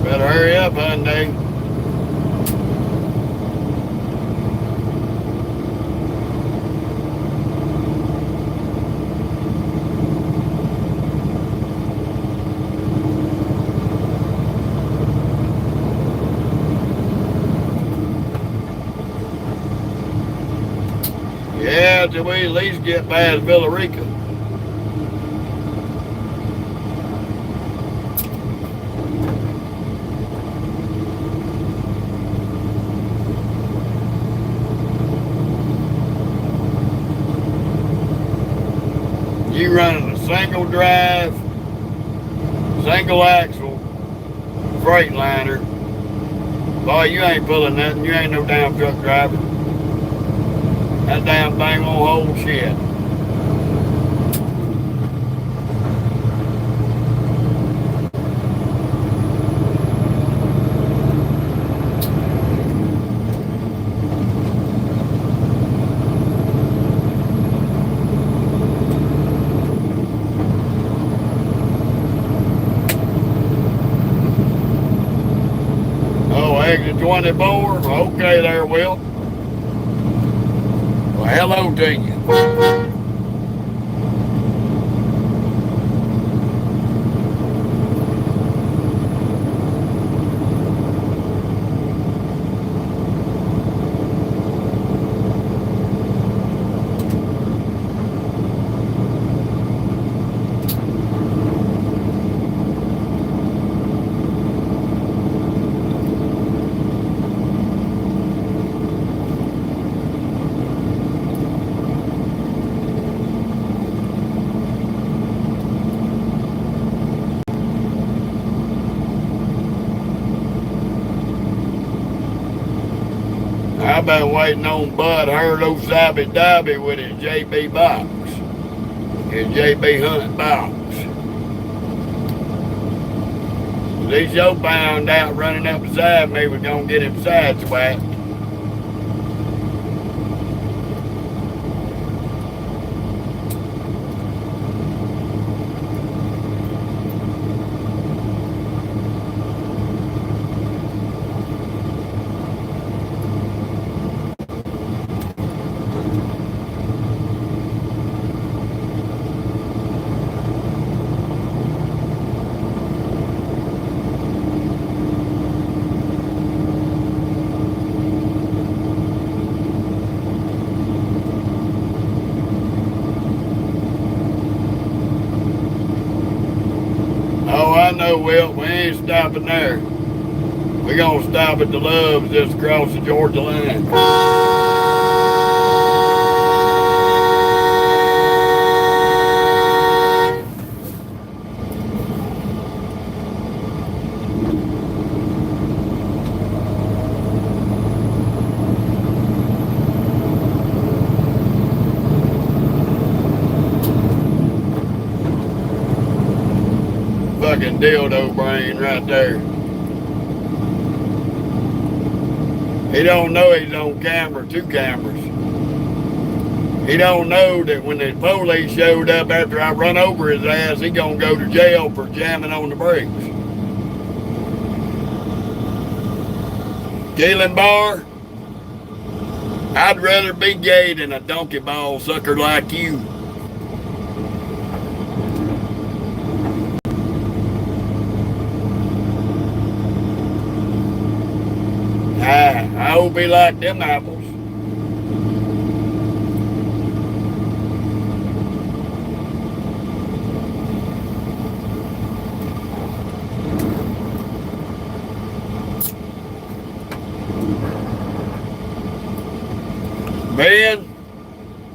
Better hurry up, Hyundai. Yeah, till we at least get past Villarica. You running a single drive, single axle, Freightliner. Boy, you ain't pulling nothing. You ain't no damn truck driver. That damn thing won't hold shit. Oh, exit 24. Okay there, Will. Well, hello to you. I've been waiting on Bud Hurlo Sabby Dobby with his JB box. His JB Hunt box. These yo found out running up beside me was gonna get him sideswiped. Oh, I know, Will. We ain't stopping there. We're gonna stop at the Loves just across the Georgia line. fucking dildo brain right there. He don't know he's on camera, 2 cameras. He don't know that when the police showed up after I run over his ass, he gonna go to jail for jamming on the brakes. Galen Bar, I'd rather be gay than a donkey ball sucker like you. I hope he like them apples. Ben,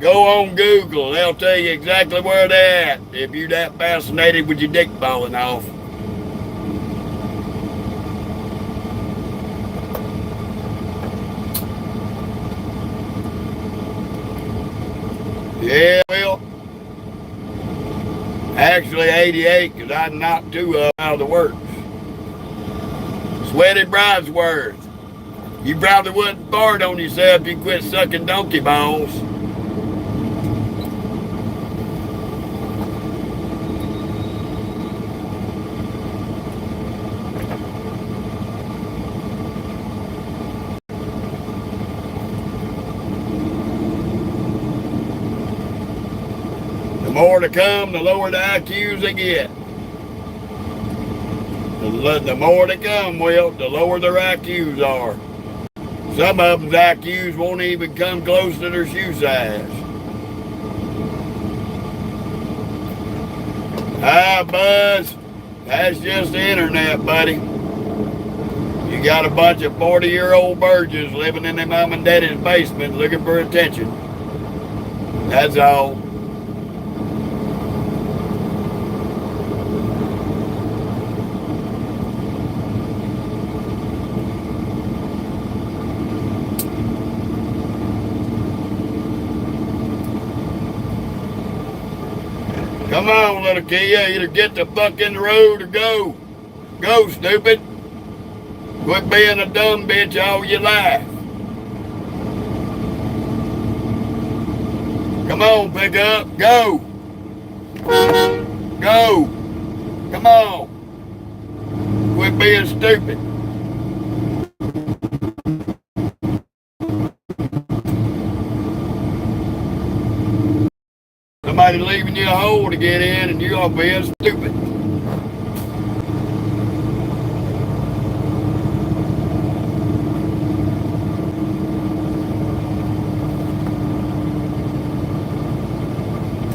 go on Google. They'll tell you exactly where they're at if you're that fascinated with your dick falling off. Yeah, well, actually 88 because I knocked 2 up out of the works. Sweaty Brownsworth. You probably wouldn't fart on yourself if you quit sucking donkey balls. The more to come, the lower the IQs they get. The more they come, well, the lower their IQs are. Some of them's IQs won't even come close to their shoe size. Ah, Buzz, that's just the internet, buddy. You got a bunch of 40-year-old virgins living in their mom and daddy's basement looking for attention. That's all. Come on, little Kia, either get the fuck in the road or go. Go, stupid. Quit being a dumb bitch all your life. Come on, pick up. Go. Go. Come on. Quit being stupid. Somebody leaving you a hole to get in and you're all being stupid.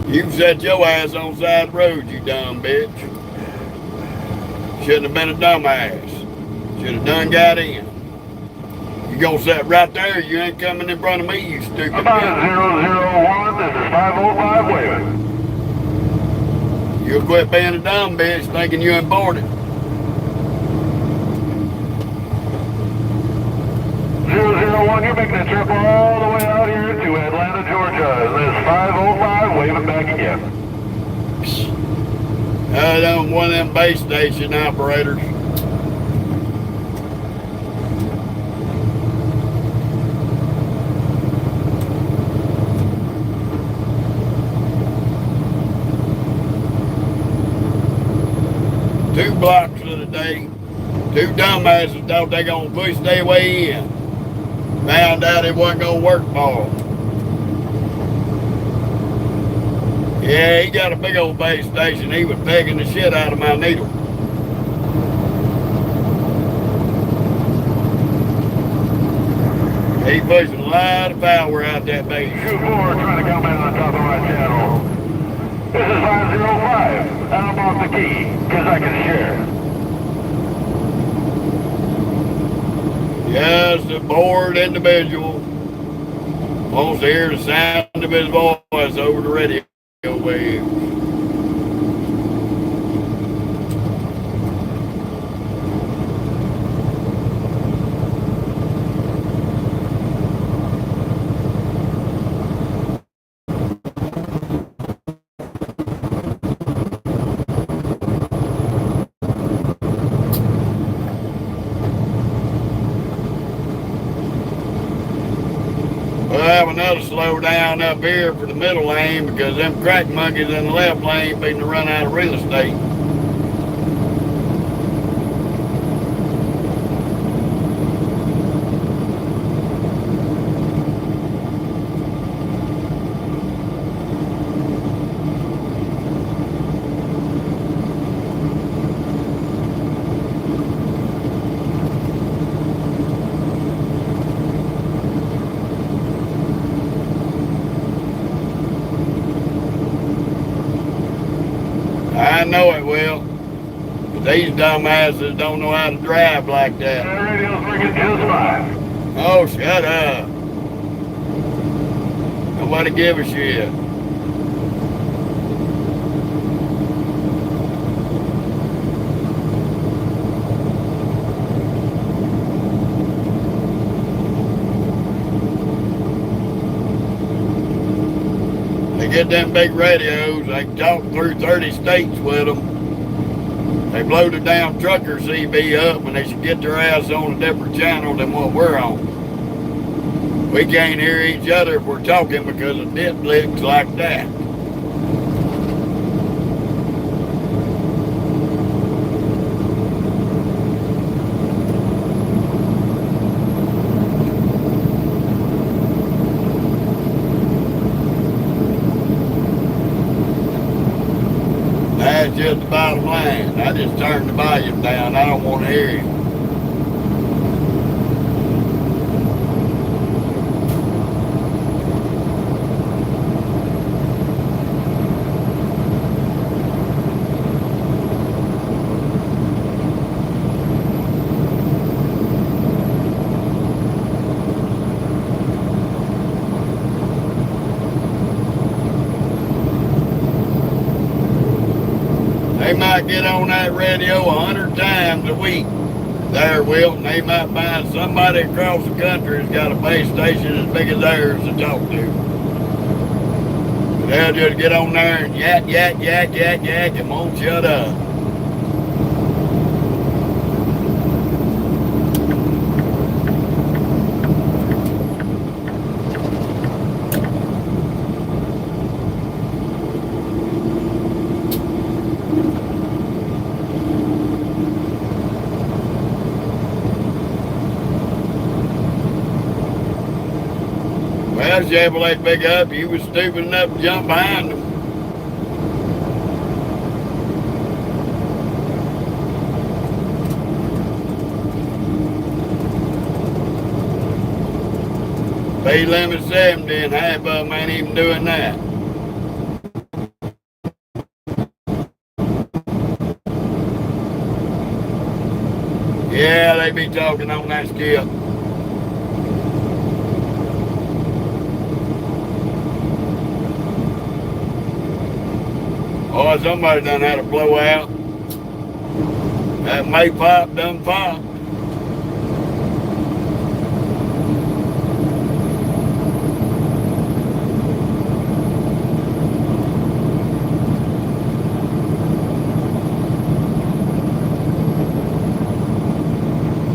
You set your ass on the side of the road, you dumb bitch. Shouldn't have been a dumbass. Should have done got in. You gonna sit right there, you ain't coming in front of me, you stupid About bitch. 001, this is 505 waving. You'll quit being a dumb bitch thinking you're important. 001, you're making a trip all the way out here to Atlanta, Georgia. This is 505 waving back again. I'm one of them base station operators. Two blocks of the day. 2 dumbasses thought they gonna push their way in. Found out it wasn't gonna work for them. Yeah, he got a big old base station. He was pegging the shit out of my needle. He pushing a lot of power out that base. 2-4 trying to come in on top of my channel. This is 505. I'm off the key, because I can share. Yes, the bored individual wants to hear the sound of his voice over the radio waves. have another slow down up here for the middle lane because them crack monkeys in the left lane beginning to run out of real estate. I know it will. But these dumbasses don't know how to drive like that. Radio's ringing just fine. Oh, shut up. Nobody give a shit. They get them big radios, they can talk through 30 states with them. They blow the damn trucker CB up and they should get their ass on a different channel than what we're on. We can't hear each other if we're talking because of diplicks like that. That's just the bottom line. I just turned the volume down. I don't want to hear you. They might get on that radio 100 times a week. There, Will, and they might find somebody across the country that's got a base station as big as theirs to talk to. But they'll just get on there and yak, and won't shut up. Well, Chevrolet pickup, you was stupid enough to jump behind them. Speed limit 70 and half of them ain't even doing that. Yeah, they be talking on that skip. Oh, somebody done had a blowout. That May pop done pop.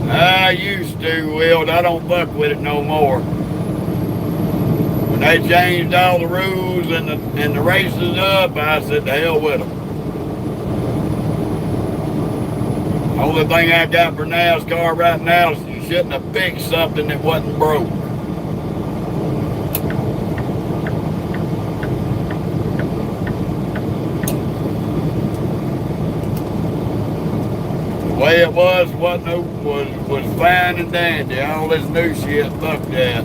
I used to, Will. I don't fuck with it no more. When they changed all the rules and the races up, I said, the hell with them. Only thing I got for NASCAR right now is you shouldn't have fixed something that wasn't broke. The way it was fine and dandy. All this new shit, fuck that.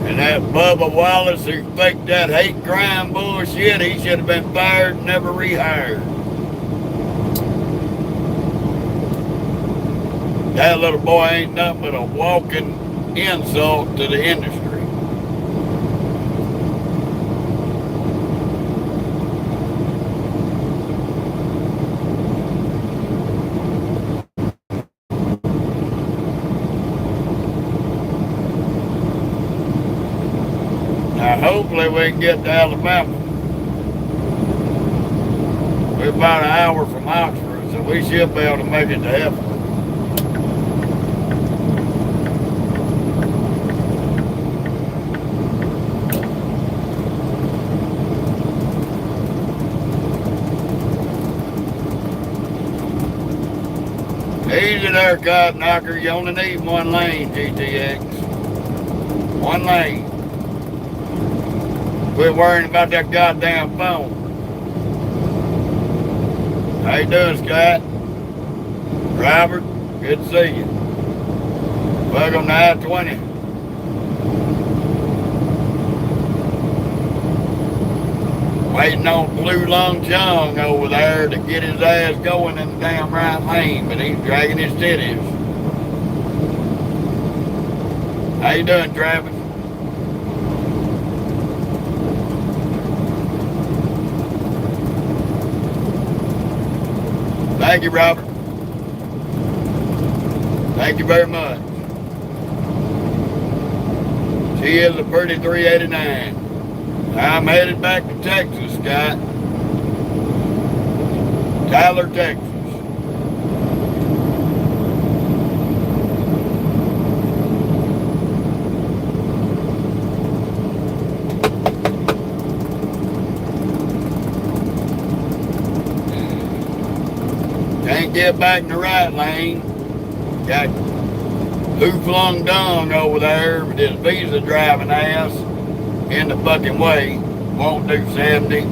And that Bubba Wallace who faked that hate crime bullshit, he should have been fired and never rehired. That little boy ain't nothing but a walking insult to the industry. Now hopefully we can get to Alabama. We're about an hour from Oxford, so we should be able to make it to Hefner. Easy there, cop knocker. You only need one lane, GTX. One lane. Quit worrying about that goddamn phone. How you doing, Scott? Robert, good to see you. Welcome to I-20. Waiting on Blue Long John over there to get his ass going in the damn right lane, but he's dragging his titties. How you doing, Travis? Thank you, Robert. Thank you very much. She is a pretty 389. I'm headed back to Texas, Scott. Tyler, Texas. Can't get back in the right lane. Got Hoo-Flung Dung over there with his visa driving ass in the fucking way. Won't do 70.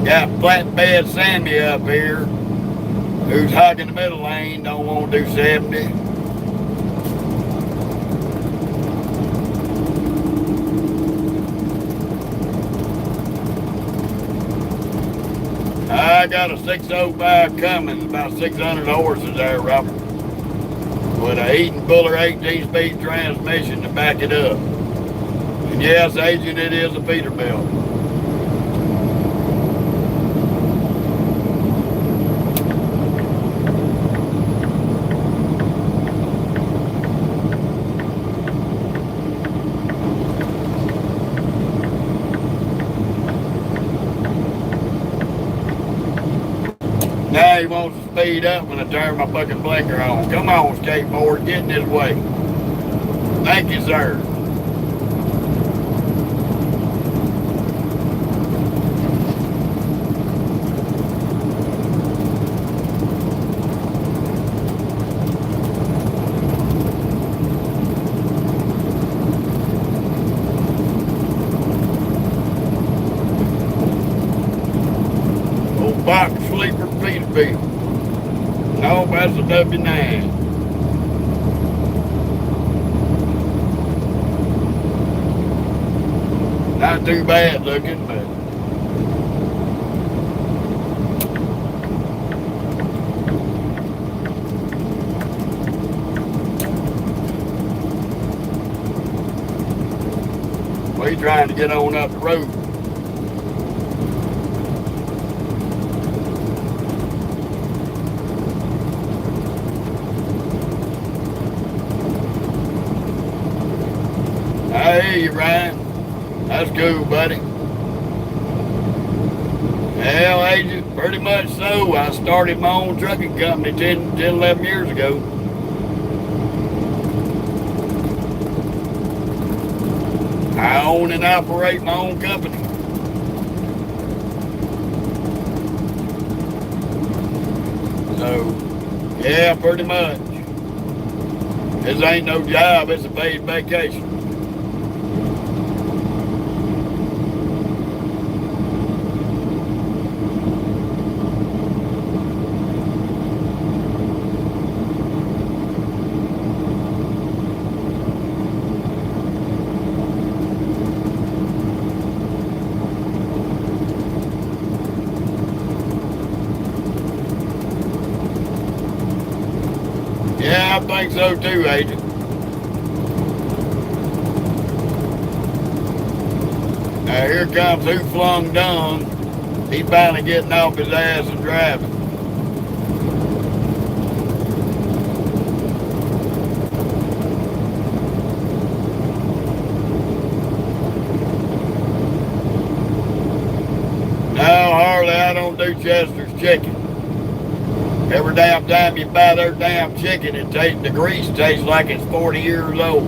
Got Flatbed Sammy up here who's hogging the middle lane, don't want to do 70. I got a 605 Cummins, about 600 horses there, Robert, with a Eaton Buller 18-speed transmission to back it up. And yes, agent, it is a Peterbilt. Now he wants to speed up when I turn my fucking blinker on. Come on, skateboard, get in his way. Thank you, sir. Old box sleeper Peterbilt. No, that's a W9. Not too bad looking, but we trying to get on up the road. I hear you, Ryan. That's cool, buddy. Hell, agent, pretty much so. I started my own trucking company 10, 11 years ago. I own and operate my own company. So, yeah, pretty much. This ain't no job, it's a paid vacation. Yeah, I think so too, agent. Now here comes Hoo-Flung Dung. He's finally getting off his ass and driving. Chester's chicken. Every damn time you buy their damn chicken, the grease tastes like it's 40 years old.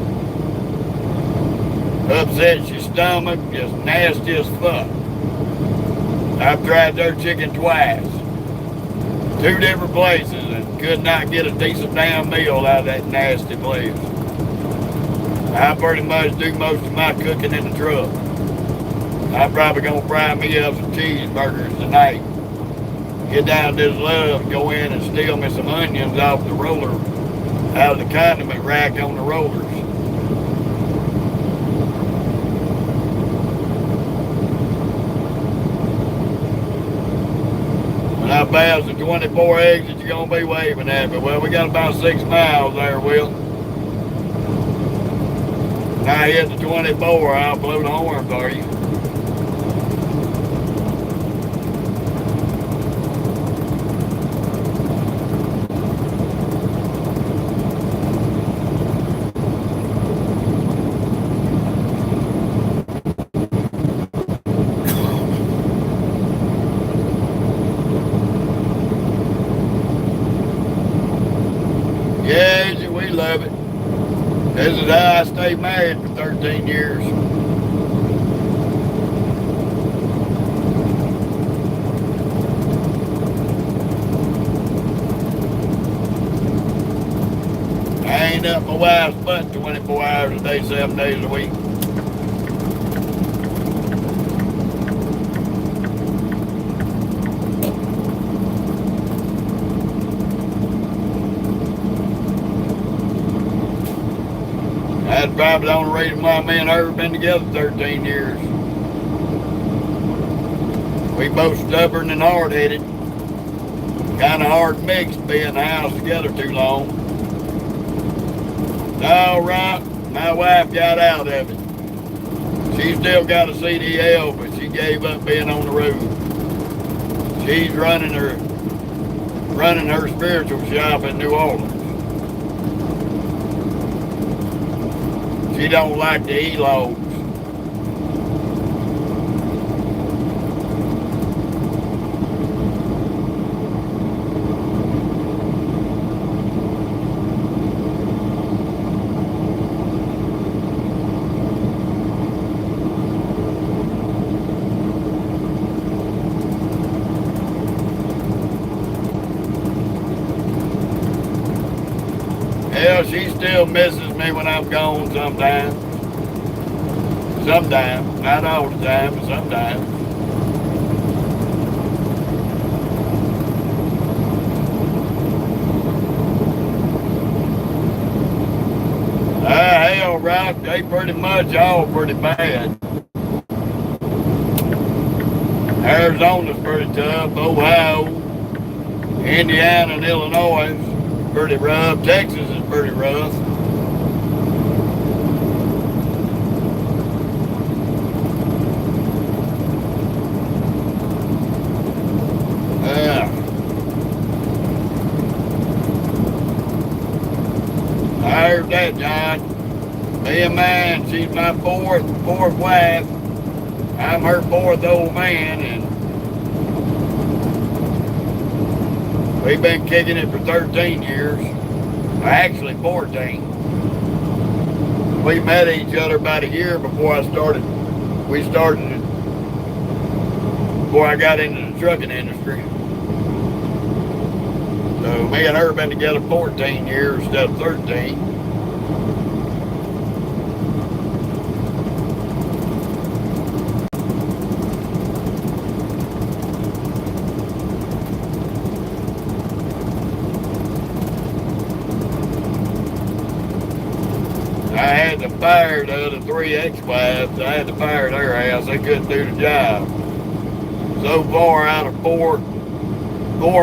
Upsets your stomach, just nasty as fuck. I've tried their chicken twice. 2 different places and could not get a decent damn meal out of that nasty place. I pretty much do most of my cooking in the truck. I'm probably gonna fry me up some cheeseburgers tonight. Get down to this love and go in and steal me some onions off the roller, out of the condiment rack on the rollers. When I pass the 24 exit, you're gonna be waving at me. Well, we got about 6 miles there, Will. When I hit the 24, I'll blow the horn for you. Yeah, we love it. This is how I stayed married for 13 years. I ain't up my wife's butt 24 hours a day, 7 days a week. That's probably the only reason why me and her have been together 13 years. We both stubborn and hard-headed. Kind of hard mixed being in the house together too long. All right, my wife got out of it. She still got a CDL, but she gave up being on the road. She's running her spiritual shop in New Orleans. She don't like the e-logs. Hell, she still misses me when I'm gone sometimes. Sometimes, not all the time, but sometimes. Hell, Rock, they pretty much all pretty bad. Arizona's pretty tough. Ohio, Indiana, and Illinois is pretty rough. Texas is pretty rough. I heard that, John. Me and mine, she's my fourth wife. I'm her 4th old man, and we've been kicking it for 13 years. Actually, 14. We met each other about a year before before I got into the trucking industry. So me and her have been together 14 years instead of 13. I had to fire the other 3 ex-wives. I had to fire their ass. They couldn't do the job. So far, out of four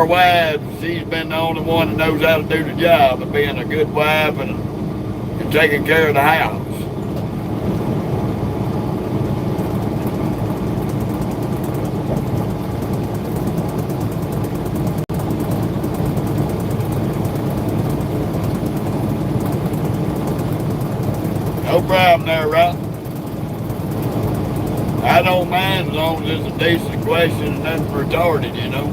wives, she's been the only one that knows how to do the job of being a good wife and taking care of the house. No problem there, Rock. I don't mind as long as it's a decent question and nothing retarded, you know.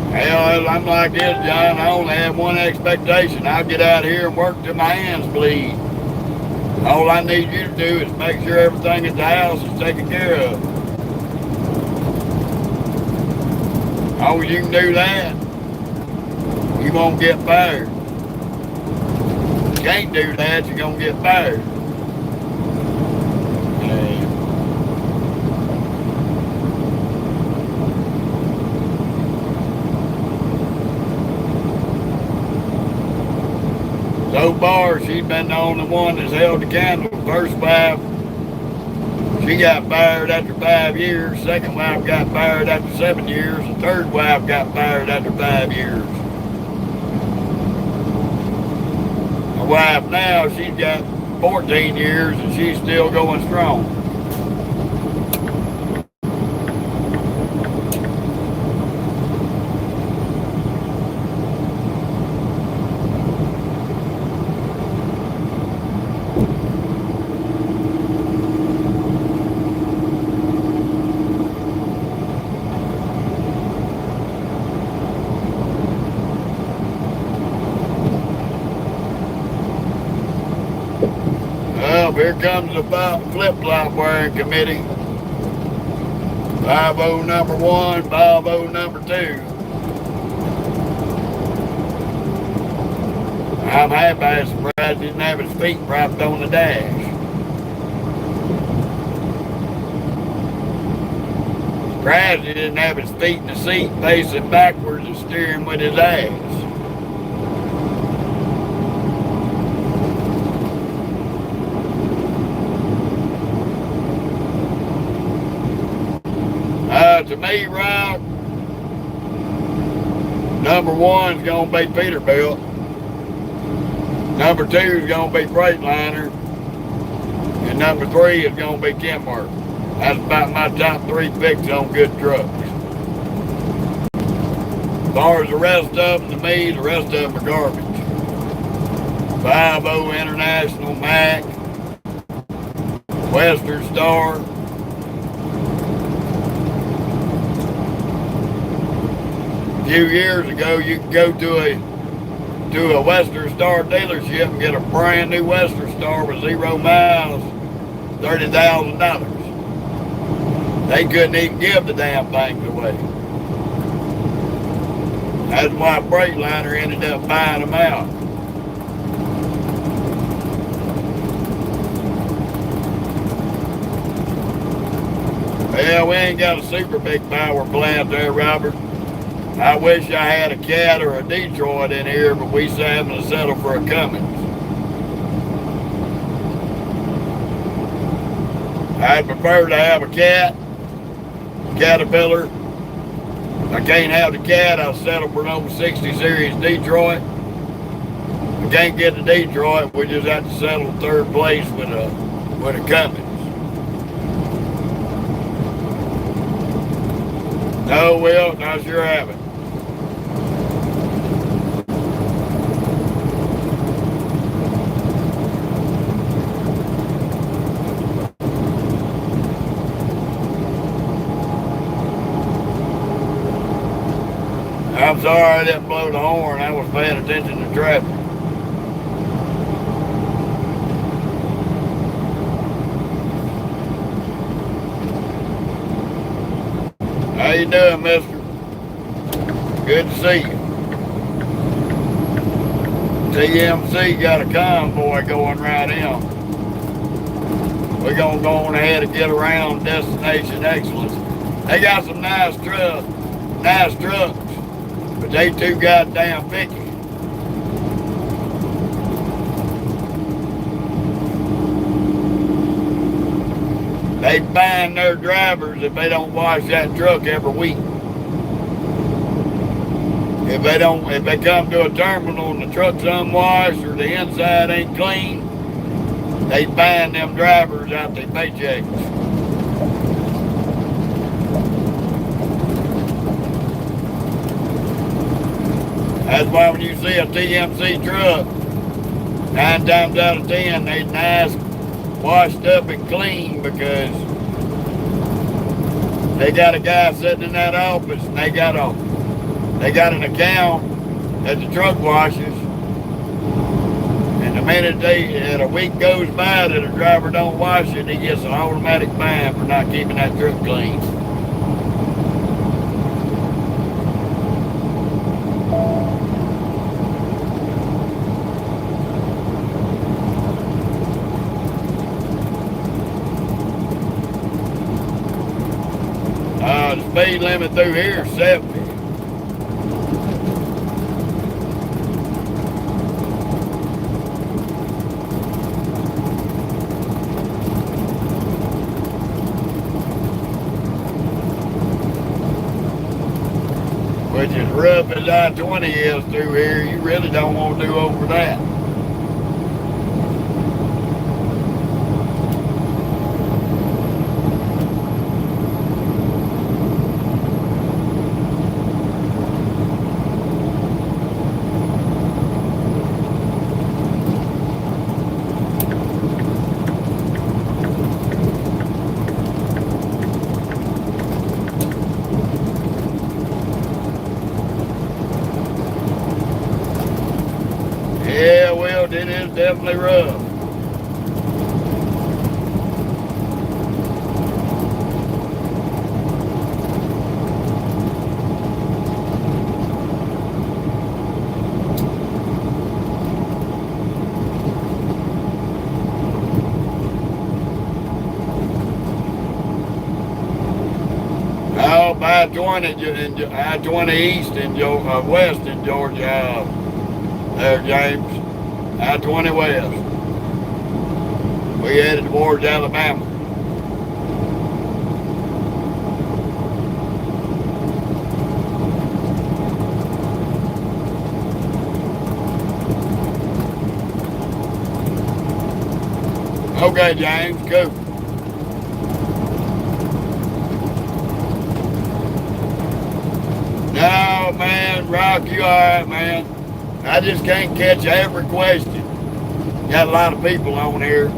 Hell, I'm like this, John. I only have one expectation. I'll get out here and work till my hands bleed. All I need you to do is make sure everything at the house is taken care of. As long as you can do that, you won't get fired. If you can't do that, you're going to get fired. So far, she's been the only one that's held the candle. First wife, she got fired after 5 years. Second wife got fired after 7 years. The third wife got fired after 5 years. My wife now, she's got 14 years and she's still going strong. Well, here comes the flip-flop wearing committee. 5-0 number 1, 5-0 number 2. I'm happy I was surprised he didn't have his feet propped on the dash. Surprised he didn't have his feet in the seat facing backwards and steering with his ass. To me, Rock, number 1's going to be Peterbilt. Number 2 is going to be Freightliner. And number 3 is going to be Kenworth. That's about my top 3 picks on good trucks. As far as the rest of them, to me, the rest of them are garbage. 5-0 International Mac, Western Star. A few years ago, you could go to a Western Star dealership and get a brand new Western Star with 0 miles, $30,000. They couldn't even give the damn things away. That's why Freightliner ended up buying them out. Well, we ain't got a super big power plant there, Robert. I wish I had a Cat or a Detroit in here, but we having to settle for a Cummins. I'd prefer to have a Cat, Caterpillar. If I can't have the Cat, I'll settle for an old 60 series Detroit. If I can't get the Detroit, we just have to settle third place with a Cummins. No, Will, I sure haven't. I'm sorry I didn't blow the horn. I was paying attention to traffic. How you doing, mister? Good to see you. TMC got a convoy going right in. We're going to go on ahead and get around Destination Excellence. They got some nice trucks, but they too goddamn picky. they fine their drivers if they don't wash that truck every week. If they come to a terminal and the truck's unwashed or the inside ain't clean, they fine them drivers out their paychecks. That's why when you see a TMC truck, 9 times out of 10, they nice, washed up and clean because they got a guy sitting in that office and they got an account that the truck washes. And the minute a week goes by that a driver don't wash it, he gets an automatic fine for not keeping that truck clean. The speed limit through here is 70. Which is rough as I-20 is through here. You really don't want to do over that. Yeah, well, it is definitely rough. Oh, by I-20 east in west in Georgia. There, James. I-20 west. We headed towards Alabama. Okay, James, go. No, man, Rock, you all right, man. I just can't catch every question. Got a lot of people on here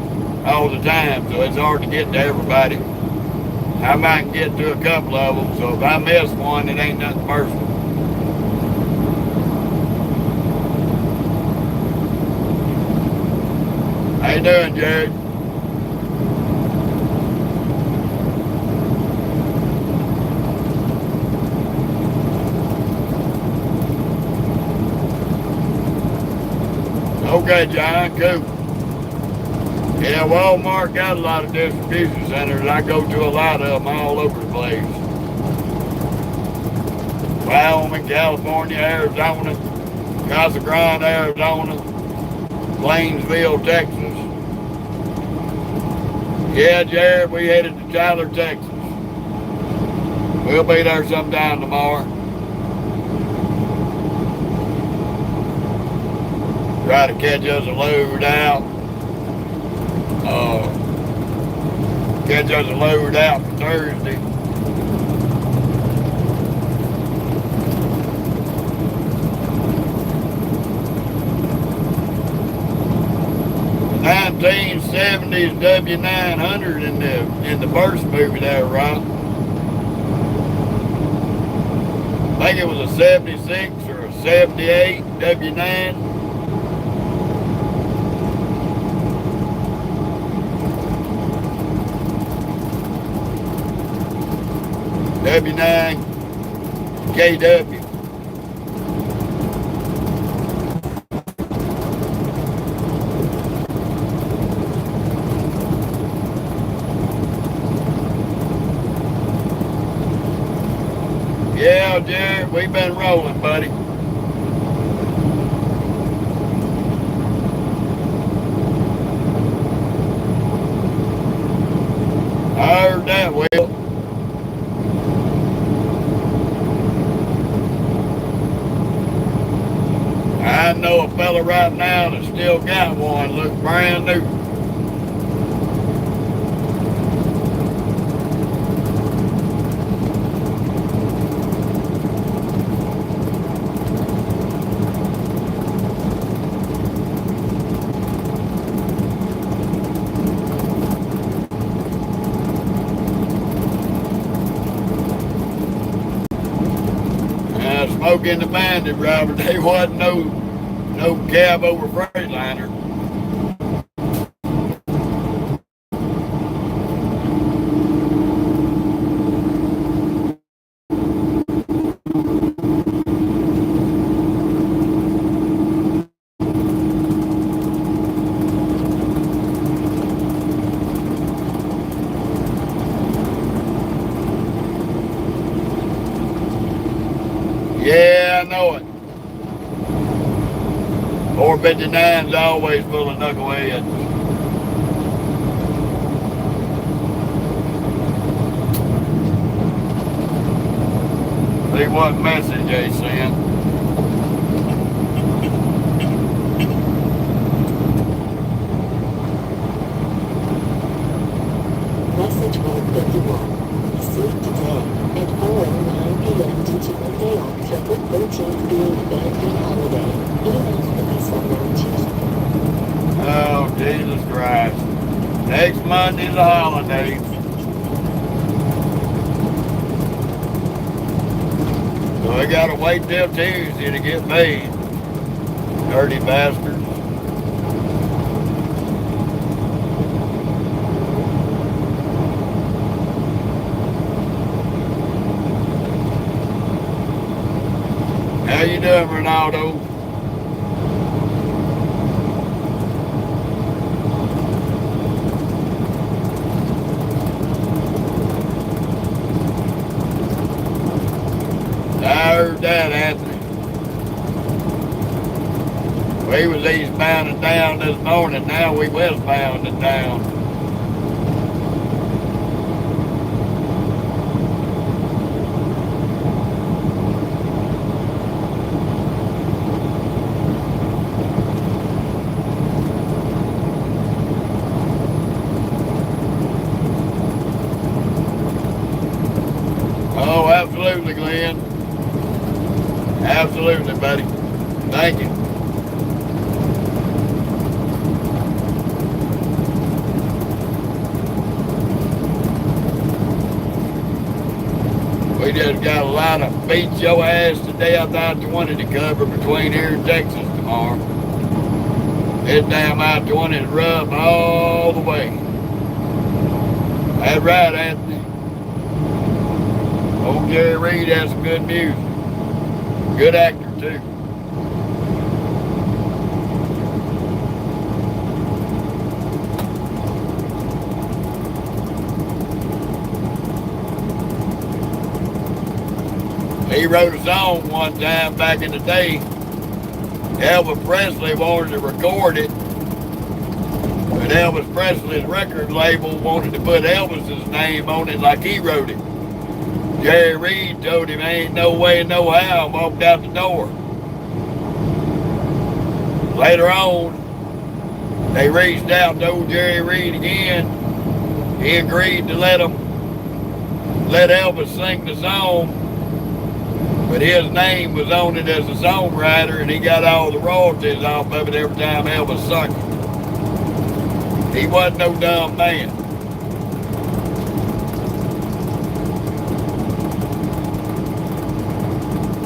all the time, so it's hard to get to everybody. I might get to a couple of them, so if I miss one, it ain't nothing personal. How you doing, Jared? Okay, John, cool. Yeah, Walmart got a lot of distribution centers. I go to a lot of them all over the place. Wyoming, California, Arizona, Casa Grande, Arizona, Plainsville, Texas. Yeah, Jared, we headed to Tyler, Texas. We'll be there sometime tomorrow. Try to catch us a load out. Catch us a load out for Thursday. The 1970s W900 in the first movie there, Rob. I think it was a 76 or a 78 W9. W9 KW. Yeah, Jared, we've been rolling, buddy. All right now that still got one look brand new. Smoking the Bandit driver, they wasn't no cab over Freightliner. Yeah, I know it. 459's always full of knuckleheads. See what message they sent. Message 151. Received today at 4:09 p.m. due to Monday, October 13th being a banking holiday. Emails will be sent on Tuesday. Oh, Jesus Christ. Next Monday's a holiday. So I gotta wait till Tuesday to get paid. Dirty bastards. How you doing, Ronaldo? I heard that, Anthony. We was eastbound and down this morning. Now we westbound and down. Oh, absolutely, Glenn. Absolutely, buddy. Thank you. We just got a lot of beat your ass to death I-20 to cover between here and Texas tomorrow. This damn I-20 is rough all the way. That's right, Anthony. Old Jerry Reed has some good music. Good actor, too. He wrote a song one time back in the day. Elvis Presley wanted to record it, but Elvis Presley's record label wanted to put Elvis's name on it like he wrote it. Jerry Reed told him ain't no way, no how, and walked out the door. Later on, they reached out to old Jerry Reed again. He agreed to let Elvis sing the song, but his name was on it as a songwriter, and he got all the royalties off of it every time Elvis sung it. He wasn't no dumb man.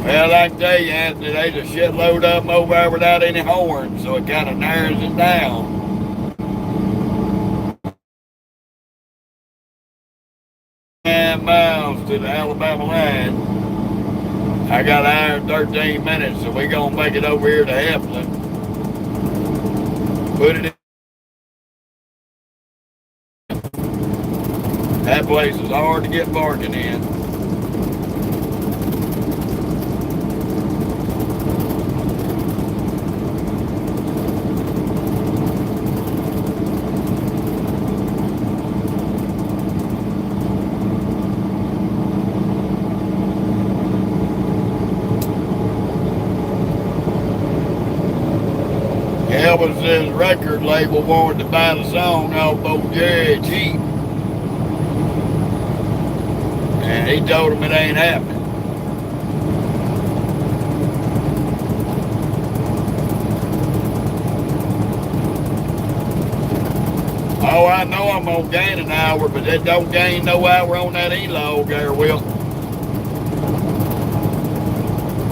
Well, I can tell you, Anthony, there's a shitload of them over there without any horns, so it kind of narrows it down. 9 miles to the Alabama line. I got an hour and 13 minutes, so we're going to make it over here to Heflin. Put it in. That place is hard to get parking in. Elvis's record label wanted to buy the song off old Jerry cheap. And he told him it ain't happening. Oh, I know I'm gonna gain an hour, but that don't gain no hour on that E-log there, Will.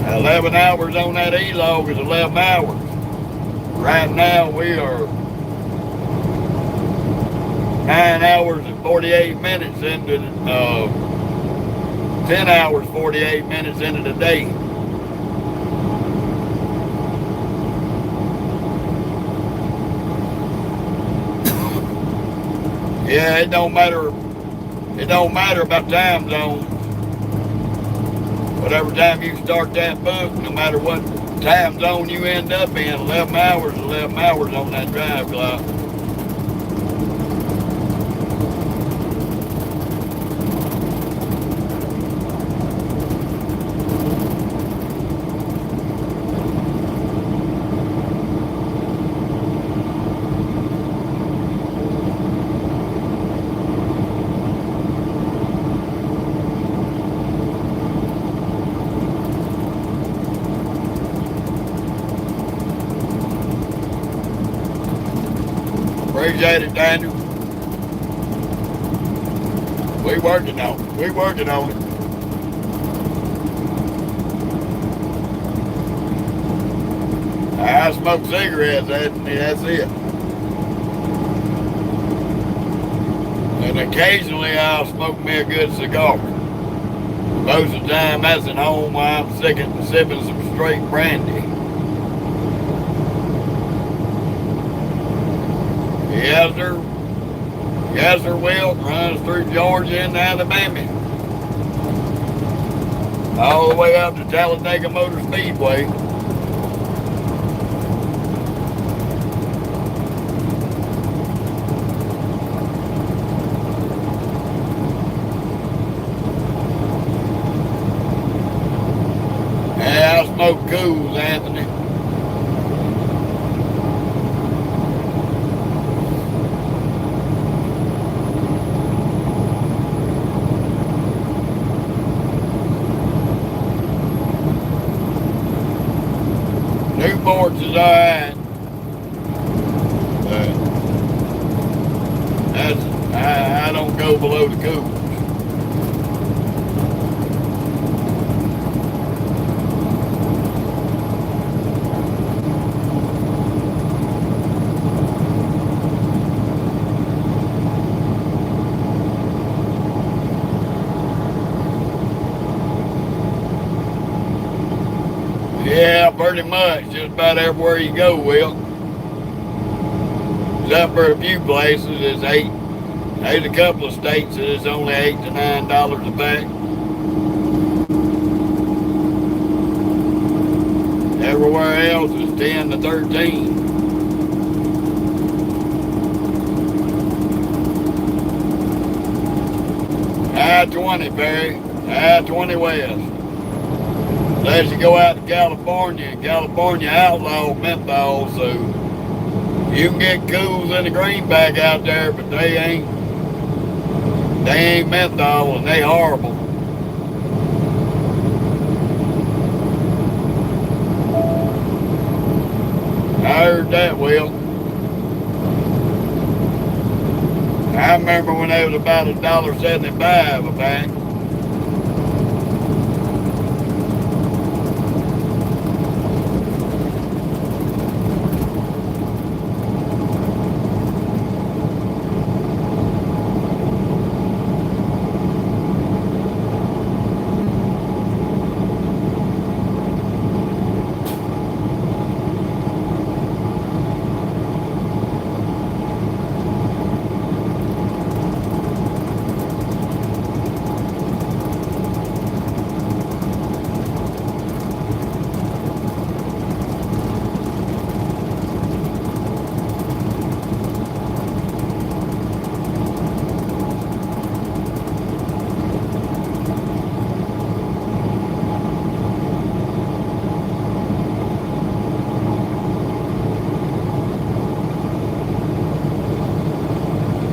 11 hours on that E-log is 11 hours. Right now we are 9 hours and 48 minutes into 10 hours 48 minutes into the day. Yeah, it don't matter about time zone. Whatever time you start that book, no matter what time zone you end up in, 11 hours on that drive clock. Appreciate it, Daniel. We working on it. I smoke cigarettes, that's it. And occasionally I'll smoke me a good cigar. Most of the time that's at home while I'm sipping some straight brandy. Yes, sir, Will. Runs through Georgia into Alabama. All the way up to Talladega Motor Speedway. Yeah, I smoke cools, Anthony. Newports is alright. But I don't go below the cool. Yeah, pretty much. Just about everywhere you go, Will. Except for a few places, it's there's a couple of states that it's only $8 to $9 a bag. Everywhere else is 10 to 13. I-20, Barry. I-20 West. Unless you go out to California, and California outlaw menthol, so you can get cools in the greenback out there, but they ain't menthol and they horrible. I heard that, Will. I remember when they was about $1.75 a pack.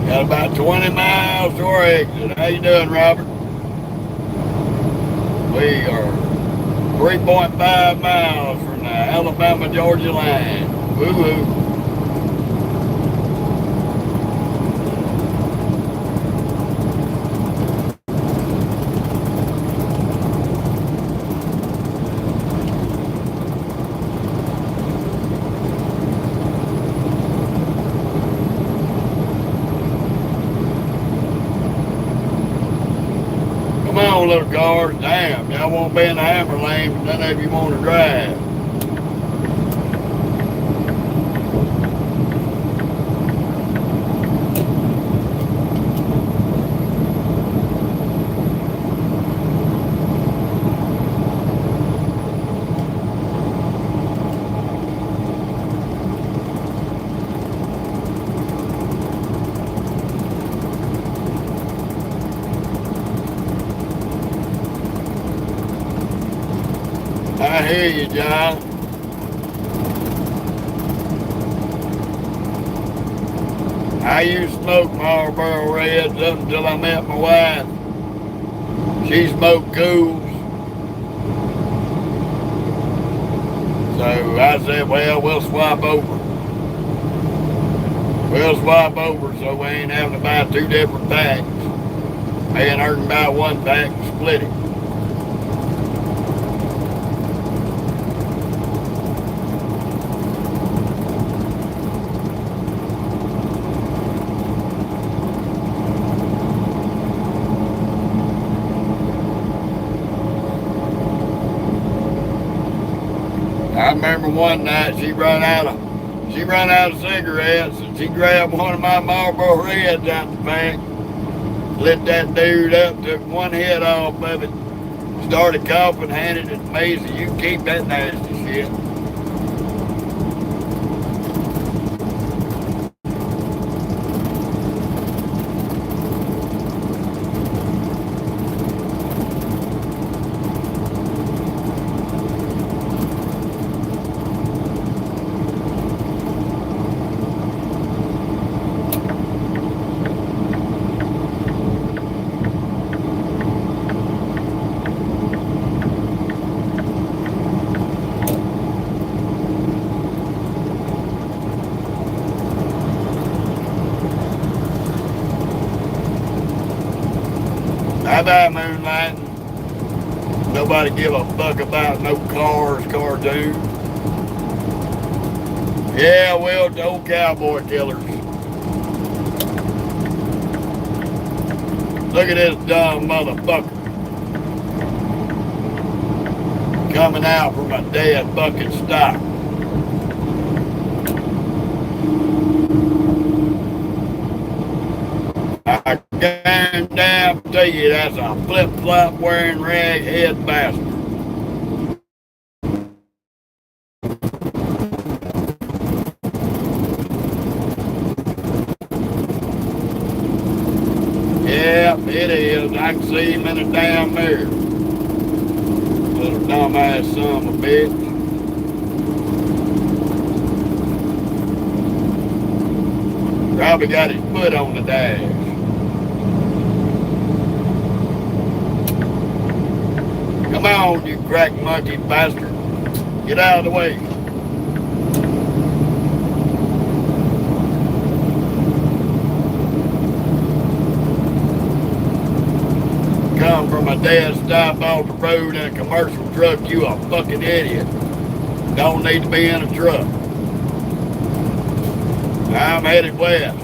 Got about 20 miles to our exit. How you doing, Robert? We are 3.5 miles from the Alabama-Georgia line. Woo-hoo. Come on, little cars. Damn, y'all won't be in the hammer lane, but none of you want to drive. I hear you, John. I used to smoke Marlboro Reds up until I met my wife. She smoked Cools. So I said, well, we'll swap over. We'll swap over so we ain't having to buy two different packs. Me and her can buy one pack and split it. I remember one night she run out of cigarettes and she grabbed one of my Marlboro Reds out the pack, lit that dude up, took one hit off of it, started coughing, handed it to me, so you keep that nasty shit. How about moonlighting? Nobody give a fuck about no cars, cartoons. Yeah, well, the old cowboy killers. Look at this dumb motherfucker. Coming out from a dead bucket stock. I guarantee you that's a flip-flop wearing raghead bastard. Yep, it is. I can see him in the damn mirror. Little dumbass son of a bitch. Probably got his foot on the dash. Come on, you crack monkey bastard. Get out of the way. Come from a dead stop off the road in a commercial truck, you a fucking idiot. Don't need to be in a truck. I'm headed west.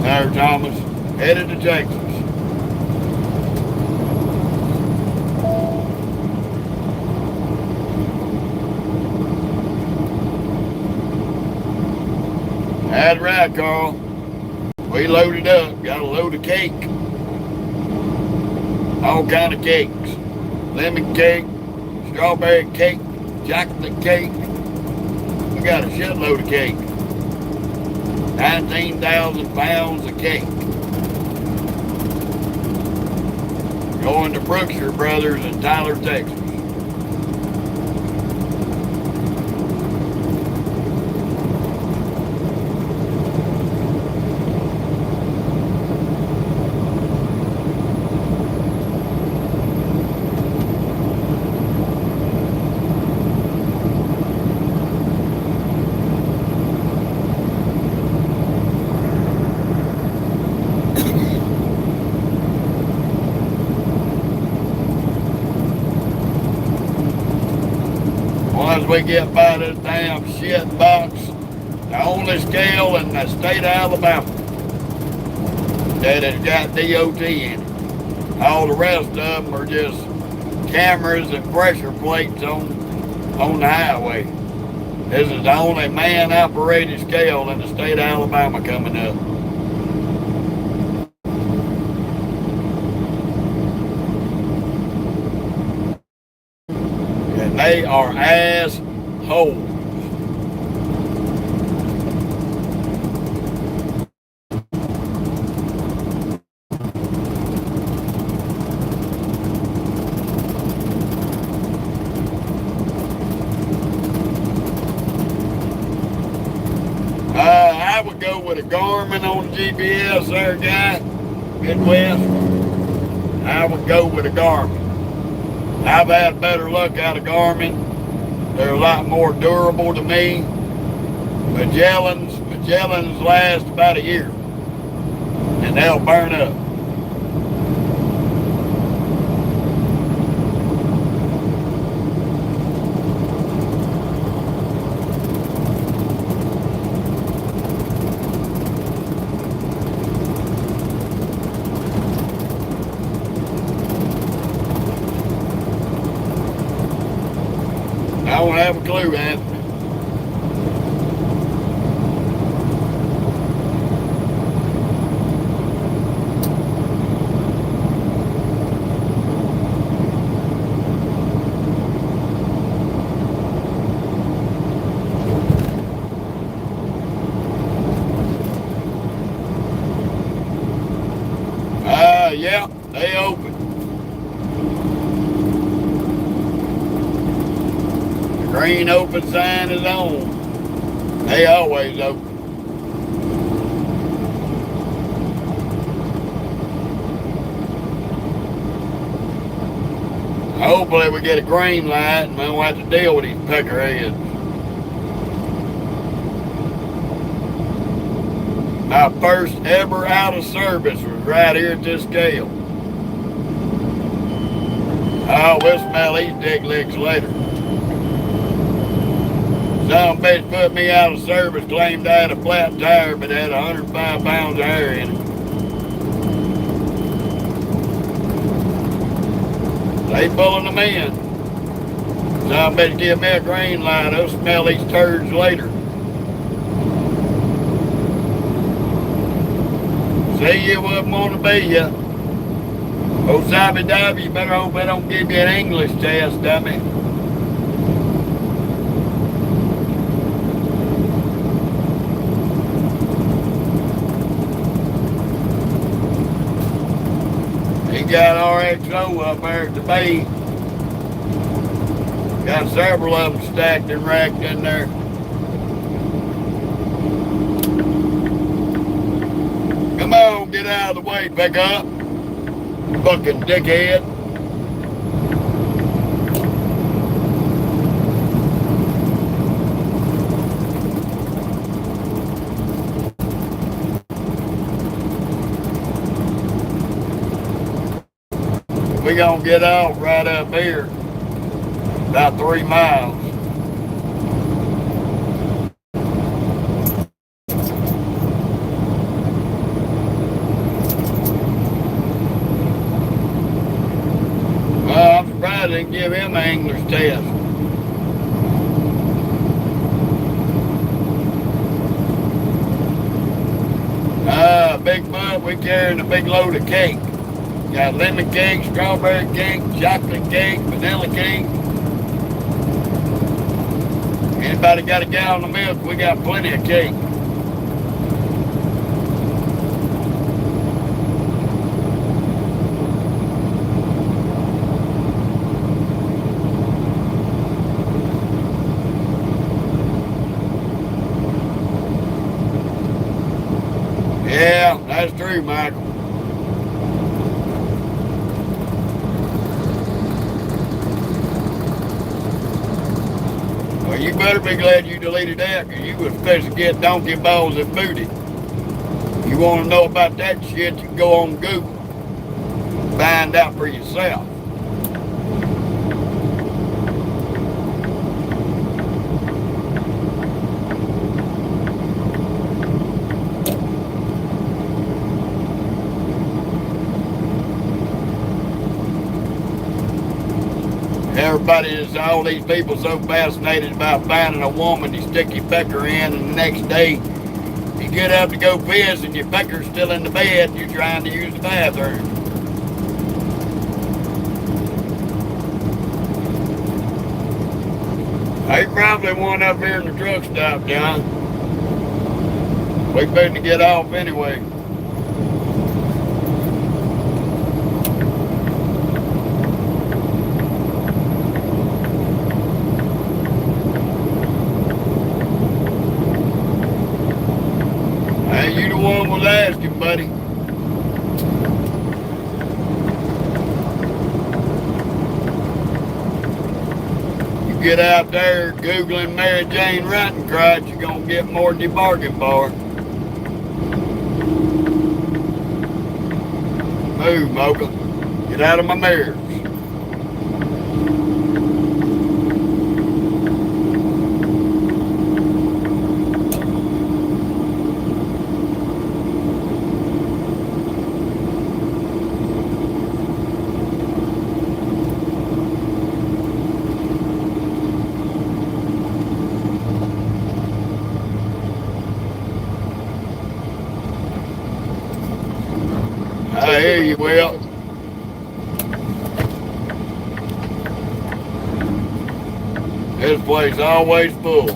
Sir Thomas, headed to Texas. That's right, Carl. We loaded up. Got a load of cake. All kind of cakes. Lemon cake, strawberry cake, chocolate cake. We got a shitload of cake. 19,000 pounds of cake. Going to Brookshire Brothers in Tyler, Texas. we get by this damn shit box, the only scale in the state of Alabama that has got DOT in it. All the rest of them are just cameras and pressure plates on the highway. This is the only man-operated scale in the state of Alabama coming up. And they are assholes. I would go with a Garmin on GPS there, guy. Midwest. I would go with a Garmin. I've had better luck out of Garmin. They're a lot more durable to me. Magellan's last about a year. And they'll burn up. I don't have a clue, Anthony. Yeah, they open. Green open sign is on. They always open. Hopefully we get a green light and we don't have to deal with these peckerheads. My first ever out of service was right here at this scale. Oh, we'll smell these dick licks later. Some bitch put me out of service, claimed I had a flat tire, but had 105 pounds of air in it. They pulling them in. Some bitch give me a green light, I'll smell these turds later. See, you wouldn't want to be ya. Oh, Sabby Dabby, you better hope they don't give you an English test, dummy. He got RXO up there at the bay. Got several of them stacked and racked in there. Come on, get out of the way, pick up. Fucking dickhead. We gonna get off right up here. About 3 miles. I'm surprised they didn't give him an English test. Bigfoot, we carrying a big load of cake. Got lemon cake, strawberry cake, chocolate cake, vanilla cake. Anybody got a gallon of milk? We got plenty of cake. Yeah, that's true, Michael. Well, you better be glad you deleted that, because you was supposed to get donkey balls and booty. You want to know about that shit, you can go on Google. Find out for yourself. all these people so fascinated about finding a woman, you stick your pecker in, and the next day you get up to go piss and your pecker's still in the bed and you're trying to use the bathroom. They probably one up here in the truck stop, John. We better get off anyway. Hey, you the one was asking, buddy. Get out there Googling Mary Jane Rattencrotch, you're going to get more than you bargained for. Move, Mocha. Get out of my mirrors. I hear you, Will. This place always full.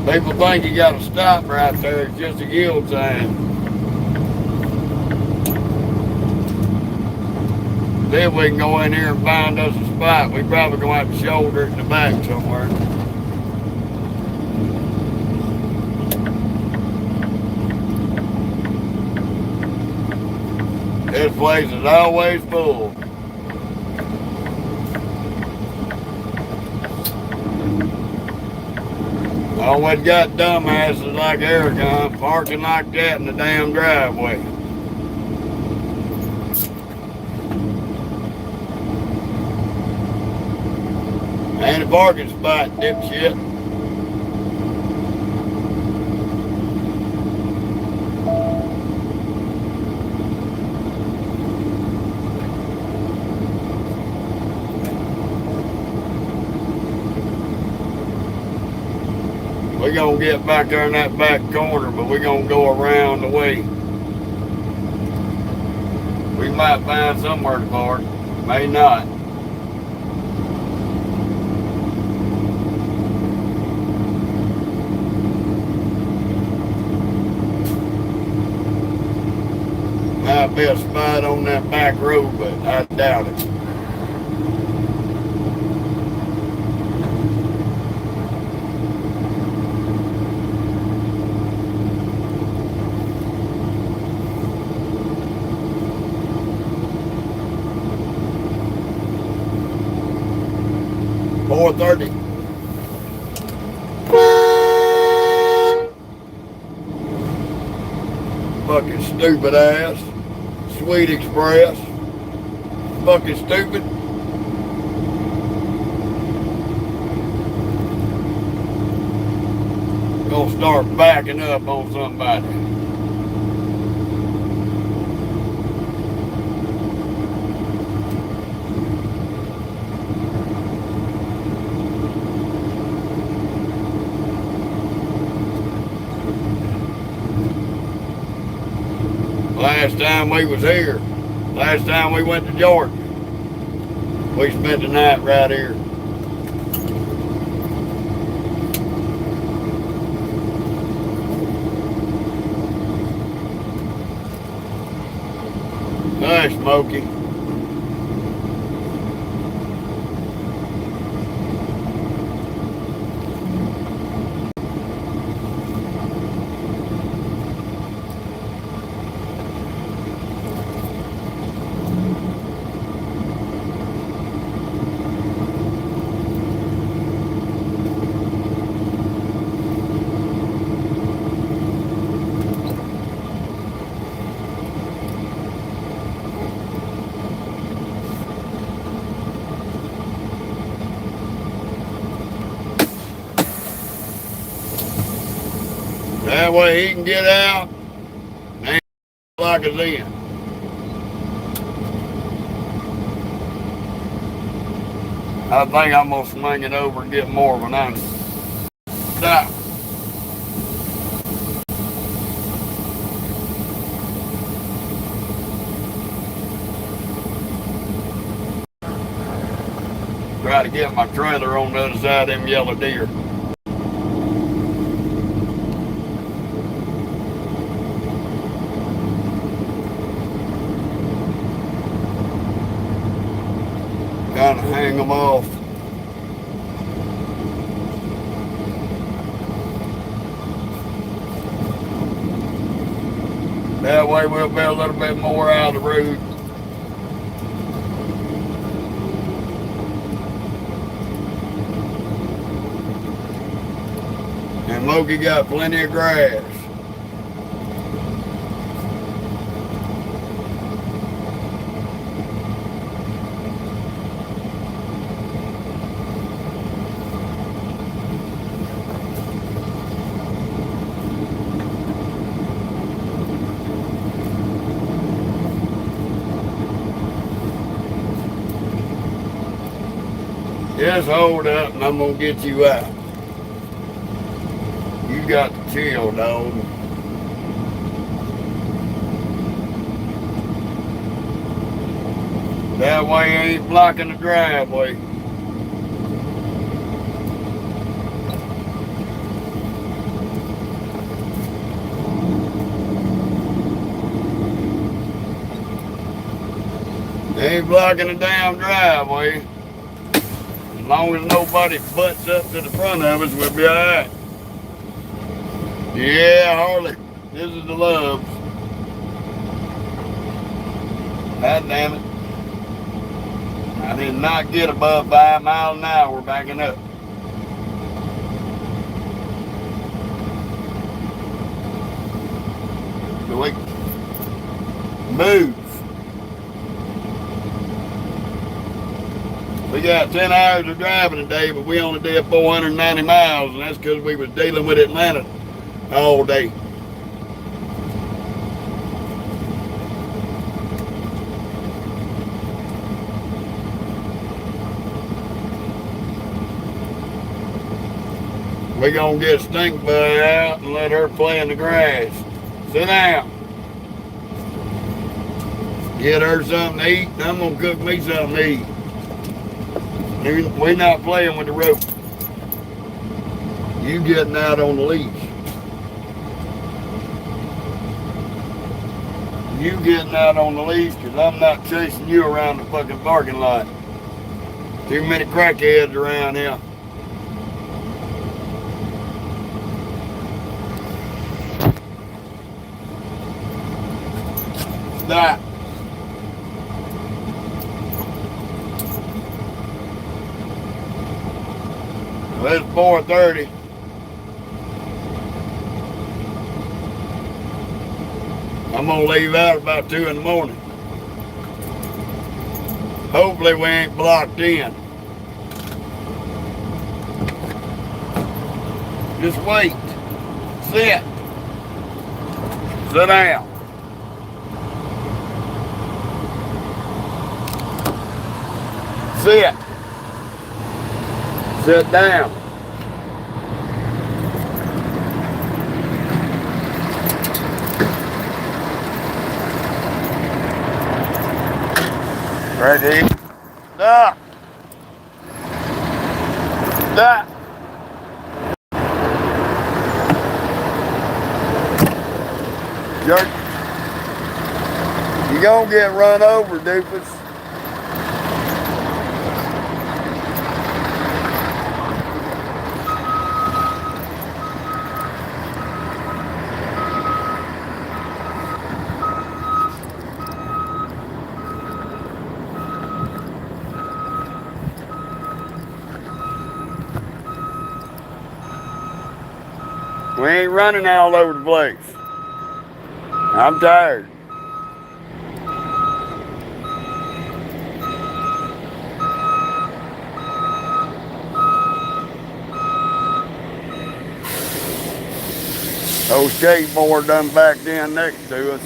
People think you gotta stop right there. It's just a yield sign. Then we can go in here and find us a spot. We probably gonna have to shoulder it in the back somewhere. This place is always full. Always got dumbasses like Aragon parking like that in the damn driveway. Ain't a parking spot, dipshit. We're gonna get back there in that back corner, but we're gonna go around the way. We might find somewhere to park, may not. Might be a spot on that back road, but I doubt it. $4.30. Fucking stupid ass. Sweet Express. Fucking stupid. Gonna start backing up on somebody. Last time we was here, last time we went to Georgia, we spent the night right here. Nice, Smokey. That way he can get out and block us in. I think I'm gonna swing it over and get more of an onion. Stop. Try to get my trailer on the other side of them yellow deer. Gotta hang them off. That way we'll be a little bit more out of the road. And Loki got plenty of grass. Just hold up and I'm gonna get you out. You got to chill, dog. That way you ain't blocking the driveway. Ain't blocking the damn driveway. As long as nobody butts up to the front of us, we'll be alright. Yeah, Harley. This is the Loves. God damn it. I did not get above 5 miles an hour backing up. So we move. We got 10 hours of driving today, but we only did 490 miles, and that's because we was dealing with Atlanta all day. We gonna get Stink Bud out and let her play in the grass. Sit down. Get her something to eat, and I'm gonna cook me something to eat. We're not playing with the rope. You getting out on the leash. You getting out on the leash because I'm not chasing you around the fucking parking lot. Too many crackheads around here. Stop. Well, it's 4:30. I'm gonna leave out about 2 in the morning. Hopefully we ain't blocked in. Just wait. Sit. Sit down. Sit. Sit down. Ready? Stop. Stop. Jerk. You gonna get run over, doofus. We ain't running all over the place. I'm tired. Old skateboard done backed in next to us.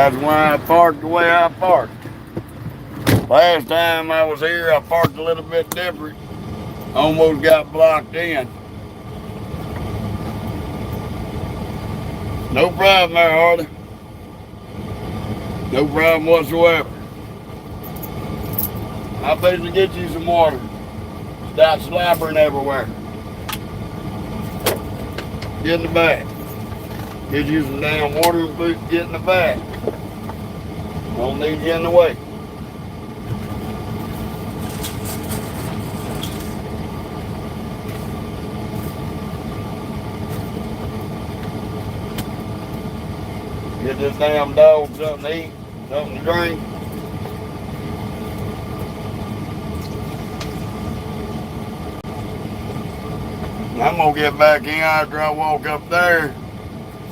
That's why I parked the way I parked. Last time I was here, I parked a little bit different. Almost got blocked in. No problem there, Harley. No problem whatsoever. I'll basically get you some water. Stop slappering everywhere. Get in the back. Get you some damn water and get in the back. Don't need you in the way. Get this damn dog something to eat, something to drink. I'm gonna get back in after I walk up there,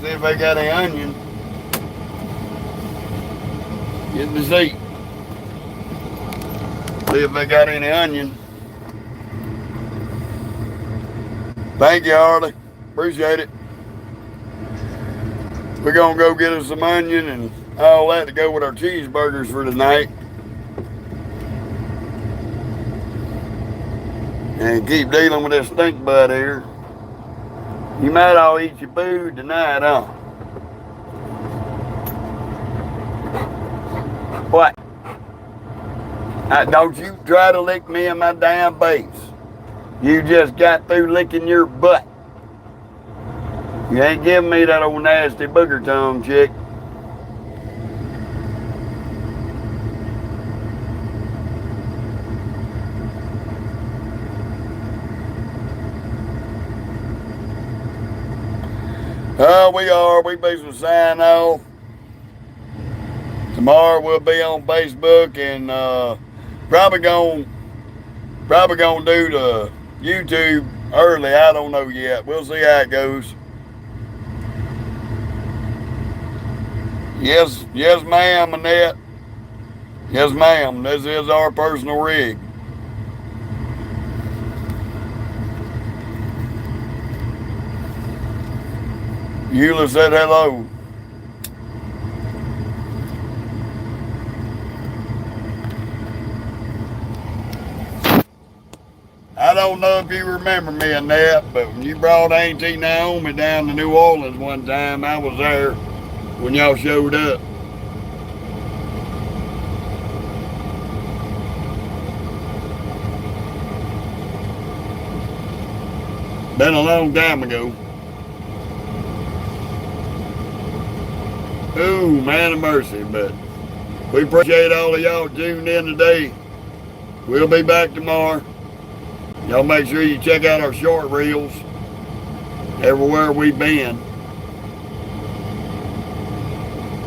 see if they got any onion. Get in the seat. See if they got any onion. Thank you, Harley. Appreciate it. We're gonna go get us some onion and all that to go with our cheeseburgers for tonight. And keep dealing with this stink bud here. You might all eat your food tonight, huh? What? Don't you try to lick me in my damn face. You just got through licking your butt. You ain't giving me that old nasty booger tongue, chick. We basically sign off. Tomorrow we'll be on Facebook and probably gonna do the YouTube early. I don't know yet. We'll see how it goes. Yes, ma'am, Annette. Yes, ma'am. This is our personal rig. Eula said hello. I don't know if you remember me, Annette, but when you brought Auntie Naomi down to New Orleans one time, I was there when y'all showed up. Been a long time ago. Ooh, man of mercy, but we appreciate all of y'all tuning in today. We'll be back tomorrow. Y'all make sure you check out our short reels everywhere we've been.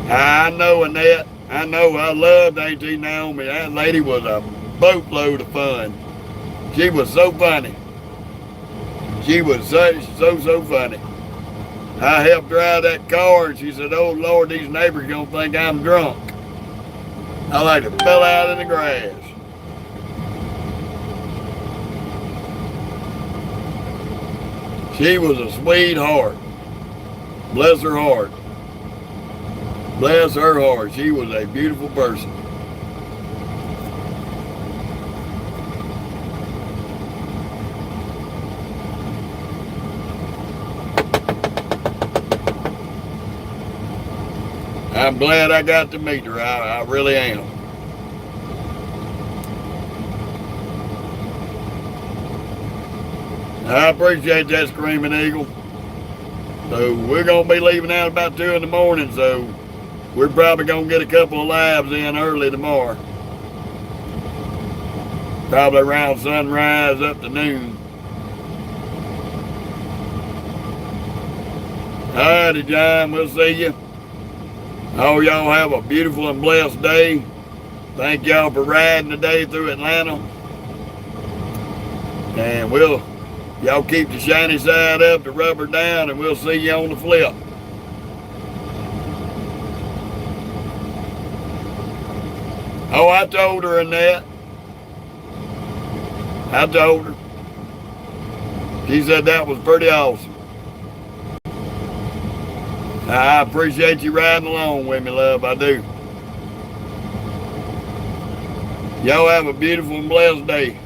I know, Annette. I know. I loved Auntie Naomi. That lady was a boatload of fun. She was so funny. She was so funny. I helped drive that car and she said, "Oh Lord, these neighbors gonna think I'm drunk." I like to fell out in the grass. She was a sweetheart. Bless her heart. Bless her heart. She was a beautiful person. I'm glad I got to meet her. I really am. I appreciate that, Screaming Eagle. So we're going to be leaving out about 2 in the morning, so we're probably going to get a couple of lives in early tomorrow. Probably around sunrise up to noon. Alrighty, John, we'll see you. Oh, y'all have a beautiful and blessed day. Thank y'all for riding today through Atlanta. And y'all keep the shiny side up, the rubber down, and we'll see you on the flip. Oh, I told her, Annette. I told her. She said that was pretty awesome. I appreciate you riding along with me, love. I do. Y'all have a beautiful and blessed day.